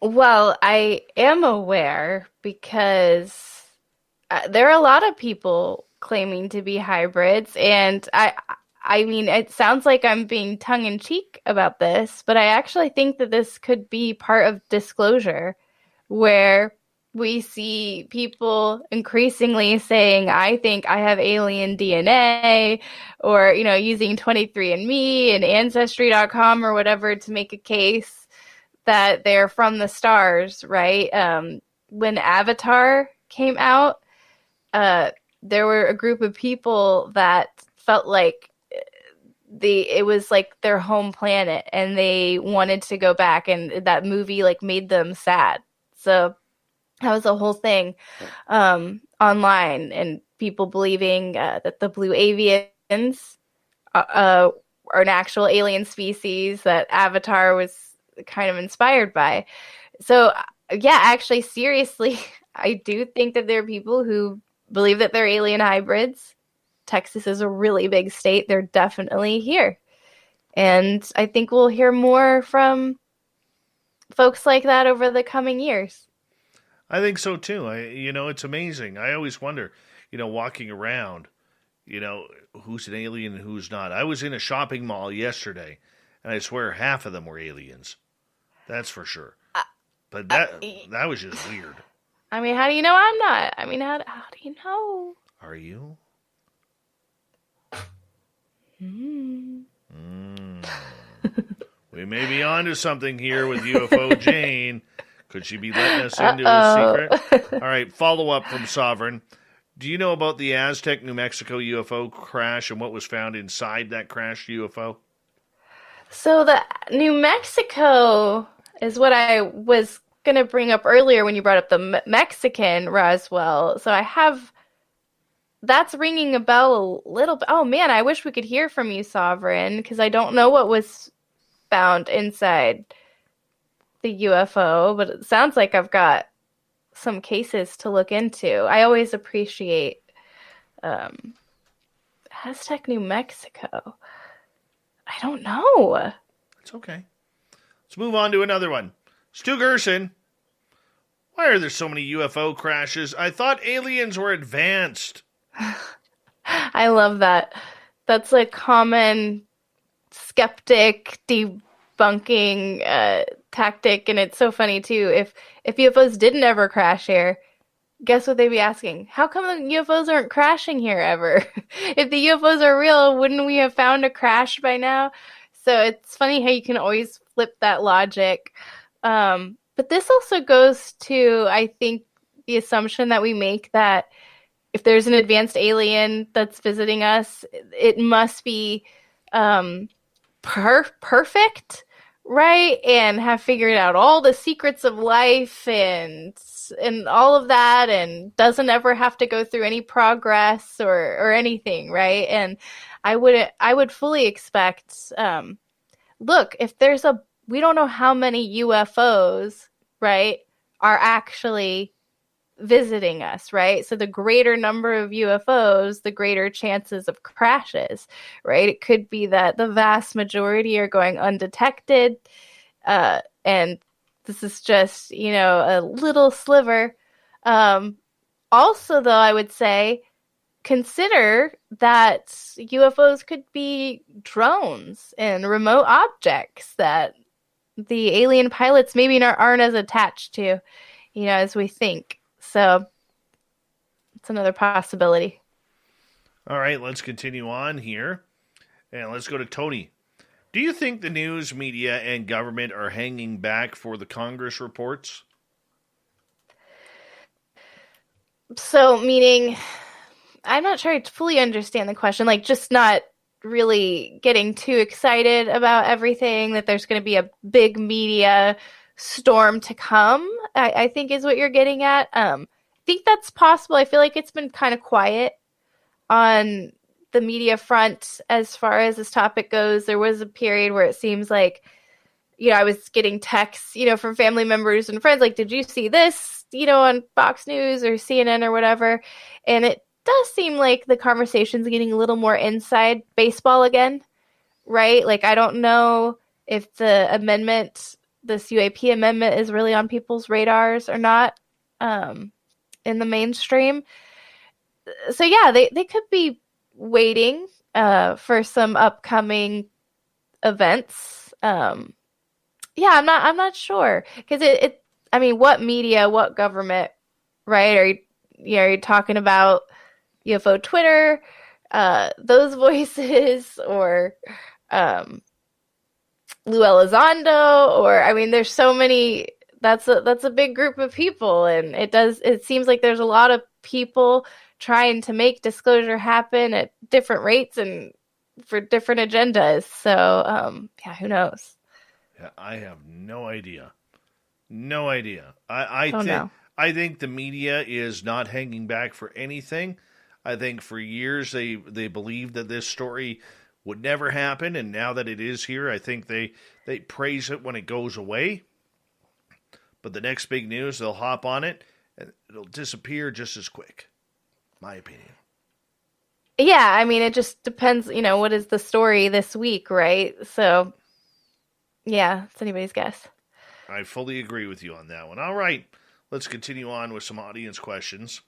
Well, I am aware because there are a lot of people claiming to be hybrids, and I mean, it sounds like I'm being tongue-in-cheek about this, but I actually think that this could be part of disclosure, where we see people increasingly saying, I think I have alien DNA, or, using 23andMe and Ancestry.com or whatever to make a case that they're from the stars, right? When Avatar came out, there were a group of people that felt like it was like their home planet, and they wanted to go back, and that movie made them sad. So that was a whole thing online, and people believing that the blue avians are an actual alien species that Avatar was kind of inspired by. So yeah, actually, seriously, I do think that there are people who believe that they're alien hybrids. Texas is a really big state. They're definitely here. And I think we'll hear more from folks like that over the coming years. I think so too. It's amazing. I always wonder, walking around, who's an alien and who's not. I was in a shopping mall yesterday, and I swear half of them were aliens. That's for sure. But that was just weird. I mean, how do you know I'm not? I mean, how do you know? Are you? We may be onto something here with UFO Jane. Could she be letting us into a secret? All right, follow up from Sovereign. Do you know about the Aztec, New Mexico UFO crash and what was found inside that crashed UFO? So the New Mexico is what I was going to bring up earlier when you brought up the Mexican Roswell. So that's ringing a bell a little bit. Oh man, I wish we could hear from you, Sovereign, because I don't know what was found inside the UFO, but it sounds like I've got some cases to look into. I always appreciate Aztec, New Mexico. I don't know. It's okay. Let's move on to another one. Stu Gerson. Why are there so many UFO crashes? I thought aliens were advanced. I love that. That's a common skeptic debunking tactic, and it's so funny too. If UFOs didn't ever crash here, guess what they'd be asking? How come the UFOs aren't crashing here ever? If the UFOs are real, wouldn't we have found a crash by now? So it's funny how you can always flip that logic. But this also goes to, I think, the assumption that we make that if there's an advanced alien that's visiting us, it must be perfect, right? And have figured out all the secrets of life and all of that, and doesn't ever have to go through any progress or anything, right? And I would fully expect, look, if there's we don't know how many UFOs, right, are actually visiting us, right? So the greater number of UFOs, the greater chances of crashes, right? It could be that the vast majority are going undetected, and this is just, a little sliver. Also, though, I would say, consider that UFOs could be drones and remote objects that the alien pilots maybe aren't as attached to, as we think. So it's another possibility. All right, let's continue on here. And let's go to Tony. Do you think the news media and government are hanging back for the Congress reports? So, meaning I'm not sure I fully understand the question. Like, just not really getting too excited about everything, that there's going to be a big media storm to come, I think is what you're getting at. I think that's possible. I feel like it's been kind of quiet on the media front as far as this topic goes. There was a period where it seems like, I was getting texts, from family members and friends, like, did you see this, on Fox News or CNN or whatever? And it does seem like the conversation's getting a little more inside baseball again, right? Like, I don't know if the amendment, this UAP amendment, is really on people's radars or not in the mainstream. So yeah, they could be waiting for some upcoming events. I'm not sure, because I mean, what media, what government, right? Are you talking about UFO Twitter, those voices, or Lou Elizondo, or, I mean, there's so many. That's a big group of people, and it seems like there's a lot of people trying to make disclosure happen at different rates and for different agendas. So who knows? Yeah, I have no idea. No idea. I think the media is not hanging back for anything. I think for years they believed that this story would never happen, and now that it is here, I think they praise it when it goes away. But the next big news, they'll hop on it, and it'll disappear just as quick. My opinion. Yeah, I mean, it just depends, what is the story this week, right? So, yeah, it's anybody's guess. I fully agree with you on that one. All right, let's continue on with some audience questions.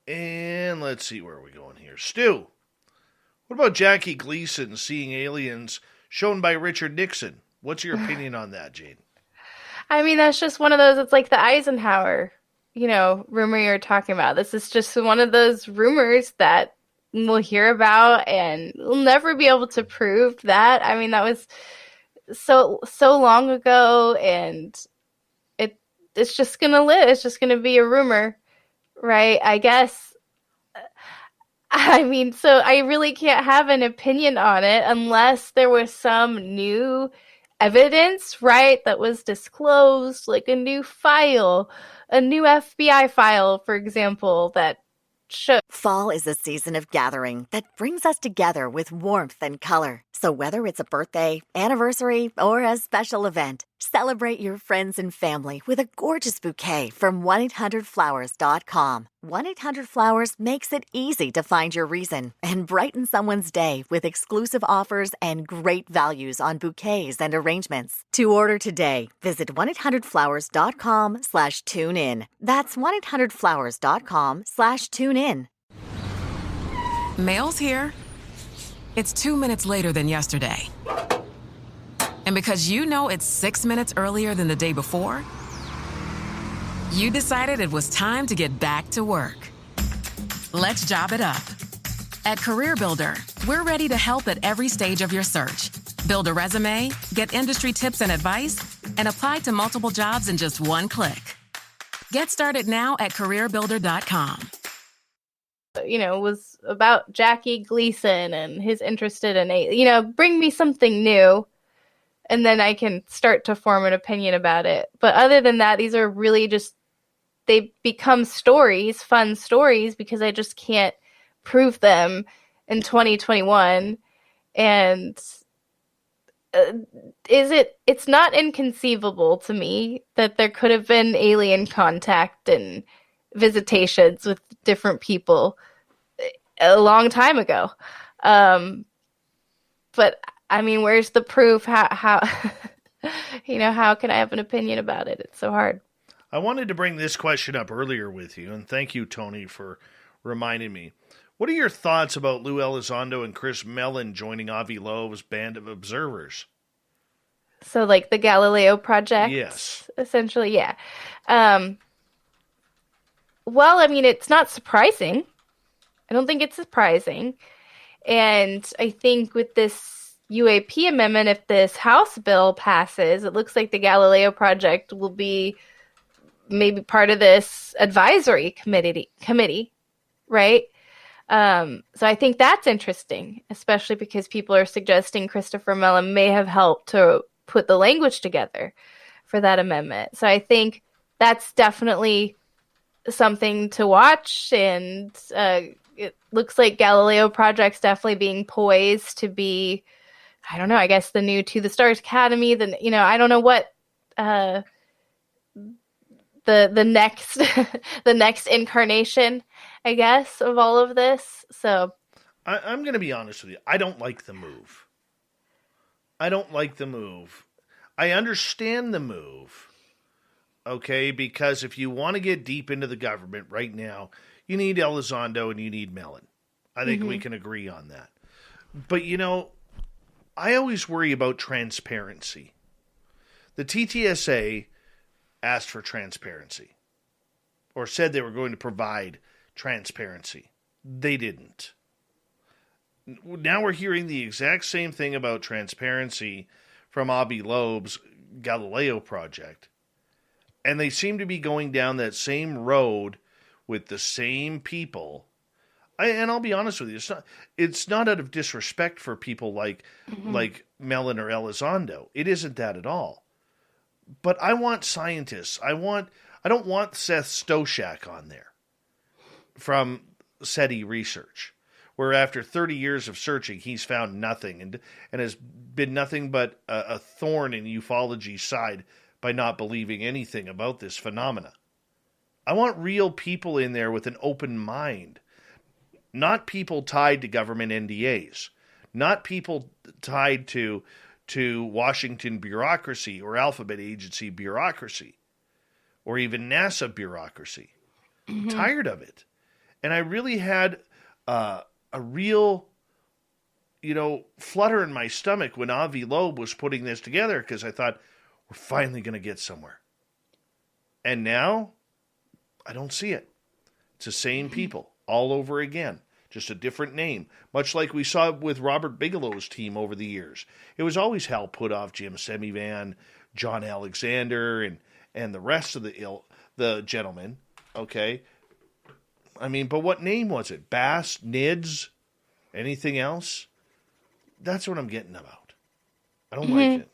And let's see, where are we going here? Stu, what about Jackie Gleason seeing aliens shown by Richard Nixon? What's your opinion on that, Jane? I mean, that's just one of those, it's like the Eisenhower, rumor you're talking about. This is just one of those rumors that we'll hear about, and we'll never be able to prove that. I mean, that was so long ago, and it's just going to live. It's just going to be a rumor, right? I guess. I mean, so I really can't have an opinion on it unless there was some new evidence, right, that was disclosed, like a new file, a new FBI file, for example, that should. Fall is a season of gathering that brings us together with warmth and color. So whether it's a birthday, anniversary, or a special event, celebrate your friends and family with a gorgeous bouquet from 1-800-Flowers.com. 1-800-Flowers makes it easy to find your reason and brighten someone's day with exclusive offers and great values on bouquets and arrangements. To order today, visit 1-800-Flowers.com/tune-in. That's 1-800-Flowers.com/tune-in. Mail's here. It's 2 minutes later than yesterday. And because it's 6 minutes earlier than the day before, you decided it was time to get back to work. Let's job it up. At CareerBuilder, we're ready to help at every stage of your search. Build a resume, get industry tips and advice, and apply to multiple jobs in just one click. Get started now at CareerBuilder.com. Was about Jackie Gleason and his interested in, bring me something new, and then I can start to form an opinion about it. But other than that, these are really just, they become stories, fun stories, because I just can't prove them in 2021. And it's not inconceivable to me that there could have been alien contact and visitations with different people a long time ago. But I mean, where's the proof? How how can I have an opinion about it? It's so hard. I wanted to bring this question up earlier with you, and thank you, Tony, for reminding me. What are your thoughts about Lou Elizondo and Chris Mellon joining Avi Loeb's band of observers? So, like the Galileo Project? Yes. Essentially, yeah. Well, I mean, it's not surprising. I don't think it's surprising. And I think with this UAP amendment, if this House bill passes, it looks like the Galileo Project will be maybe part of this advisory committee, right? So I think that's interesting, especially because people are suggesting Christopher Mellon may have helped to put the language together for that amendment. So I think that's definitely something to watch, and it looks like Galileo Project's definitely being poised to be, I don't know, I guess the new To the Stars Academy. Then, you know, I don't know what the next the next incarnation, I guess, of all of this. So I'm going to be honest with you. I don't like the move. I understand the move, okay, because if you want to get deep into the government right now, you need Elizondo and you need Mellon. I think we can agree on that. But, you know, I always worry about transparency. The TTSA asked for transparency, or said they were going to provide transparency. They didn't. Now we're hearing the exact same thing about transparency from Avi Loeb's Galileo Project. And they seem to be going down that same road with the same people. And I'll be honest with you, it's not out of disrespect for people like Mellon or Elizondo. It isn't that at all. But I want scientists. I don't want Seth Stoshak on there from SETI Research, where after 30 years of searching, he's found nothing and has been nothing but a thorn in ufology's side by not believing anything about this phenomena. I want real people in there with an open mind, not people tied to government NDAs, not people tied to Washington bureaucracy or alphabet agency bureaucracy or even NASA bureaucracy. I'm tired of it. And I really had a real, flutter in my stomach when Avi Loeb was putting this together, because I thought, we're finally going to get somewhere. And now, I don't see it. It's the same people all over again, just a different name. Much like we saw with Robert Bigelow's team over the years. It was always Hal Puthoff, Jim Semivan, John Alexander, and the rest of the gentlemen, okay? I mean, but what name was it? Bass, Nids, anything else? That's what I'm getting about. I don't like it.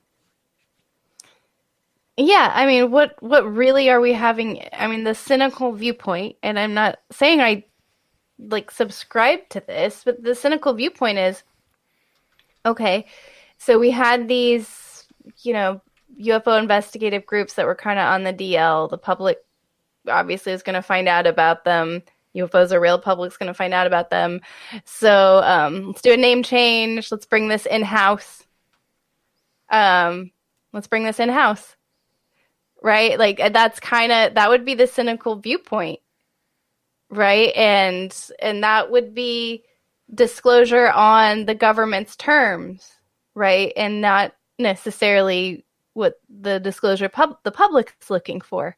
Yeah, I mean, what really are we having? I mean, the cynical viewpoint, and I'm not saying I subscribe to this, but the cynical viewpoint is, okay, so we had these, UFO investigative groups that were kind of on the DL. The public obviously is going to find out about them. UFOs are real. Public's going to find out about them. So let's do a name change. Let's bring this in-house. Right? That would be the cynical viewpoint. Right? And that would be disclosure on the government's terms. Right? And not necessarily what the disclosure the public is looking for.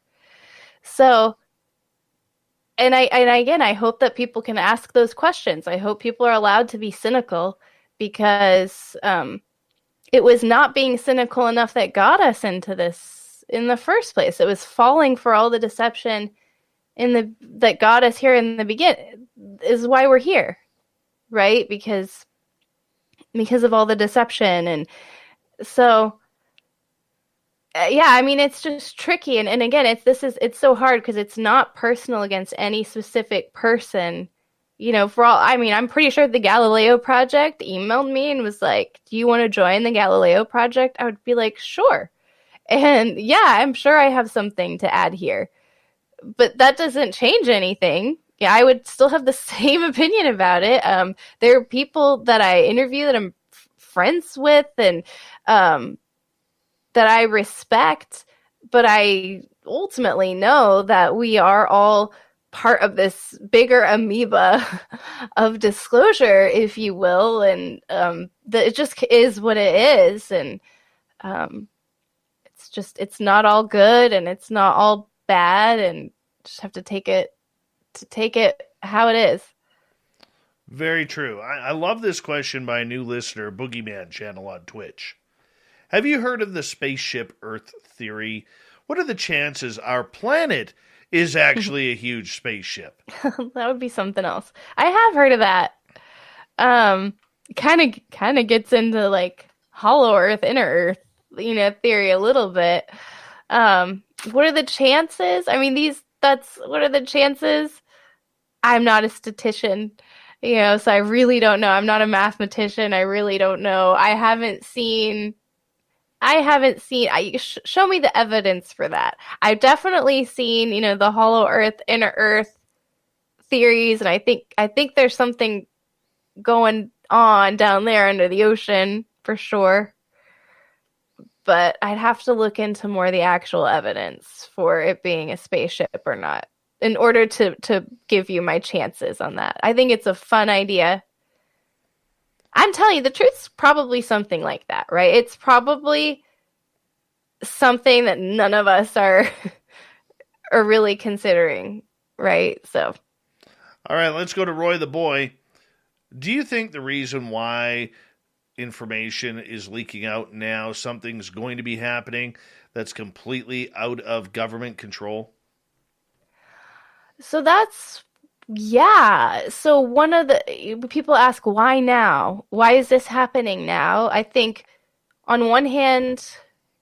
So, and I hope that people can ask those questions. I hope people are allowed to be cynical, because it was not being cynical enough that got us into this in the first place. It was falling for all the deception that got us here in the beginning, is why we're here, right? Because of all the deception. And so, yeah, I mean, it's just tricky. And again, it's so hard because it's not personal against any specific person, I'm pretty sure the Galileo Project emailed me and was like, do you want to join the Galileo Project? I would be like, sure. And yeah, I'm sure I have something to add here, but that doesn't change anything. Yeah, I would still have the same opinion about it. There are people that I interview that I'm friends with and that I respect, but I ultimately know that we are all part of this bigger amoeba of disclosure, if you will, and that it just is what it is, and it's not all good and it's not all bad, and just have to take it how it is. Very true. I love this question by a new listener, Boogeyman Channel on Twitch. Have you heard of the spaceship Earth theory? What are the chances our planet is actually a huge spaceship. That would be something else. I have heard of that. Kind of gets into like hollow Earth, inner Earth, theory a little bit. What are the chances? I mean, what are the chances? I'm not a statistician, so I really don't know. I'm not a mathematician. I really don't know. I haven't seen. Show me the evidence for that. I've definitely seen, the hollow Earth, inner Earth theories, and I think there's something going on down there under the ocean for sure. But I'd have to look into more of the actual evidence for it being a spaceship or not in order to give you my chances on that. I think it's a fun idea. I'm telling you, the truth's probably something like that, right? It's probably something that none of us are really considering, right? So, all right, let's go to Roy the Boy. Do you think the reason why information is leaking out now, something's going to be happening that's completely out of government control? So So one of the people ask, why now? Why is this happening now? I think on one hand,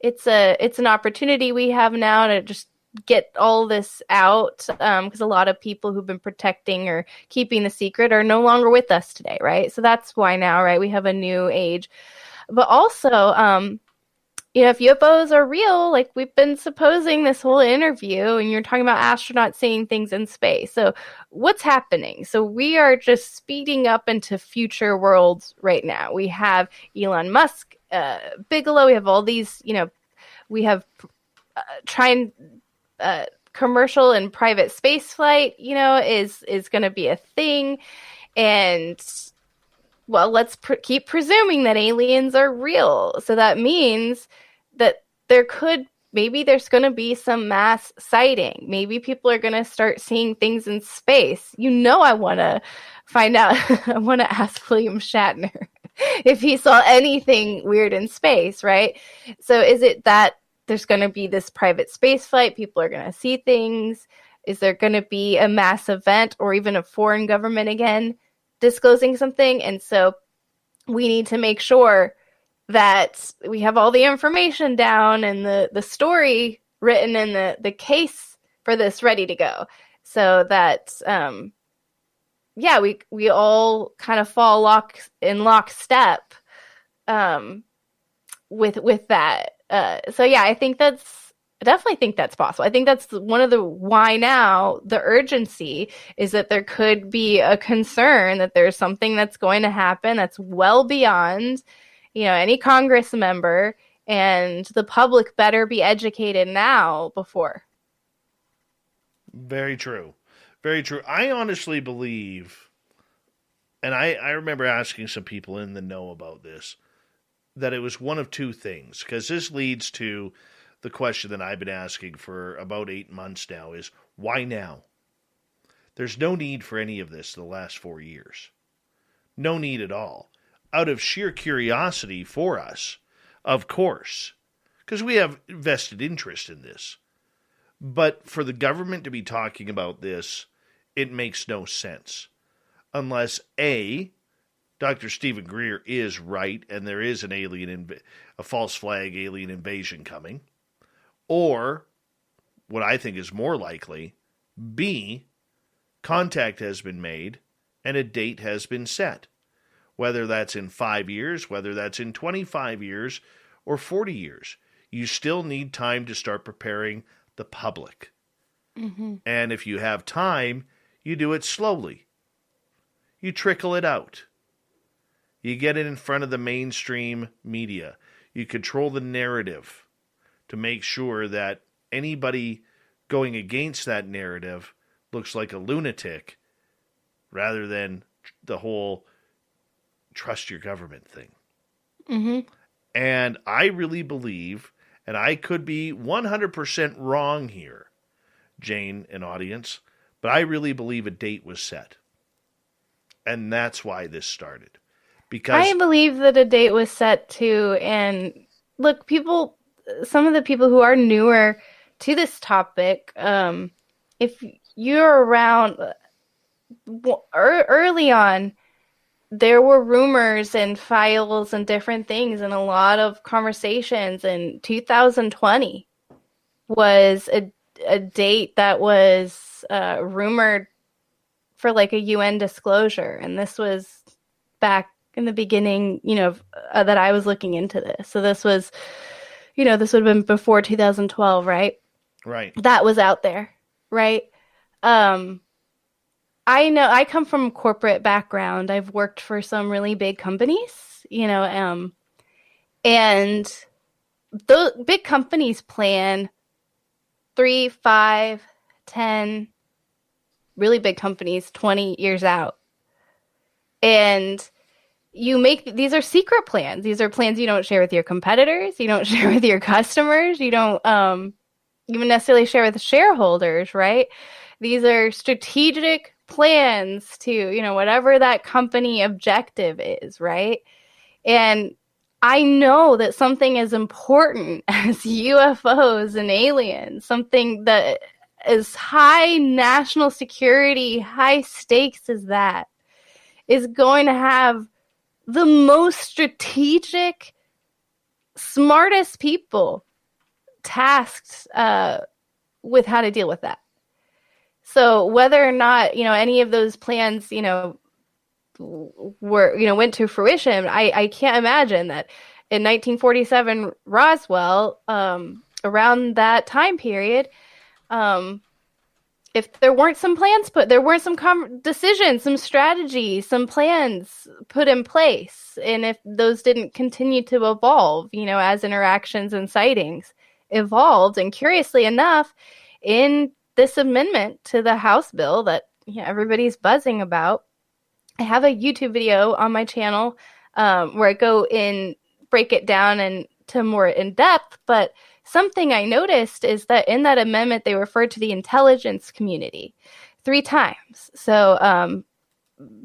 it's an opportunity we have now to just get all this out, because a lot of people who've been protecting or keeping the secret are no longer with us today, right? So that's why now, right? We have a new age. But also, if UFOs are real, like we've been supposing this whole interview, and you're talking about astronauts seeing things in space. So what's happening? So we are just speeding up into future worlds right now. We have Elon Musk, Bigelow. We have all these, we have commercial and private space flight, is going to be a thing. And well, let's keep presuming that aliens are real. So that means that maybe there's going to be some mass sighting. Maybe people are going to start seeing things in space. I want to find out. I want to ask William Shatner if he saw anything weird in space, right? So is it that there's going to be this private space flight? People are going to see things. Is there going to be a mass event or even a foreign government again disclosing something? And so we need to make sure that we have all the information down and the story written and the case for this ready to go, so that we all kind of fall lockstep with that. I definitely think that's possible. I think that's one of the why now, the urgency is that there could be a concern that there's something that's going to happen that's well beyond, any Congress member, and the public better be educated now before. Very true. Very true. I honestly believe, and I remember asking some people in the know about this, that it was one of two things, because this leads to the question that I've been asking for about 8 months now is, why now? There's no need for any of this the last 4 years. No need at all. Out of sheer curiosity for us, of course, because we have vested interest in this. But for the government to be talking about this, it makes no sense. Unless, A, Dr. Stephen Greer is right, and there is a false flag alien invasion coming. Or, what I think is more likely, B, contact has been made and a date has been set. Whether that's in 5 years, whether that's in 25 years, or 40 years. You still need time to start preparing the public. Mm-hmm. And if you have time, you do it slowly. You trickle it out. You get it in front of the mainstream media. You control the narrative to make sure that anybody going against that narrative looks like a lunatic rather than the whole trust your government thing. Mm-hmm. And I really believe, and I could be 100% wrong here, Jane and audience, but I really believe a date was set. And that's why this started. Because I believe that a date was set too. And look, some of the people who are newer to this topic, if you're around early on, there were rumors and files and different things and a lot of conversations. And 2020 was a date that was rumored for like a UN disclosure. And this was back in the beginning, that I was looking into this. So this was, this would have been before 2012, right? Right. That was out there, right? I know I come from a corporate background. I've worked for some really big companies, and those big companies plan 3, 5, 10, really big companies 20 years out. And these are secret plans. These are plans you don't share with your competitors. You don't share with your customers. You don't even necessarily share with shareholders, right? These are strategic plans to, whatever that company objective is, right? And I know that something as important as UFOs and aliens, something that is high national security, high stakes as that, is going to have the most strategic, smartest people tasked with how to deal with that. So whether or not, any of those plans, went to fruition, I can't imagine that in 1947 Roswell, around that time period, if there weren't some plans there weren't some decisions, some strategies, some plans put in place, and if those didn't continue to evolve, as interactions and sightings evolved, and curiously enough, in this amendment to the House bill that everybody's buzzing about, I have a YouTube video on my channel where I break it down and to more in depth. But something I noticed is that in that amendment, they referred to the intelligence community 3 times. So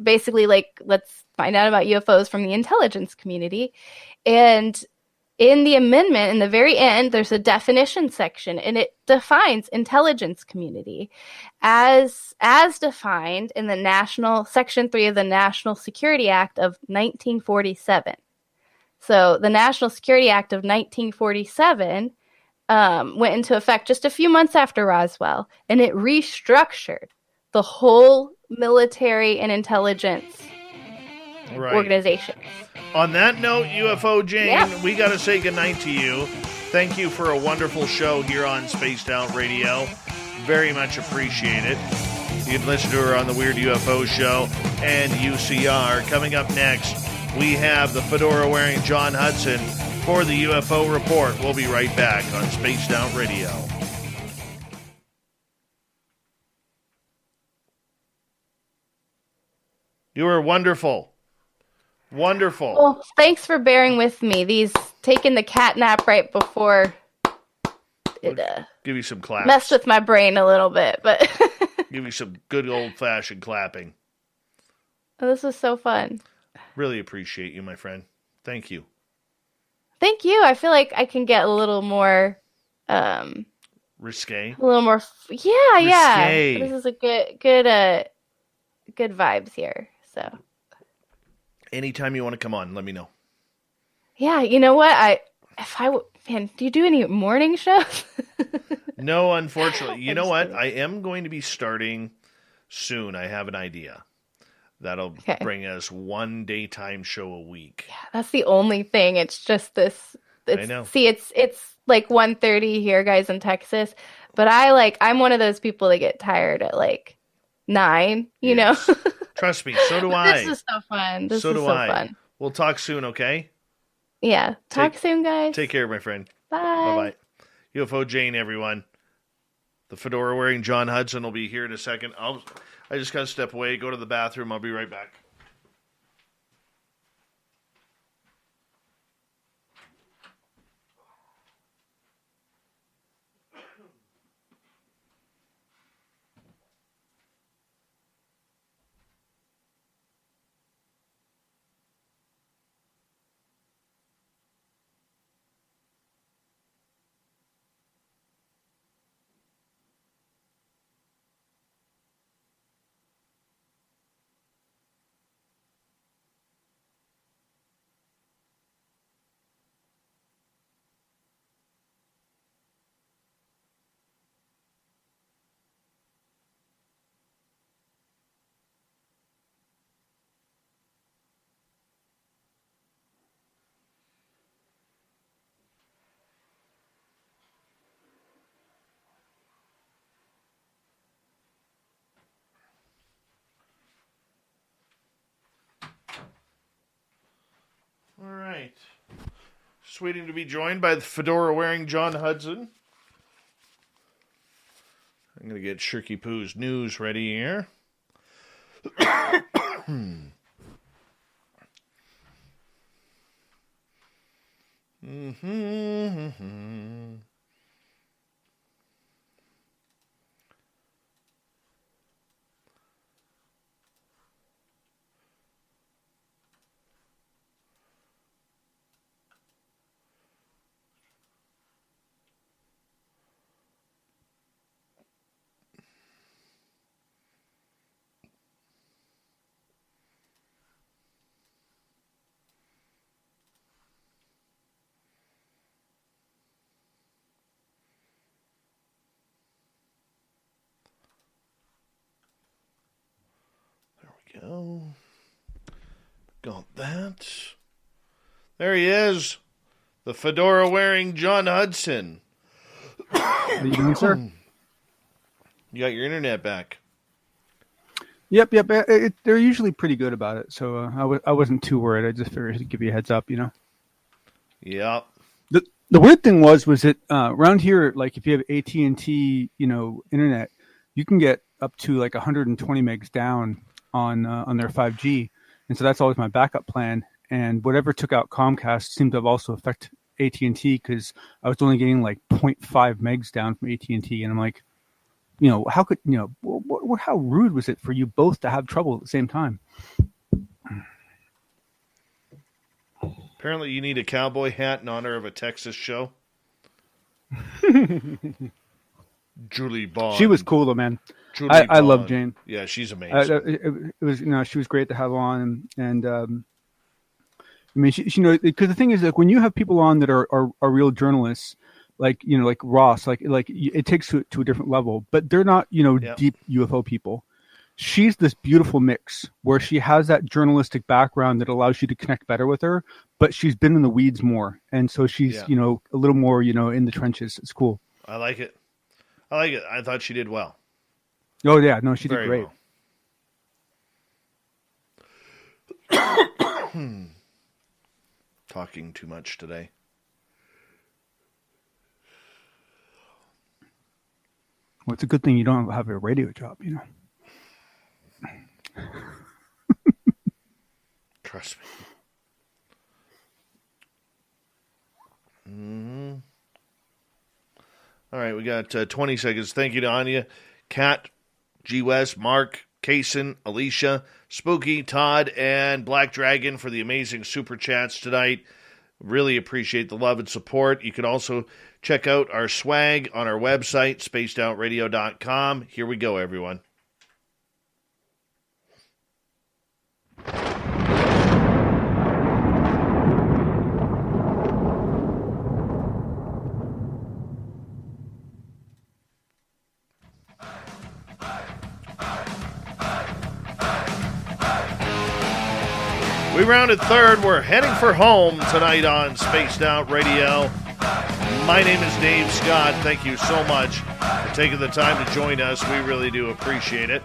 basically, let's find out about UFOs from the intelligence community. And in the amendment, in the very end, there's a definition section, and it defines intelligence community as defined in the Section 3 of the National Security Act of 1947. So the National Security Act of 1947 went into effect just a few months after Roswell, and it restructured the whole military and intelligence organization. On that note, UFO Jane, we got to say goodnight to you. Thank you for a wonderful show here on Spaced Out Radio. Very much appreciate it. You can listen to her on the Weird UFO Show and UCR. Coming up next, we have the fedora-wearing John Hudson for the UFO Report. We'll be right back on Spaced Out Radio. You are wonderful. Wonderful. Well, thanks for bearing with me. Taking the cat nap right before it give you some claps. Messed with my brain a little bit, but give you some good old-fashioned clapping. Oh, this was so fun. Really appreciate you, my friend. Thank you. Thank you. I feel like I can get a little more risque. A little more risque. This is a good vibes here. So anytime you want to come on, let me know. Yeah, you know what? Man, do you do any morning shows? No, unfortunately. You know what? I am going to be starting soon. I have an idea. That'll bring us one daytime show a week. Yeah, that's the only thing. It's just this. I know. See, it's like 1:30 here, guys, in Texas. But I'm one of those people that get tired at 9. You know. Trust me, so do I. This is so fun. This so is do so I. Fun. We'll talk soon, okay? Yeah. Talk soon, guys. Take care, my friend. Bye. Bye-bye. UFO Jane, everyone. The fedora-wearing John Hudson will be here in a second. I just got to step away, go to the bathroom. I'll be right back. right. Just waiting to be joined by the fedora-wearing John Hudson. I'm going to get Shirky Poo's news ready here. Go. Got that. There he is. The fedora-wearing John Hudson. How you doing, sir? You got your internet back. Yep. They're usually pretty good about it, so I wasn't too worried. I just figured to give you a heads up, Yep. The weird thing was it around here, like if you have AT&T, internet, you can get up to like 120 megs down on their 5G, and so that's always my backup plan. And whatever took out Comcast seemed to have also affected AT&T, because I was only getting like 0.5 megs down from AT&T, and I'm like, how could how rude was it for you both to have trouble at the same time? Apparently, you need a cowboy hat in honor of a Texas show. Julie Bond. She was cool though, man. I love Jane. Yeah, she's amazing. It was, she was great to have on, and I mean, she because the thing is that when you have people on that are real journalists, like Ross, like it takes to a different level, but they're not deep UFO people. She's this beautiful mix where she has that journalistic background that allows you to connect better with her, but she's been in the weeds more, and so she's a little more in the trenches. It's cool. I like it. I thought she did well. Oh yeah, no, she did great. Well. Talking too much today. Well, it's a good thing you don't have a radio job, Trust me. Mm-hmm. All right, we got 20 seconds. Thank you to Anya, Kat, G. West, Mark, Kaysen, Alicia, Spooky, Todd, and Black Dragon for the amazing super chats tonight. Really appreciate the love and support. You can also check out our swag on our website, spacedoutradio.com. Here we go, everyone. We rounded third. We're heading for home tonight on Spaced Out Radio. My name is Dave Scott. Thank you so much for taking the time to join us. We really do appreciate it.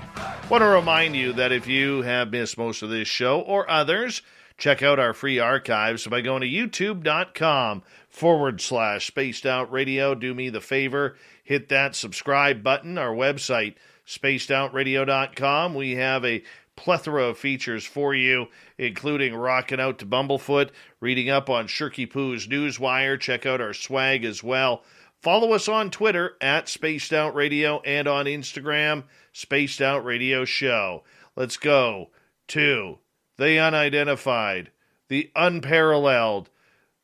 Want to remind you that if you have missed most of this show or others, check out our free archives by going to youtube.com/Spaced Out Radio. Do me the favor, hit that subscribe button. Our website, spacedoutradio.com. We have a plethora of features for you, including rocking out to Bumblefoot, reading up on Shirky Poo's Newswire. Check out our swag as well. Follow us on Twitter at Spaced Out Radio and on Instagram, Spaced Out Radio Show. Let's go to the unidentified, the unparalleled,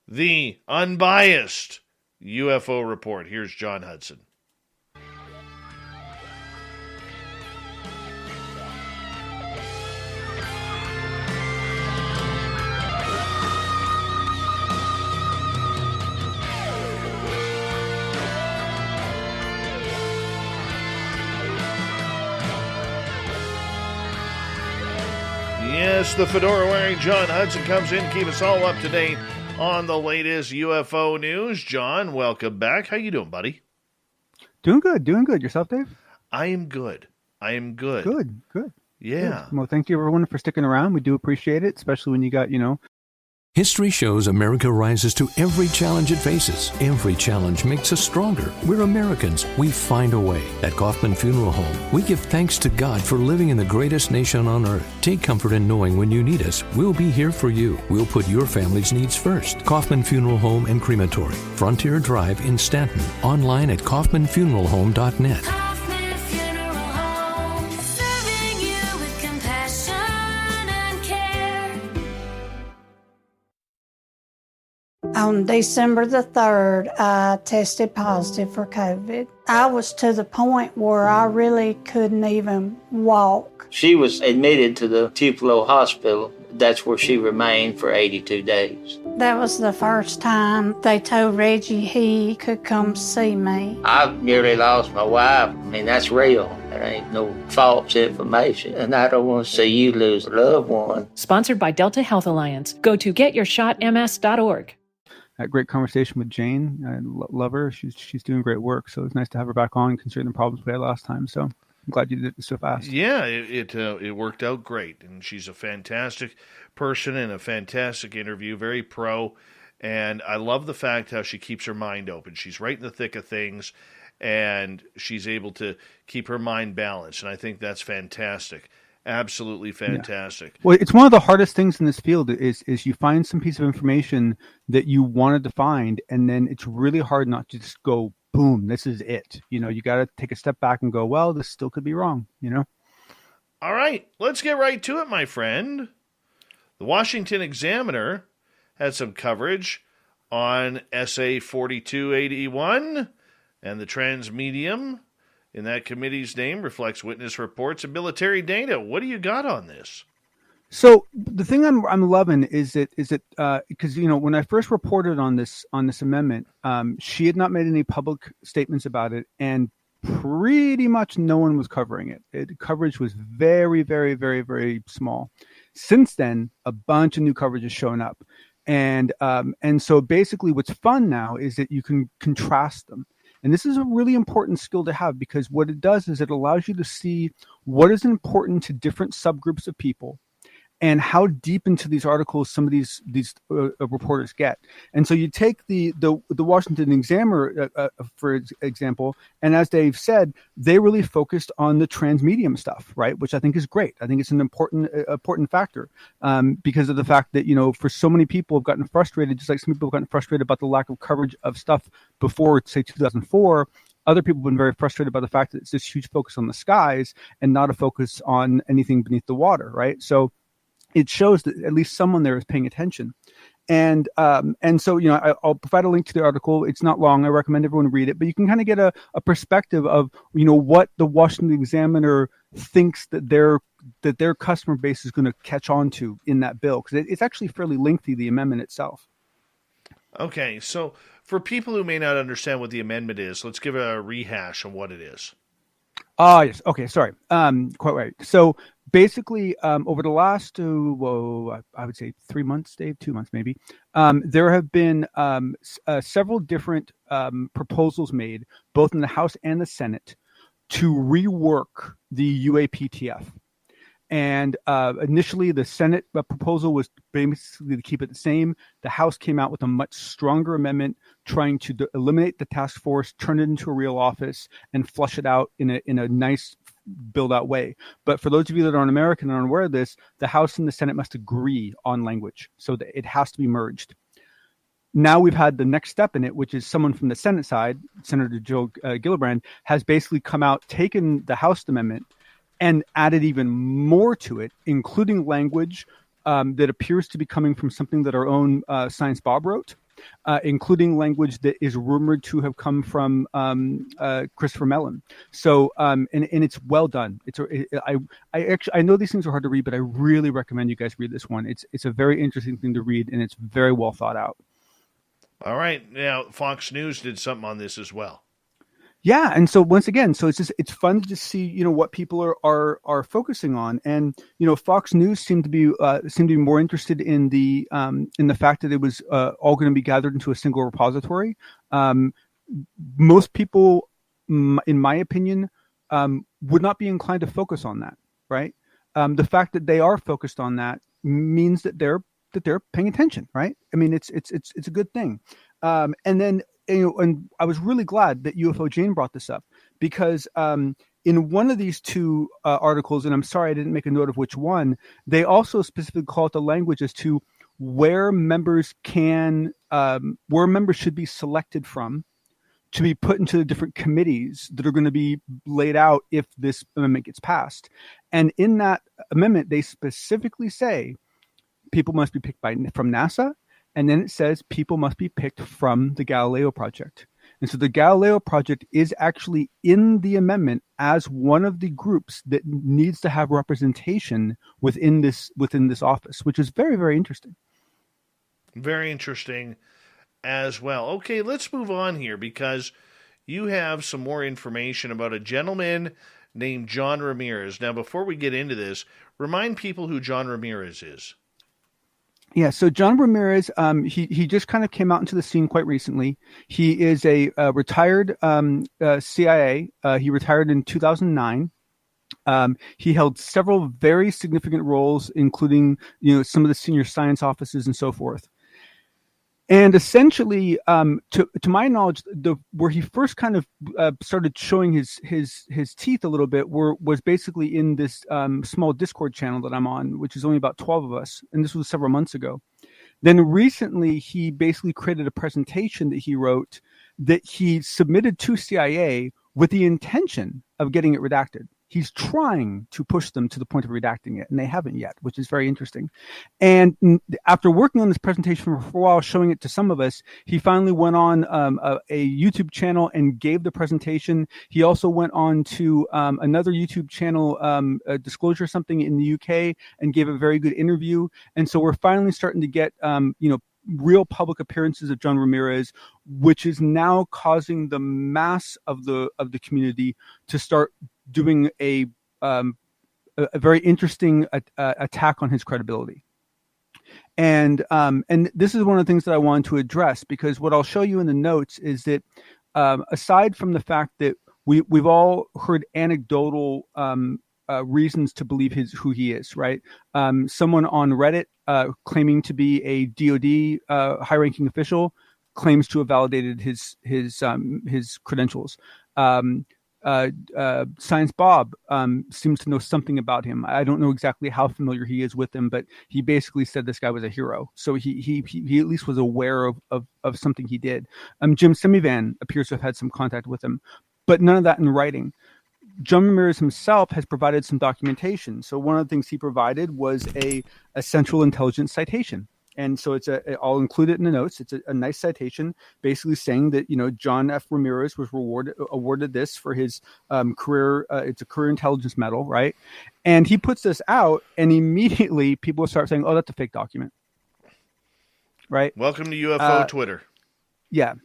the unbiased UFO report. Here's John Hudson. Yes, the fedora-wearing John Hudson comes in to keep us all up to date on the latest UFO news. John, welcome back. How you doing, buddy? Doing good. Yourself, Dave? I am good. Good. Yeah. Good. Well, thank you, everyone, for sticking around. We do appreciate it, especially when you got, History shows America rises to every challenge it faces. Every challenge makes us stronger. We're Americans. We find a way. At Kaufman Funeral Home, we give thanks to God for living in the greatest nation on earth. Take comfort in knowing when you need us, we'll be here for you. We'll put your family's needs first. Kaufman Funeral Home and Crematory, Frontier Drive in Stanton. Online at kaufmanfuneralhome.net. Kaufman Funeral Home, serving you with compassion and care. On December the 3rd, I tested positive for COVID. I was to the point where I really couldn't even walk. She was admitted to the Tupelo Hospital. That's where she remained for 82 days. That was the first time they told Reggie he could come see me. I nearly lost my wife. I mean, that's real. There ain't no false information. And I don't want to see you lose a loved one. Sponsored by Delta Health Alliance. Go to getyourshotms.org. Had a great conversation with Jane. I love her. She's doing great work. So it's nice to have her back on, considering the problems we had last time. So I'm glad you did it so fast. Yeah, it worked out great, and she's a fantastic person and a fantastic interview. Very pro, and I love the fact how she keeps her mind open. She's right in the thick of things, and she's able to keep her mind balanced, and I think that's fantastic. Absolutely fantastic. Yeah. Well, it's one of the hardest things in this field is you find some piece of information that you wanted to find, and then it's really hard not to just go, boom, this is it. You know, you got to take a step back and go, well, this still could be wrong, you know? All right, let's get right to it, my friend. The Washington Examiner had some coverage on SA 4281, and the Transmedium in that committee's name reflects witness reports and military data. What do you got on this? So the thing I'm loving is that because when I first reported on this amendment, she had not made any public statements about it, and pretty much no one was covering it. Coverage was very, very, very, very small. Since then, a bunch of new coverage has shown up, and so basically, what's fun now is that you can contrast them. And this is a really important skill to have, because what it does is it allows you to see what is important to different subgroups of people and how deep into these articles some of these reporters get. And so you take the Washington Examiner, for example, and as Dave said, they really focused on the transmedium stuff, right? Which I think is great. I think it's an important factor because of the fact that, for so many people have gotten frustrated, just like some people have gotten frustrated about the lack of coverage of stuff before, say, 2004. Other people have been very frustrated by the fact that it's this huge focus on the skies and not a focus on anything beneath the water, right? So it shows that at least someone there is paying attention. And so, I'll provide a link to the article. It's not long. I recommend everyone read it, but you can kind of get a perspective of, what the Washington Examiner thinks that their customer base is going to catch on to in that bill, because it's actually fairly lengthy, the amendment itself. Okay, so for people who may not understand what the amendment is, let's give a rehash of what it is. Yes. Okay. Sorry. Quite right. So basically, over the last, I would say 3 months, Dave, 2 months maybe, there have been several different proposals made, both in the House and the Senate, to rework the UAPTF. And initially, the Senate proposal was basically to keep it the same. The House came out with a much stronger amendment, trying to eliminate the task force, turn it into a real office, and flush it out in a nice, build-out way. But for those of you that aren't American and aren't aware of this, the House and the Senate must agree on language, so that it has to be merged. Now we've had the next step in it, which is someone from the Senate side, Senator Joe Gillibrand, has basically come out, taken the House amendment, and added even more to it, including language that appears to be coming from something that our own Science Bob wrote, including language that is rumored to have come from Christopher Mellon. So, and it's well done. I know these things are hard to read, but I really recommend you guys read this one. It's a very interesting thing to read, and it's very well thought out. All right. Now, Fox News did something on this as well. Yeah, and so once again, it's fun to just see what people are focusing on, and Fox News seemed to be more interested in the fact that it was all going to be gathered into a single repository. Most people, in my opinion, would not be inclined to focus on that. Right, the fact that they are focused on that means that they're that they're paying attention, right? I mean, it's a good thing. And then, and I was really glad that UFO Jane brought this up, because in one of these two articles, and I'm sorry I didn't make a note of which one, they also specifically call it the language as to where members should be selected from to be put into the different committees that are going to be laid out if this amendment gets passed. And in that amendment, they specifically say people must be picked from NASA, and then it says people must be picked from the Galileo Project. And so the Galileo Project is actually in the amendment as one of the groups that needs to have representation within this office, which is very, very interesting. Very interesting as well. Okay, let's move on here, because you have some more information about a gentleman named John Ramirez. Now, before we get into this, remind people who John Ramirez is. Yeah, so John Ramirez, he just kind of came out into the scene quite recently. He is a retired CIA. He retired in 2009. He held several very significant roles, including some of the senior science offices and so forth. And essentially, to my knowledge, where he first kind of started showing his teeth a little bit was basically in this small Discord channel that I'm on, which is only about 12 of us, and this was several months ago. Then recently, he basically created a presentation that he wrote that he submitted to CIA with the intention of getting it redacted. He's trying to push them to the point of redacting it, and they haven't yet, which is very interesting. And after working on this presentation for a while, showing it to some of us, he finally went on a YouTube channel and gave the presentation. He also went on to another YouTube channel, Disclosure something in the UK, and gave a very good interview. And so we're finally starting to get, real public appearances of John Ramirez, which is now causing the mass of the community to start doing a very interesting attack on his credibility. And this is one of the things that I wanted to address, because what I'll show you in the notes is that aside from the fact that we've all heard anecdotal reasons to believe who he is, right? Someone on Reddit claiming to be a DoD high-ranking official claims to have validated his credentials. Science Bob seems to know something about him. I don't know exactly how familiar he is with him, but he basically said this guy was a hero. So he at least was aware of something he did. Jim Semivan appears to have had some contact with him, but none of that in writing. John Ramirez himself has provided some documentation. So one of the things he provided was a Central Intelligence citation. And so I'll include it in the notes. It's a nice citation, basically saying that, John F. Ramirez was awarded this for his career. It's a career intelligence medal, right? And he puts this out, and immediately people start saying, "Oh, that's a fake document," right? Welcome to UFO Twitter. Yeah.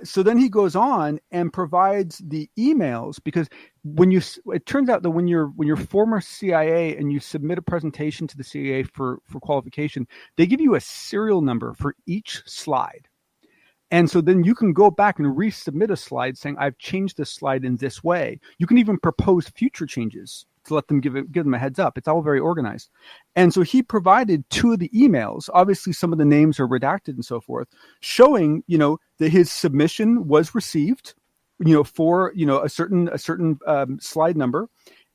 So then he goes on and provides the emails, because it turns out that when you're former CIA and you submit a presentation to the CIA for qualification, they give you a serial number for each slide. And so then you can go back and resubmit a slide saying, "I've changed this slide in this way." You can even propose future changes to let them give them a heads up. It's all very organized. And so he provided two of the emails. Obviously, some of the names are redacted and so forth, showing, that his submission was received, for, a certain slide number,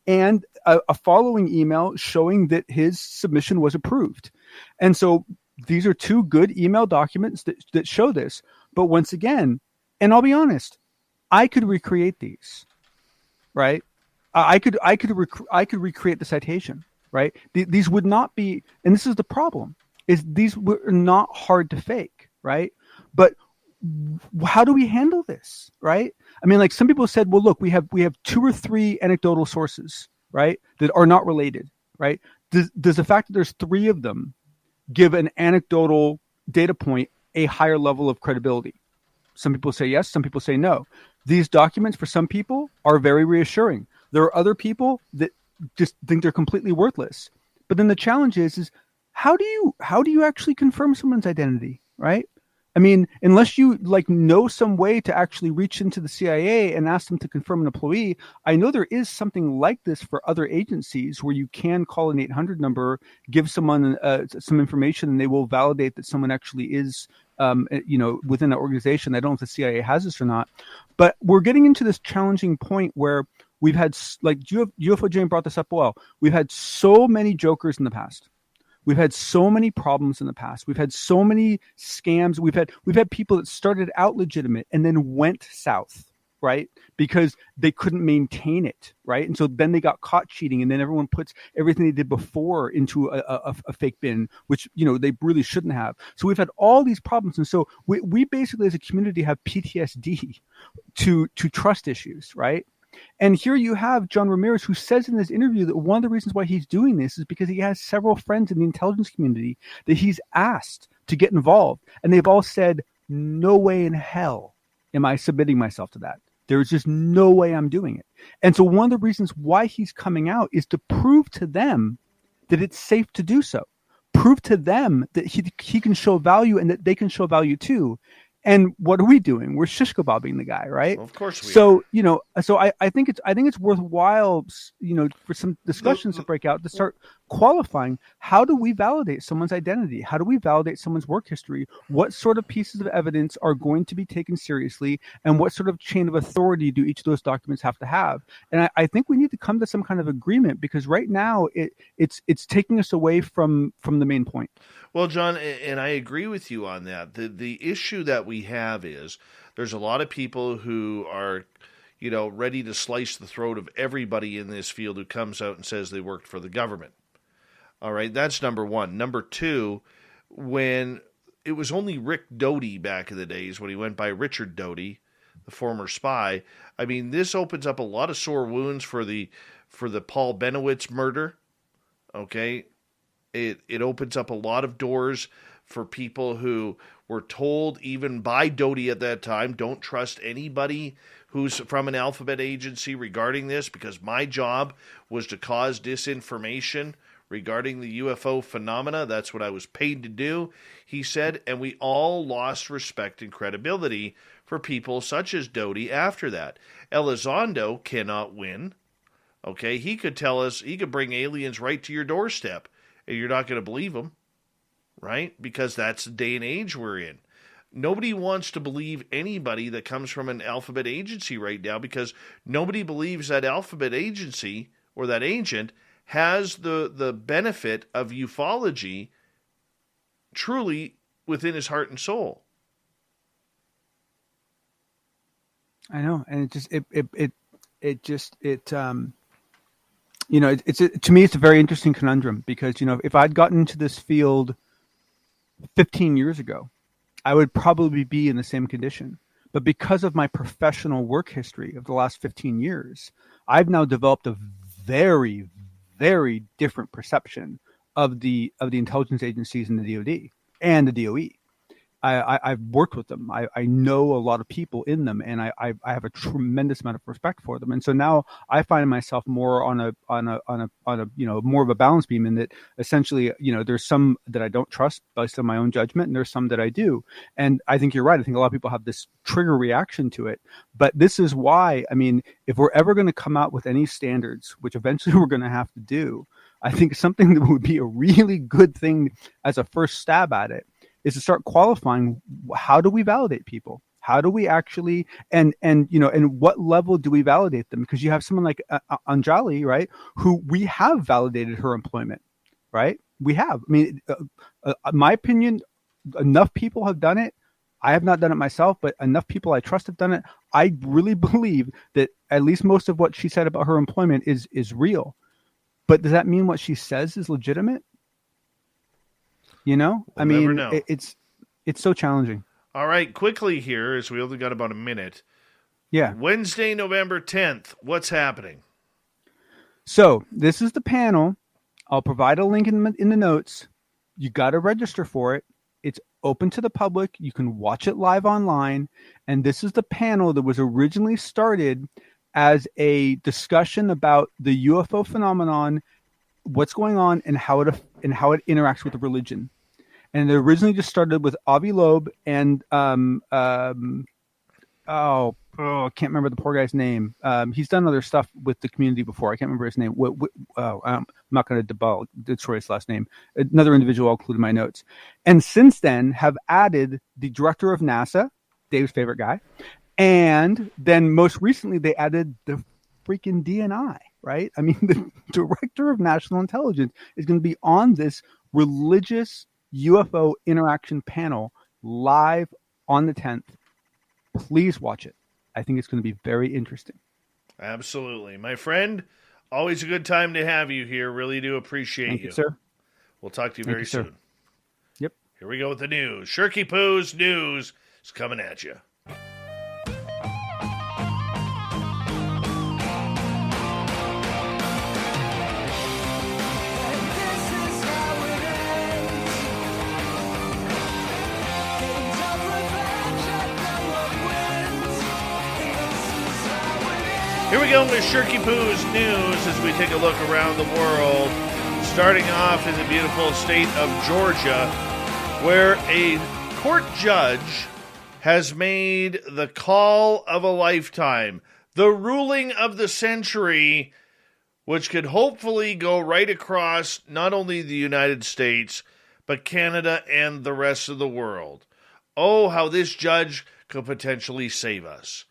and a following email showing that his submission was approved. And so these are two good email documents that show this. But once again, and I'll be honest, I could recreate these, right? I could recreate the citation, right? These would not be, and this is the problem, is these were not hard to fake, right? But how do we handle this, right? I mean, like some people said, well, look, we have 2 or 3 anecdotal sources, right, that are not related, right? Does the fact that there's 3 of them give an anecdotal data point a higher level of credibility? Some people say yes, some people say no. These documents, for some people, are very reassuring. There are other people that just think they're completely worthless. But then the challenge is how do you actually confirm someone's identity, right? I mean, unless you know some way to actually reach into the CIA and ask them to confirm an employee, I know there is something like this for other agencies where you can call an 800 number, give someone some information, and they will validate that someone actually is, within an organization. I don't know if the CIA has this or not, but we're getting into this challenging point where we've had, like UFO Jane brought this up well, we've had so many jokers in the past. We've had so many problems in the past. We've had so many scams. We've had people that started out legitimate and then went south, right? Because they couldn't maintain it, right? And so then they got caught cheating, and then everyone puts everything they did before into a fake bin, which they really shouldn't have. So we've had all these problems, and so we basically as a community have PTSD to trust issues, right? And here you have John Ramirez, who says in this interview that one of the reasons why he's doing this is because he has several friends in the intelligence community that he's asked to get involved. And they've all said, no way in hell am I submitting myself to that. There's just no way I'm doing it. And so one of the reasons why he's coming out is to prove to them that it's safe to do so. Prove to them that he can show value and that they can show value too. And what are we doing? We're shish kebabbing the guy, right? Well, of course we are. So I think it's worthwhile, for some discussions to break out to start qualifying. How do we validate someone's identity? How do we validate someone's work history? What sort of pieces of evidence are going to be taken seriously, and what sort of chain of authority do each of those documents have to have? And I think we need to come to some kind of agreement, because right now it's taking us away from the main point. Well, John, and I agree with you on that. The issue that we have is there's a lot of people who are, ready to slice the throat of everybody in this field who comes out and says they worked for the government. All right, that's number one. Number two, when it was only Rick Doty back in the days when he went by Richard Doty, the former spy, I mean, this opens up a lot of sore wounds for the Paul Benowitz murder, okay? It opens up a lot of doors for people who were told, even by Doty at that time, don't trust anybody who's from an alphabet agency regarding this, because my job was to cause disinformation regarding the UFO phenomena. That's what I was paid to do, he said, and we all lost respect and credibility for people such as Doty after that. Elizondo cannot win. Okay, he could tell us, he could bring aliens right to your doorstep, and you're not going to believe him, right? Because that's the day and age we're in. Nobody wants to believe anybody that comes from an alphabet agency right now, because nobody believes that alphabet agency or that agent has the benefit of ufology truly within his heart and soul. I know, and to me, it's a very interesting conundrum, because, if I'd gotten into this field 15 years ago, I would probably be in the same condition. But because of my professional work history of the last 15 years, I've now developed a very, very different perception of the intelligence agencies in the DoD and the DOE. I've worked with them. I know a lot of people in them, and I have a tremendous amount of respect for them. And so now I find myself more on a more of a balance beam, in that essentially, there's some that I don't trust based on my own judgment, and there's some that I do. And I think you're right. I think a lot of people have this trigger reaction to it. But this is why, if we're ever going to come out with any standards, which eventually we're going to have to do, I think something that would be a really good thing as a first stab at it is to start qualifying, how do we validate people? How do we actually, and what level do we validate them? Because you have someone like Anjali, right, who we have validated her employment, right? We have. My opinion, enough people have done it. I have not done it myself, but enough people I trust have done it. I really believe that at least most of what she said about her employment is real. But does that mean what she says is legitimate? We'll never know. It's so challenging. All right, quickly here, as we only got about a minute. Yeah. Wednesday, November 10th. What's happening? So this is the panel. I'll provide a link in the notes. You got to register for it. It's open to the public. You can watch it live online. And this is the panel that was originally started as a discussion about the UFO phenomenon, what's going on, and how it interacts with religion. And it originally just started with Avi Loeb and I can't remember the poor guy's name. He's done other stuff with the community before. I can't remember his name. I'm not going to debug Detroit's last name. Another individual I'll include in my notes. And since then have added the director of NASA, Dave's favorite guy. And then most recently they added the freaking DNI, right? I mean, the director of national intelligence is going to be on this religious UFO interaction panel live on the 10th. Please watch it. I think it's going to be very interesting. Absolutely. My friend, always a good time to have you here. Really do appreciate Thank you, sir. We'll talk to you Thank very you, sir. soon. Yep. Here we go with the news. Shirky Poo's news is coming at you. Here we go with Shirky Poo's news as we take a look around the world, starting off in the beautiful state of Georgia, where a court judge has made the call of a lifetime, the ruling of the century, which could hopefully go right across not only the United States, but Canada and the rest of the world. Oh, how this judge could potentially save us.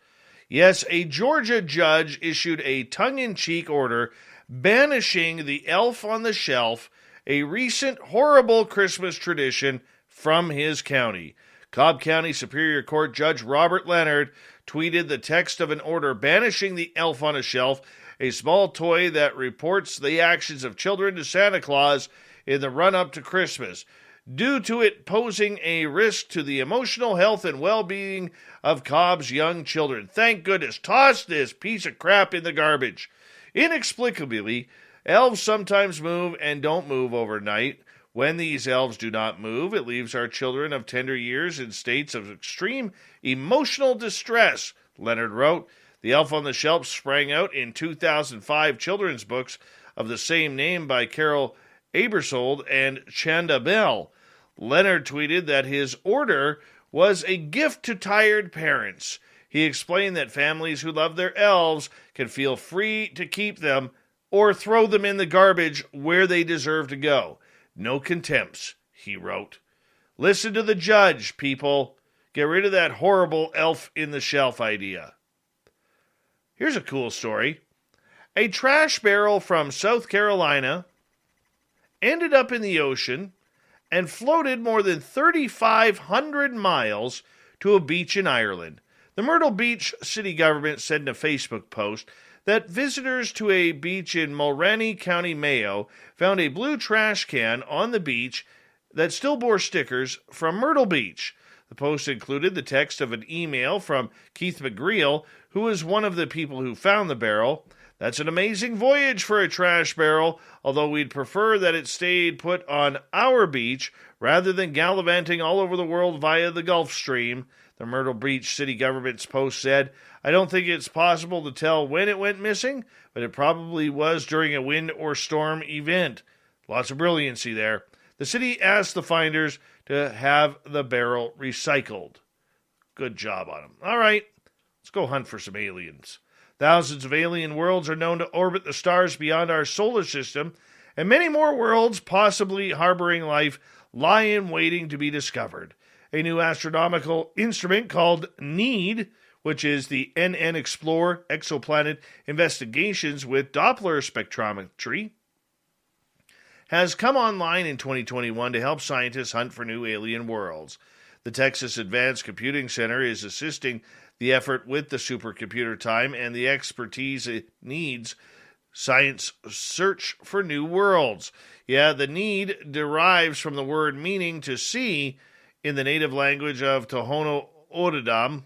Yes, a Georgia judge issued a tongue-in-cheek order banishing the elf on the shelf, a recent horrible Christmas tradition, from his county. Cobb County Superior Court Judge Robert Leonard tweeted the text of an order banishing the elf on a shelf, a small toy that reports the actions of children to Santa Claus in the run-up to Christmas, due to it posing a risk to the emotional health and well-being of Cobb's young children. Thank goodness. Toss this piece of crap in the garbage. Inexplicably, elves sometimes move and don't move overnight. When these elves do not move, it leaves our children of tender years in states of extreme emotional distress, Leonard wrote. The Elf on the Shelf sprang out in 2005 children's books of the same name by Carol Abersold and Chanda Bell. Leonard tweeted that his order was a gift to tired parents. He explained that families who love their elves can feel free to keep them or throw them in the garbage where they deserve to go. No contempts, he wrote. Listen to the judge, people. Get rid of that horrible elf in the shelf idea. Here's a cool story. A trash barrel from South Carolina ended up in the ocean and floated more than 3,500 miles to a beach in Ireland. The Myrtle Beach city government said in a Facebook post that visitors to a beach in Mulroney, County Mayo found a blue trash can on the beach that still bore stickers from Myrtle Beach. The post included the text of an email from Keith McGreal, who was one of the people who found the barrel. That's an amazing voyage for a trash barrel, although we'd prefer that it stayed put on our beach rather than gallivanting all over the world via the Gulf Stream. The Myrtle Beach city government's post said, I don't think it's possible to tell when it went missing, but it probably was during a wind or storm event. Lots of brilliancy there. The city asked the finders to have the barrel recycled. Good job on them. All right, let's go hunt for some aliens. Thousands of alien worlds are known to orbit the stars beyond our solar system, and many more worlds, possibly harboring life, lie in waiting to be discovered. A new astronomical instrument called NEED, which is the NN Explore Exoplanet Investigations with Doppler Spectrometry, has come online in 2021 to help scientists hunt for new alien worlds. The Texas Advanced Computing Center is assisting the effort with the supercomputer time and the expertise it needs science search for new worlds. Yeah, the need derives from the word meaning to see in the native language of Tohono O'odham,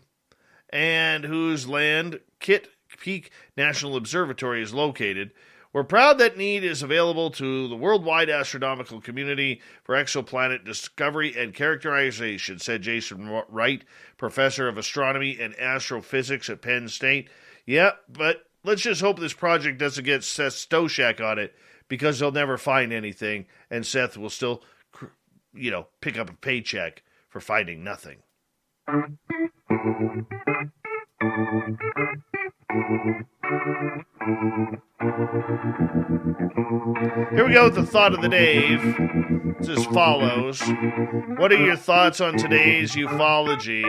and whose land Kitt Peak National Observatory is located. We're proud that NEED is available to the worldwide astronomical community for exoplanet discovery and characterization, said Jason Wright, professor of astronomy and astrophysics at Penn State. Yeah, but let's just hope this project doesn't get Seth Stoshak on it, because they'll never find anything, and Seth will still pick up a paycheck for finding nothing. Here we go with the thought of the day. It's as follows. What are your thoughts on today's ufology?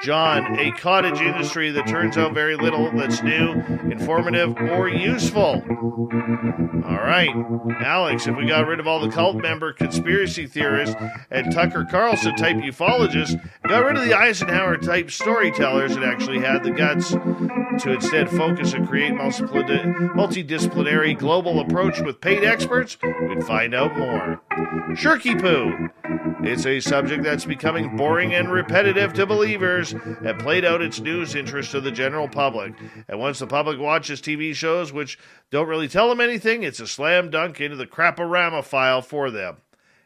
John, a cottage industry that turns out very little that's new, informative, or useful. All right. Alex, if we got rid of all the cult member conspiracy theorists and Tucker Carlson type ufologists, got rid of the Eisenhower type storytellers and actually had the guts to instead focus and create multidisciplinary global approach with paid experts, we'd find out more. Shirky poo. It's a subject that's becoming boring and repetitive to believers and played out its news interest to the general public. And once the public watches TV shows which don't really tell them anything, it's a slam dunk into the crap-a-rama file for them.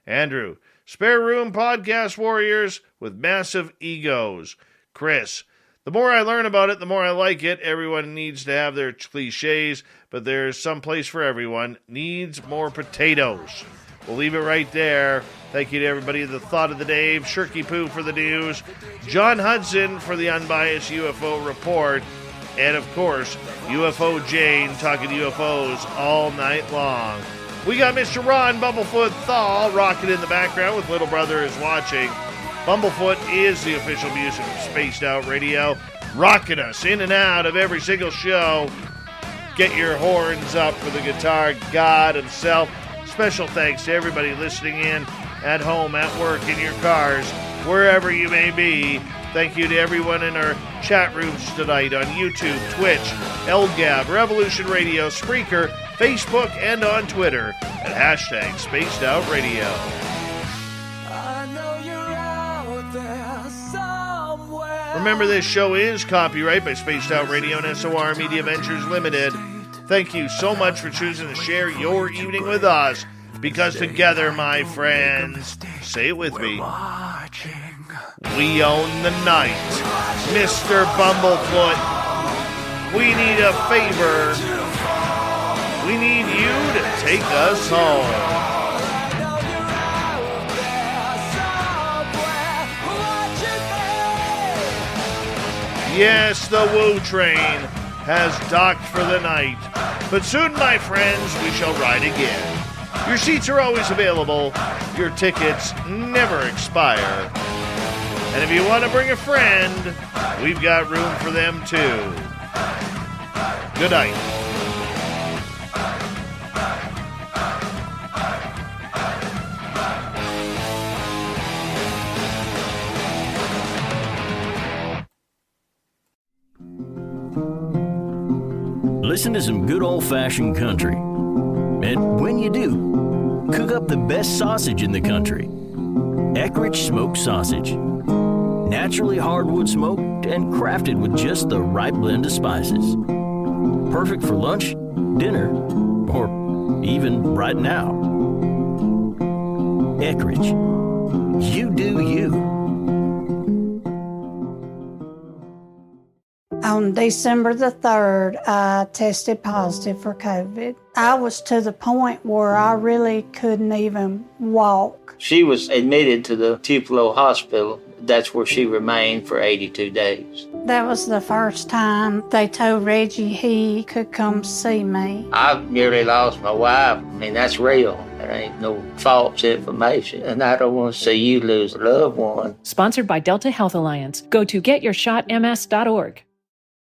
Andrew, spare room podcast warriors with massive egos. Chris, the more I learn about it, the more I like it. Everyone needs to have their cliches, but there's some place for everyone. Needs more potatoes. We'll leave it right there. Thank you to everybody. The thought of the day, Shirky Poo for the news, John Hudson for the unbiased UFO report, and of course, UFO Jane talking UFOs all night long. We got Mr. Ron Bumblefoot Thaw rocking in the background with Little Brother is watching. Bumblefoot is the official music of Spaced Out Radio, rocking us in and out of every single show. Get your horns up for the guitar god himself. Special thanks to everybody listening in at home, at work, in your cars, wherever you may be. Thank you to everyone in our chat rooms tonight on YouTube, Twitch, LGAB, Revolution Radio, Spreaker, Facebook, and on Twitter at hashtag Spaced Out Radio. Remember, this show is copyright by Spaced Out Radio and SOR Media Ventures Limited. Thank you so much for choosing to share your evening with us, because together, my friends, say it with me, we own the night. Mr. Bumblefoot, we need a favor. We need you to take us home. Yes, the Woo Train has docked for the night, but soon, my friends, we shall ride again. Your seats are always available. Your tickets never expire. And if you want to bring a friend, we've got room for them too. Good night. Listen to some good old-fashioned country. And when you do, cook up the best sausage in the country. Eckrich smoked sausage. Naturally hardwood smoked and crafted with just the right blend of spices. Perfect for lunch, dinner, or even right now. Eckrich. You do you. On December the 3rd, I tested positive for COVID. I was to the point where I really couldn't even walk. She was admitted to the Tupelo Hospital. That's where she remained for 82 days. That was the first time they told Reggie he could come see me. I nearly lost my wife. I mean, that's real. There ain't no false information. And I don't want to see you lose a loved one. Sponsored by Delta Health Alliance. Go to getyourshotms.org.